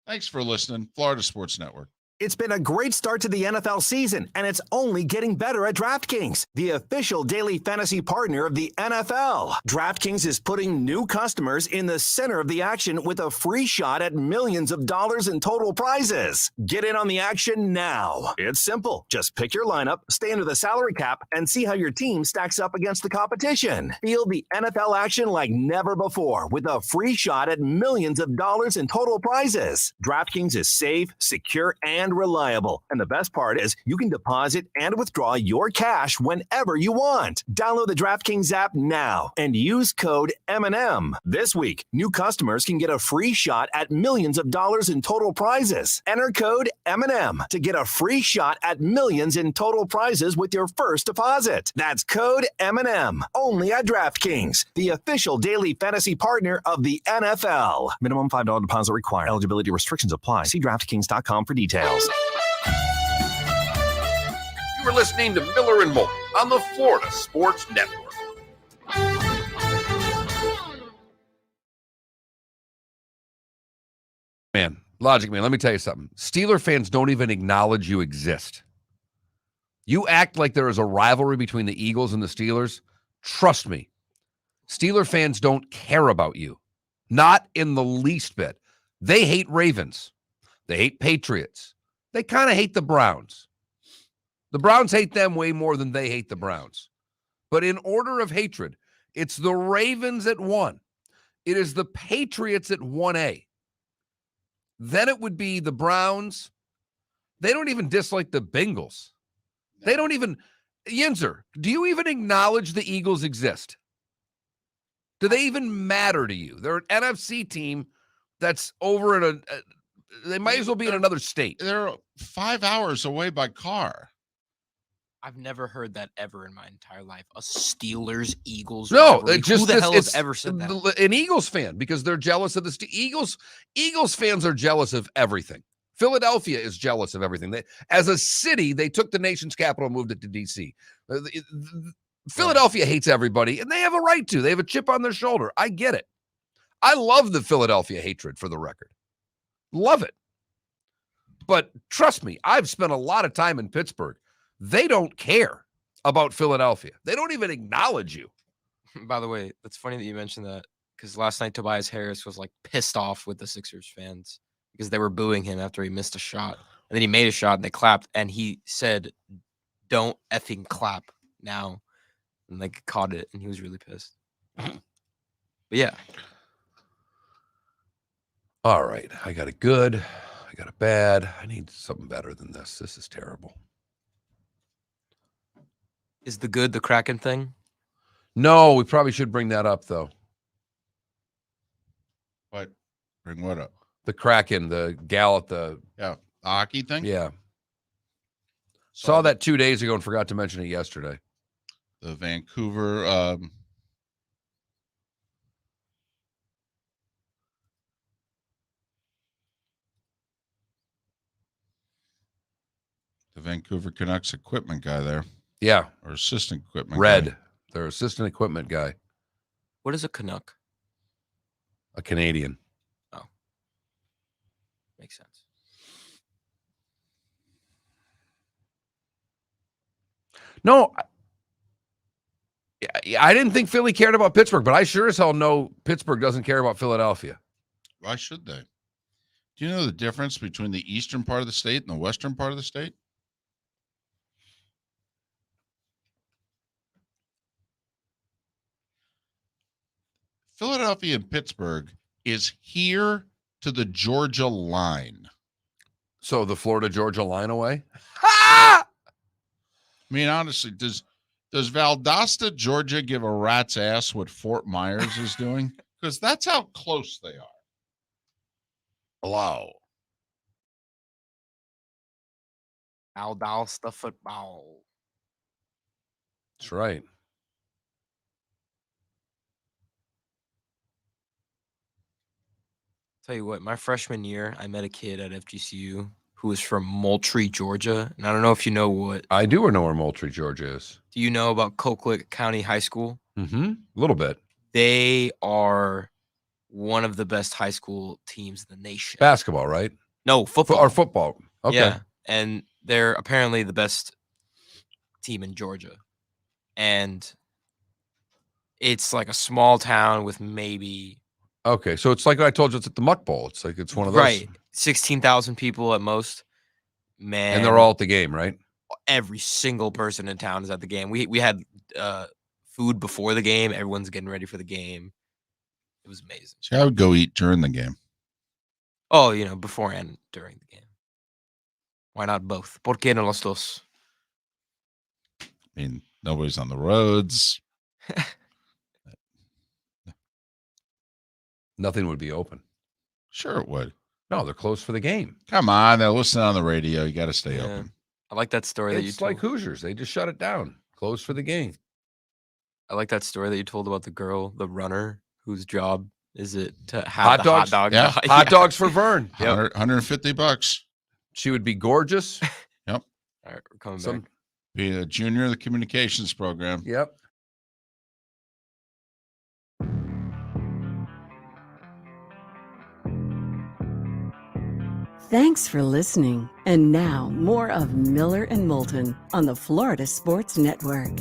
Thanks for listening. Florida Sports Network. It's been a great start to the NFL season, and it's only getting better at DraftKings, the official daily fantasy partner of the NFL. DraftKings is putting new customers in the center of the action with a free shot at millions of dollars in total prizes. Get in on the action now. It's simple. Just pick your lineup, stay under the salary cap, and see how your team stacks up against the competition. Feel the NFL action like never before with a free shot at millions of dollars in total prizes. DraftKings is safe, secure, and reliable. And the best part is you can deposit and withdraw your cash whenever you want. Download the DraftKings app now and use code M&M. This week, new customers can get a free shot at millions of dollars in total prizes. Enter code M&M to get a free shot at millions in total prizes with your first deposit. That's code M&M. Only at DraftKings, the official daily fantasy partner of the NFL. Minimum $5 deposit required. Eligibility restrictions apply. See DraftKings.com for details. You were listening to Miller and Moulton on the Florida Sports Network. Man, Logic Man, let me tell you something. Steeler fans don't even acknowledge you exist. You act like there is a rivalry between the Eagles and the Steelers. Trust me, Steeler fans don't care about you. Not in the least bit. They hate Ravens. They hate Patriots. They kind of hate the Browns. The Browns hate them way more than they hate the Browns. But in order of hatred, it's the Ravens at 1. It is the Patriots at 1A. Then it would be the Browns. They don't even dislike the Bengals. They don't even... Yinzer, do you even acknowledge the Eagles exist? Do they even matter to you? They're an NFC team that's over in they might as well be in another state. They're 5 hours away by car. I've never heard that ever in my entire life. A Steelers Eagles. No, rivalry. just who the hell it's has ever said that? An Eagles fan, because they're jealous of the Eagles. Eagles fans are jealous of everything. Philadelphia is jealous of everything. As a city, they took the nation's capital and moved it to D.C. Philadelphia hates everybody, and they have a right to. They have a chip on their shoulder. I get it. I love the Philadelphia hatred, for the record. Love it. But trust me, I've spent a lot of time in Pittsburgh. They don't care about Philadelphia. They don't even acknowledge you. By the way, it's funny that you mentioned that, because last night Tobias Harris was like pissed off with the Sixers fans because they were booing him after he missed a shot. And then he made a shot and they clapped, and he said, "Don't effing clap now." And they caught it, and he was really pissed. But yeah. All right. I got a good. I got a bad. I need something better than this. This is terrible. Is the good the Kraken thing? No, we probably should bring that up, though. What? Bring what up? The Kraken, the gal at the... Yeah, the hockey thing? Yeah. Saw that 2 days ago and forgot to mention it yesterday. The Vancouver... the Vancouver Canucks equipment guy there. Yeah. Or assistant equipment Red. guy. Their assistant equipment guy. What is a Canuck? A Canadian. Oh. Makes sense. No, I didn't think Philly cared about Pittsburgh, but I sure as hell know Pittsburgh doesn't care about Philadelphia. Why should they? Do you know the difference between the eastern part of the state and the western part of the state? Philadelphia and Pittsburgh is here to the Georgia line. So the Florida-Georgia line away? Ha! I mean, honestly, does Valdosta, Georgia, give a rat's ass what Fort Myers is doing? Because that's how close they are. Hello. Valdosta football. That's right. Tell you what, my freshman year, I met a kid at FGCU who was from Moultrie, Georgia. And I don't know if you know what. I do know where Moultrie, Georgia is. Do you know about Colquitt County High School? Mm-hmm. A little bit. They are one of the best high school teams in the nation. Basketball, right? No, football. Or football. Okay. Yeah. And they're apparently the best team in Georgia. And it's like a small town with maybe... Okay, so it's like I told you, it's at the Muck Bowl. It's like it's one of those. Right. 16,000 people at most. Man. And they're all at the game, right? Every single person in town is at the game. We had food before the game. Everyone's getting ready for the game. It was amazing. See, I would go eat during the game. Oh, before and during the game. Why not both? ¿Por qué no los dos? I mean, nobody's on the roads. Nothing would be open. Sure it would. No, they're closed for the game. Come on, they're listening on the radio. You got to stay open. I like that story that you It's told. like Hoosiers. They just shut it down. Closed for the game. I like that story that you told about the girl, the runner, whose job is it to have hot dogs? Hot dog. Yeah. Hot dogs for Vern. Yep. $150. She would be gorgeous. Yep. All right, we're coming back. Be a junior in the communications program. Yep. Thanks for listening. And now, more of Miller and Moulton on the Florida Sports Network.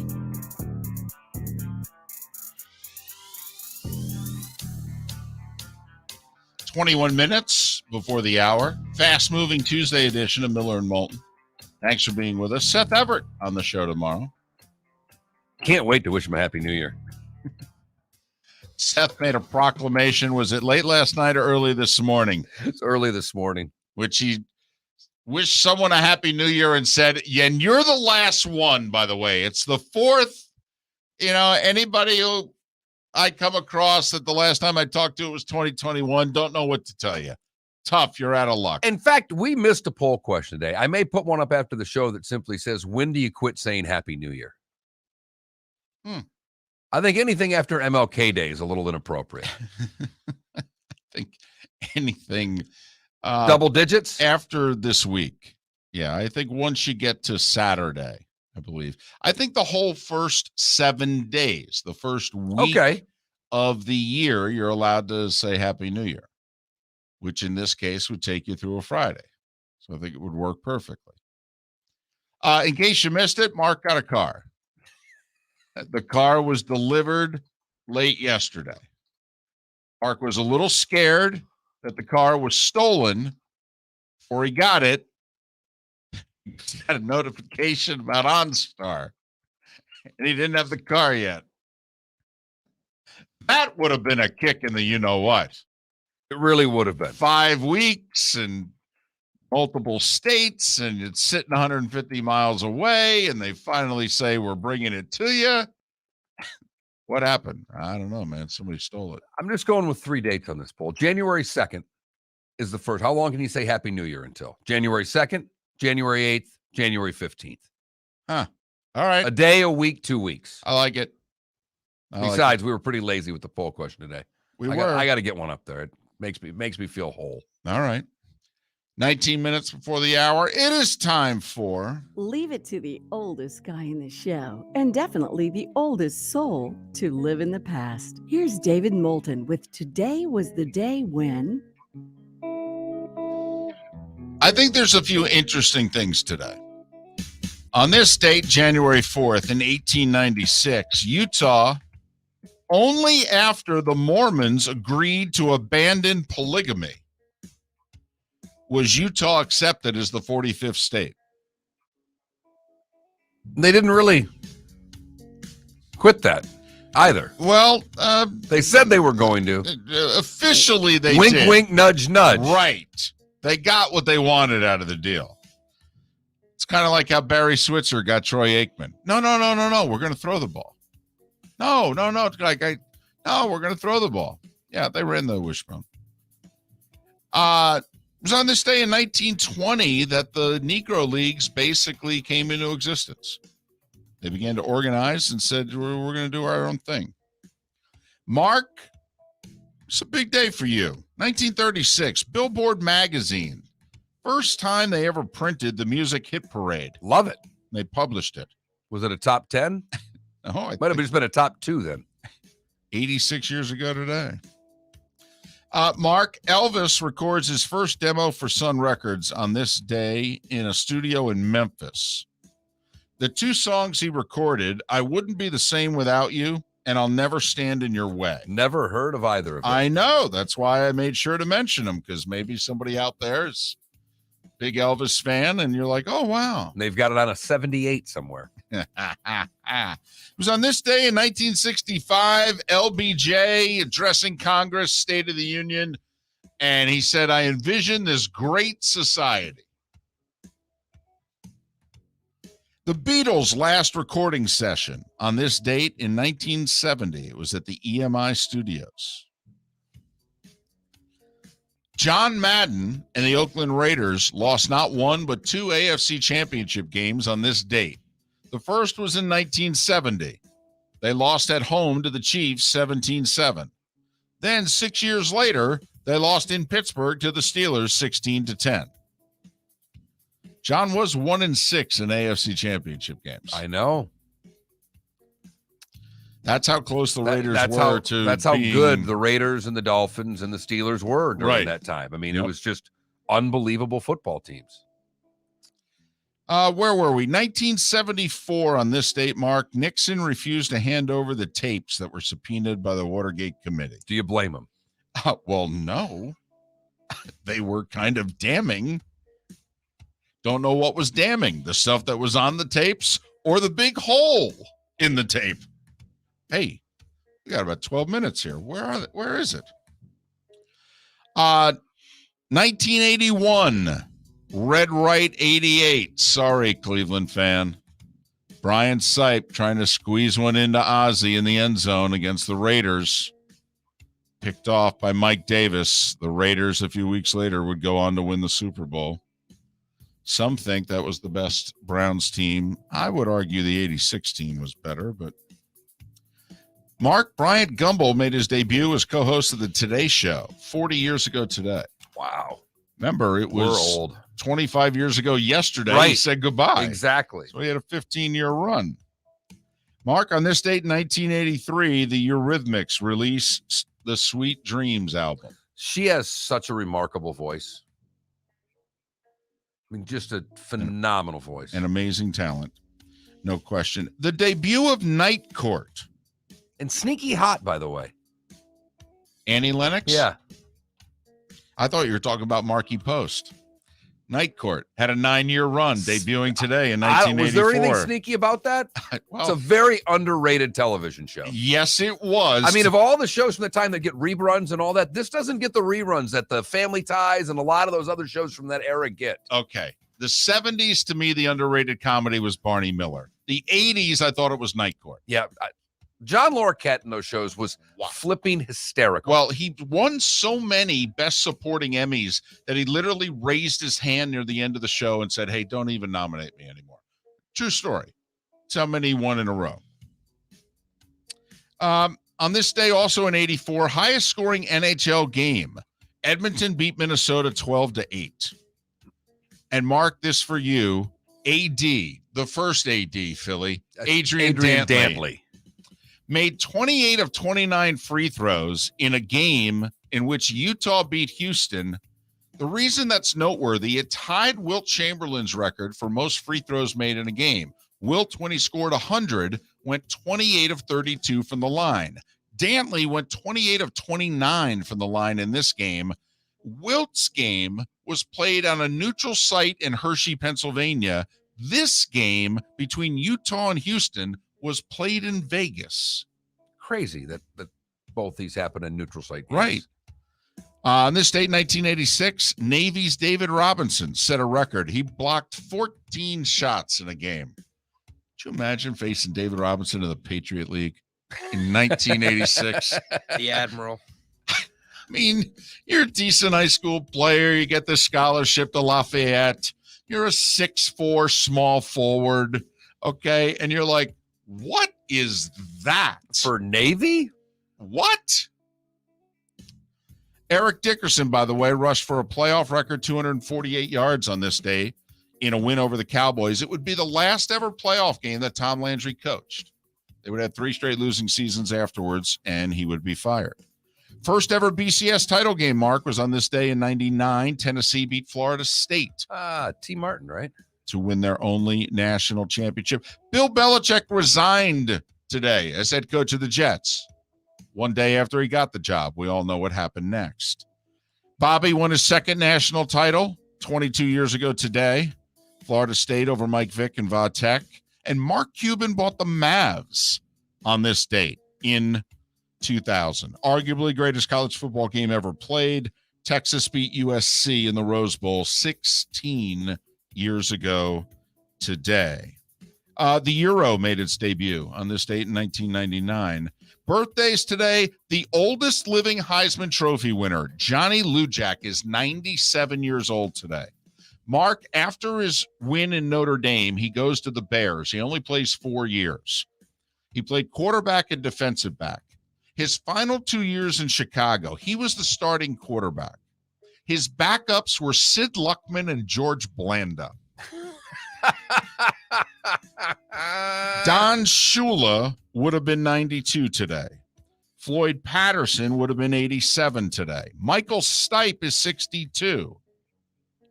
"21 minutes before the hour. Fast-moving Tuesday edition of Miller and Moulton. Thanks for being with us. Seth Everett on the show tomorrow. Can't wait to wish him a Happy New Year. Seth made a proclamation. Was it late last night or early this morning? It's early this morning. Which he wished someone a Happy New Year and said, yeah, and you're the last one, by the way. It's the fourth. Anybody who I come across that the last time I talked to it was 2021, don't know what to tell you. Tough. You're out of luck. In fact, we missed a poll question today. I may put one up after the show that simply says, when do you quit saying Happy New Year? I think anything after MLK Day is a little inappropriate. I think anything double digits after this week. Yeah, I think once you get to Saturday, I believe. I think the whole first 7 days, the first week of the year, you're allowed to say Happy New Year, which in this case would take you through a Friday. So I think it would work perfectly. In case you missed it, Mark got a car. The car was delivered late yesterday. Mark was a little scared that the car was stolen before he got it. He got a notification about OnStar, and he didn't have the car yet. That would have been a kick in the you-know-what. It really would have been. 5 weeks and multiple states, and it's sitting 150 miles away, and they finally say, we're bringing it to you. What happened? I don't know, man. Somebody stole it. I'm just going with 3 dates on this poll. January 2nd is the first. How long can you say Happy New Year until? January 2nd, January 8th, January 15th. Huh. All right. A day, a week, 2 weeks. I like it. Besides, we were pretty lazy with the poll question today. I got to get one up there. It makes me feel whole. All right. 19 minutes before the hour. It is time for... Leave it to the oldest guy in the show, and definitely the oldest soul to live in the past. Here's David Moulton with Today Was the Day When... I think there's a few interesting things today. On this date, January 4th, in 1896, Utah, only after the Mormons agreed to abandon polygamy, was Utah accepted as the 45th state. They didn't really quit that either. Well, they said they were going to. Officially, they wink, did. wink, nudge, nudge. Right. They got what they wanted out of the deal. It's kind of like how Barry Switzer got Troy Aikman. No. We're going to throw the ball. No. No, we're going to throw the ball. Yeah, they ran the wishbone. It was on this day in 1920 that the Negro Leagues basically came into existence. They began to organize and said, we're going to do our own thing. Mark, it's a big day for you. 1936, Billboard magazine. First time they ever printed the music hit parade. Love it. They published it. Was it a top 10? Oh, Might have just been a top 2 then. 86 years ago today. Mark, Elvis records his first demo for Sun Records on this day in a studio in Memphis. The 2 songs he recorded, I Wouldn't Be the Same Without You, and I'll Never Stand in Your Way. Never heard of either of them. I know. That's why I made sure to mention them, because maybe somebody out there is a big Elvis fan, and you're like, oh, wow. And they've got it on a 78 somewhere. It was on this day in 1965, LBJ addressing Congress, State of the Union, and he said, I envision this great society. The Beatles' last recording session on this date in 1970. It was at the EMI Studios. John Madden and the Oakland Raiders lost not one but 2 AFC championship games on this date. The first was in 1970. They lost at home to the Chiefs 17-7. Then 6 years later, they lost in Pittsburgh to the Steelers 16-10. John was 1-6 in AFC championship games. I know. That's how close the Raiders were to That's how good the Raiders and the Dolphins and the Steelers were during that time. I mean, It was just unbelievable football teams. Where were we? 1974 on this date, Mark. Nixon refused to hand over the tapes that were subpoenaed by the Watergate Committee. Do you blame him? Well, no. They were kind of damning. Don't know what was damning, the stuff that was on the tapes or the big hole in the tape. Hey, we got about 12 minutes here. Where is it? 1981, Red Right 88. Sorry, Cleveland fan. Brian Sipe trying to squeeze one into Ozzie in the end zone against the Raiders. Picked off by Mike Davis. The Raiders, a few weeks later, would go on to win the Super Bowl. Some think that was the best Browns team. I would argue the 86 team was better, but Mark, Bryant Gumbel made his debut as co-host of the Today Show 40 years ago today. Wow. Remember, it was old. 25 years ago yesterday. Right. He said goodbye. Exactly. So he had a 15-year run. Mark, on this date in 1983, the Eurythmics released the Sweet Dreams album. She has such a remarkable voice. I mean, just a phenomenal voice. And amazing talent. No question. The debut of Night Court. And sneaky hot, by the way. Annie Lennox? Yeah. I thought you were talking about Marky Post. Night Court had a 9-year run, debuting today in 1984. Was there anything sneaky about that? Well, it's a very underrated television show. Yes, it was. I mean, of all the shows from the time that get reruns and all that, this doesn't get the reruns that the Family Ties and a lot of those other shows from that era get. Okay. The 70s, to me, the underrated comedy was Barney Miller. The 80s, I thought it was Night Court. Yeah. John Larroquette in those shows was flipping hysterical. Well, he won so many Best Supporting Emmys that he literally raised his hand near the end of the show and said, hey, don't even nominate me anymore. True story. That's how many he won in a row. On this day, also in 84, highest scoring NHL game. Edmonton beat Minnesota 12-8. And Mark, this for you, AD, the first AD, Philly, Adrian Dantley. Made 28 of 29 free throws in a game in which Utah beat Houston. The reason that's noteworthy, it tied Wilt Chamberlain's record for most free throws made in a game. Wilt, when he scored 100, went 28 of 32 from the line. Dantley went 28 of 29 from the line in this game. Wilt's game was played on a neutral site in Hershey, Pennsylvania. This game between Utah and Houston was played in Vegas. Crazy that both these happen in neutral site games. Right. On this date, 1986, Navy's David Robinson set a record. He blocked 14 shots in a game. Could you imagine facing David Robinson in the Patriot League in 1986? The Admiral. I mean, you're a decent high school player. You get the scholarship to Lafayette. You're a 6'4" small forward, okay? And you're like, what is that? For Navy? What? Eric Dickerson, by the way, rushed for a playoff record 248 yards on this day in a win over the Cowboys. It would be the last ever playoff game that Tom Landry coached. They would have 3 straight losing seasons afterwards, and he would be fired. First ever BCS title game, Mark, was on this day in 99. Tennessee beat Florida State. T. Martin, right? To win their only national championship. Bill Belichick resigned today as head coach of the Jets. One day after he got the job. We all know what happened next. Bobby won his second national title 22 years ago today. Florida State over Mike Vick and Va Tech. And Mark Cuban bought the Mavs on this date in 2000. Arguably greatest college football game ever played. Texas beat USC in the Rose Bowl 16 years ago today. The Euro made its debut on this date in 1999. Birthdays today, the oldest living Heisman Trophy winner, Johnny Lujack, is 97 years old today. Mark, after his win in Notre Dame, he goes to the Bears. He only plays 4 years. He played quarterback and defensive back. His final 2 years in Chicago, he was the starting quarterback. His backups were Sid Luckman and George Blanda. Don Shula would have been 92 today. Floyd Patterson would have been 87 today. Michael Stipe is 62.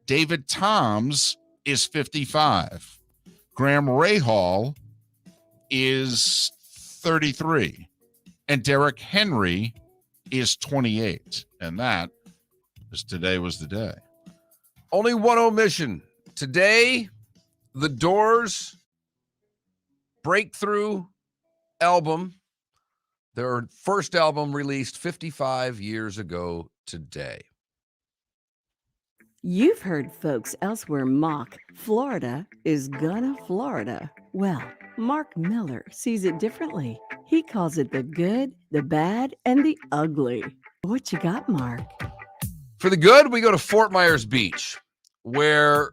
David Toms is 55. Graham Rahal is 33. And Derrick Henry is 28. And that is today was the day. Only one omission. Today, The Doors' breakthrough album, their first album released 55 years ago today. You've heard folks elsewhere mock Florida is gonna Florida. Well, Mark Miller sees it differently. He calls it the good, the bad, and the ugly. What you got, Mark? For the good, we go to Fort Myers Beach, where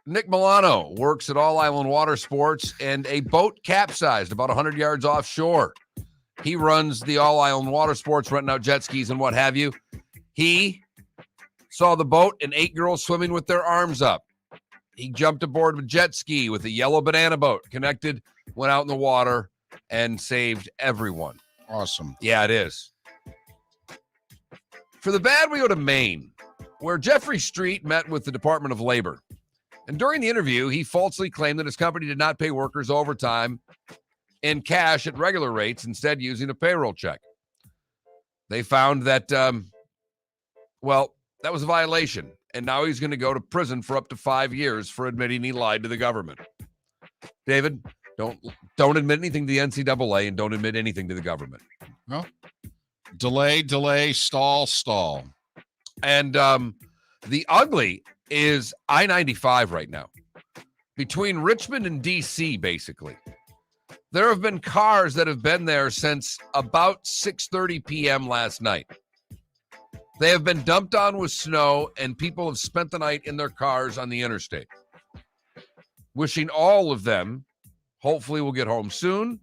Nick Milano works at All Island Water Sports, and a boat capsized about 100 yards offshore. He runs the All Island Water Sports, renting out jet skis and what have you. He saw the boat and 8 girls swimming with their arms up. He jumped aboard with jet ski with a yellow banana boat, connected, went out in the water, and saved everyone. Awesome. Yeah, it is. For the bad, we go to Maine, where Jeffrey Street met with the Department of Labor. And during the interview, he falsely claimed that his company did not pay workers overtime in cash at regular rates, instead using a payroll check. They found that, that was a violation. And now he's going to go to prison for up to 5 years for admitting he lied to the government. David, don't admit anything to the NCAA and don't admit anything to the government. No. Delay, stall. And the ugly is I-95 right now. Between Richmond and D.C., basically. There have been cars that have been there since about 6:30 p.m. last night. They have been dumped on with snow, and people have spent the night in their cars on the interstate. Wishing all of them, hopefully, will get home soon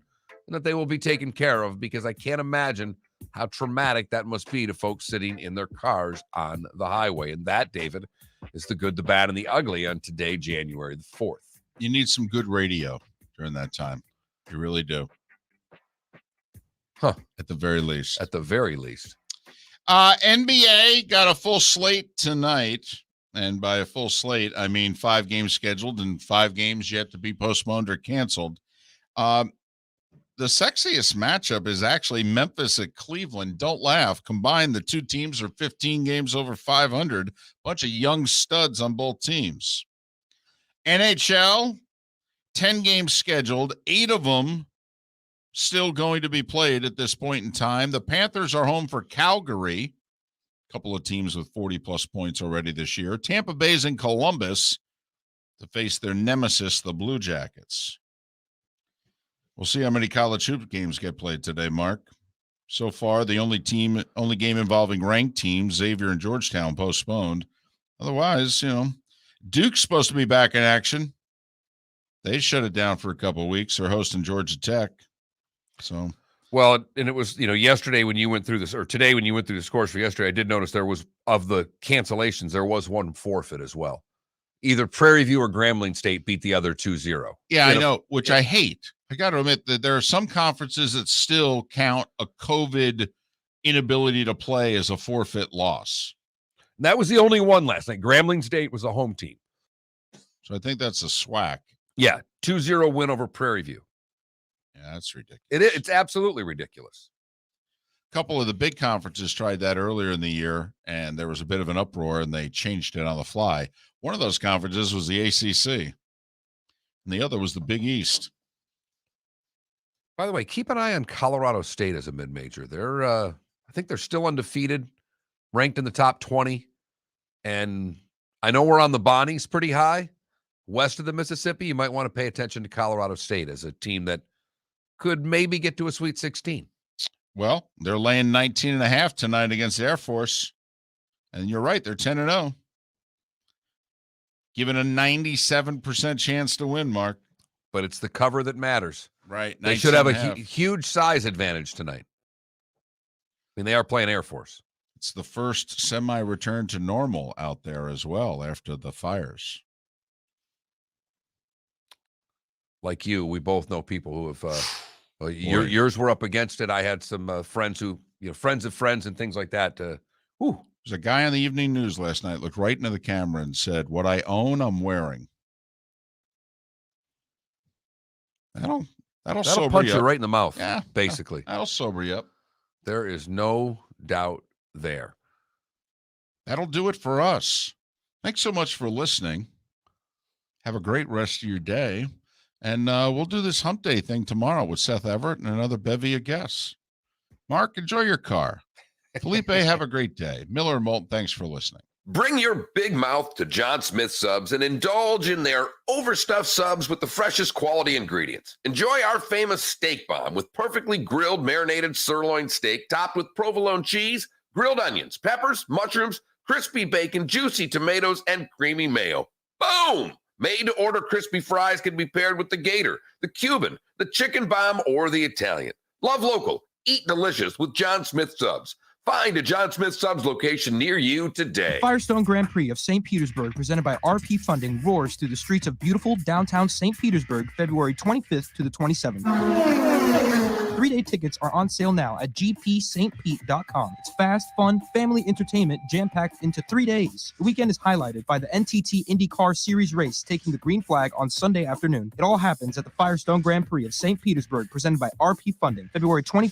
and that they will be taken care of, because I can't imagine how traumatic that must be to folks sitting in their cars on the highway. And that, David, is the good, the bad, and the ugly on today, January the 4th. You need some good radio during that time. You really do. Huh. At the very least. At the very least. NBA got a full slate tonight. And by a full slate, I mean 5 games scheduled and 5 games yet to be postponed or canceled. The sexiest matchup is actually Memphis at Cleveland. Don't laugh. Combined, the two teams are 15 games over 500. Bunch of young studs on both teams. NHL, 10 games scheduled. 8 of them still going to be played at this point in time. The Panthers are home for Calgary. couple of teams with 40-plus points already this year. Tampa Bay's in Columbus to face their nemesis, the Blue Jackets. We'll see how many college hoop games get played today, Mark. So far, the only game involving ranked teams, Xavier and Georgetown, postponed. Otherwise, Duke's supposed to be back in action. They shut it down for a couple of weeks. They're hosting Georgia Tech. So, well, and it was, yesterday when you went through this, or today when you went through the scores for yesterday, I did notice there was, of the cancellations, there was one forfeit as well. Either Prairie View or Grambling State beat the other 2-0. Yeah, I know, which I hate. I got to admit that there are some conferences that still count a COVID inability to play as a forfeit loss. And that was the only one last night. Grambling State was a home team. So I think that's a SWAC. Yeah, 2-0 win over Prairie View. Yeah, that's ridiculous. It's absolutely ridiculous. A couple of the big conferences tried that earlier in the year, and there was a bit of an uproar, and they changed it on the fly. One of those conferences was the ACC, and the other was the Big East. By the way, keep an eye on Colorado State as a mid-major. They're, I think they're still undefeated, ranked in the top 20, and I know we're on the Bonnies pretty high. West of the Mississippi, you might want to pay attention to Colorado State as a team that could maybe get to a Sweet 16. Well, they're laying 19.5 tonight against Air Force. And you're right, they're 10-0. Given a 97% chance to win, Mark. But it's the cover that matters. Right. They should have a huge size advantage tonight. I mean, they are playing Air Force. It's the first semi-return to normal out there as well after the fires. Like you, we both know people who have yours were up against it. I had some friends who, friends of friends and things like that. There's a guy on the evening news last night looked right into the camera and said, "What I own, I'm wearing." That'll sober punch you you up. right in the mouth. Yeah, basically. That'll sober you up. There is no doubt there. That'll do it for us. Thanks so much for listening. Have a great rest of your day. And we'll do this hump day thing tomorrow with Seth Everett and another bevy of guests. Mark, enjoy your car. Felipe, have a great day. Miller and Moulton, thanks for listening. Bring your big mouth to John Smith Subs and indulge in their overstuffed subs with the freshest quality ingredients. Enjoy our famous steak bomb with perfectly grilled marinated sirloin steak topped with provolone cheese, grilled onions, peppers, mushrooms, crispy bacon, juicy tomatoes, and creamy mayo. Boom! Made-to-order crispy fries can be paired with the Gator, the Cuban, the Chicken Bomb, or the Italian. Love local. Eat delicious with John Smith Subs. Find a John Smith Subs location near you today. The Firestone Grand Prix of St. Petersburg, presented by RP Funding, roars through the streets of beautiful downtown St. Petersburg, February 25th to the 27th. 3-day tickets are on sale now at gpstpete.com. It's fast, fun, family entertainment jam-packed into 3 days. The weekend is highlighted by the NTT IndyCar Series race taking the green flag on Sunday afternoon. It all happens at the Firestone Grand Prix of St. Petersburg, presented by RP Funding, February 25th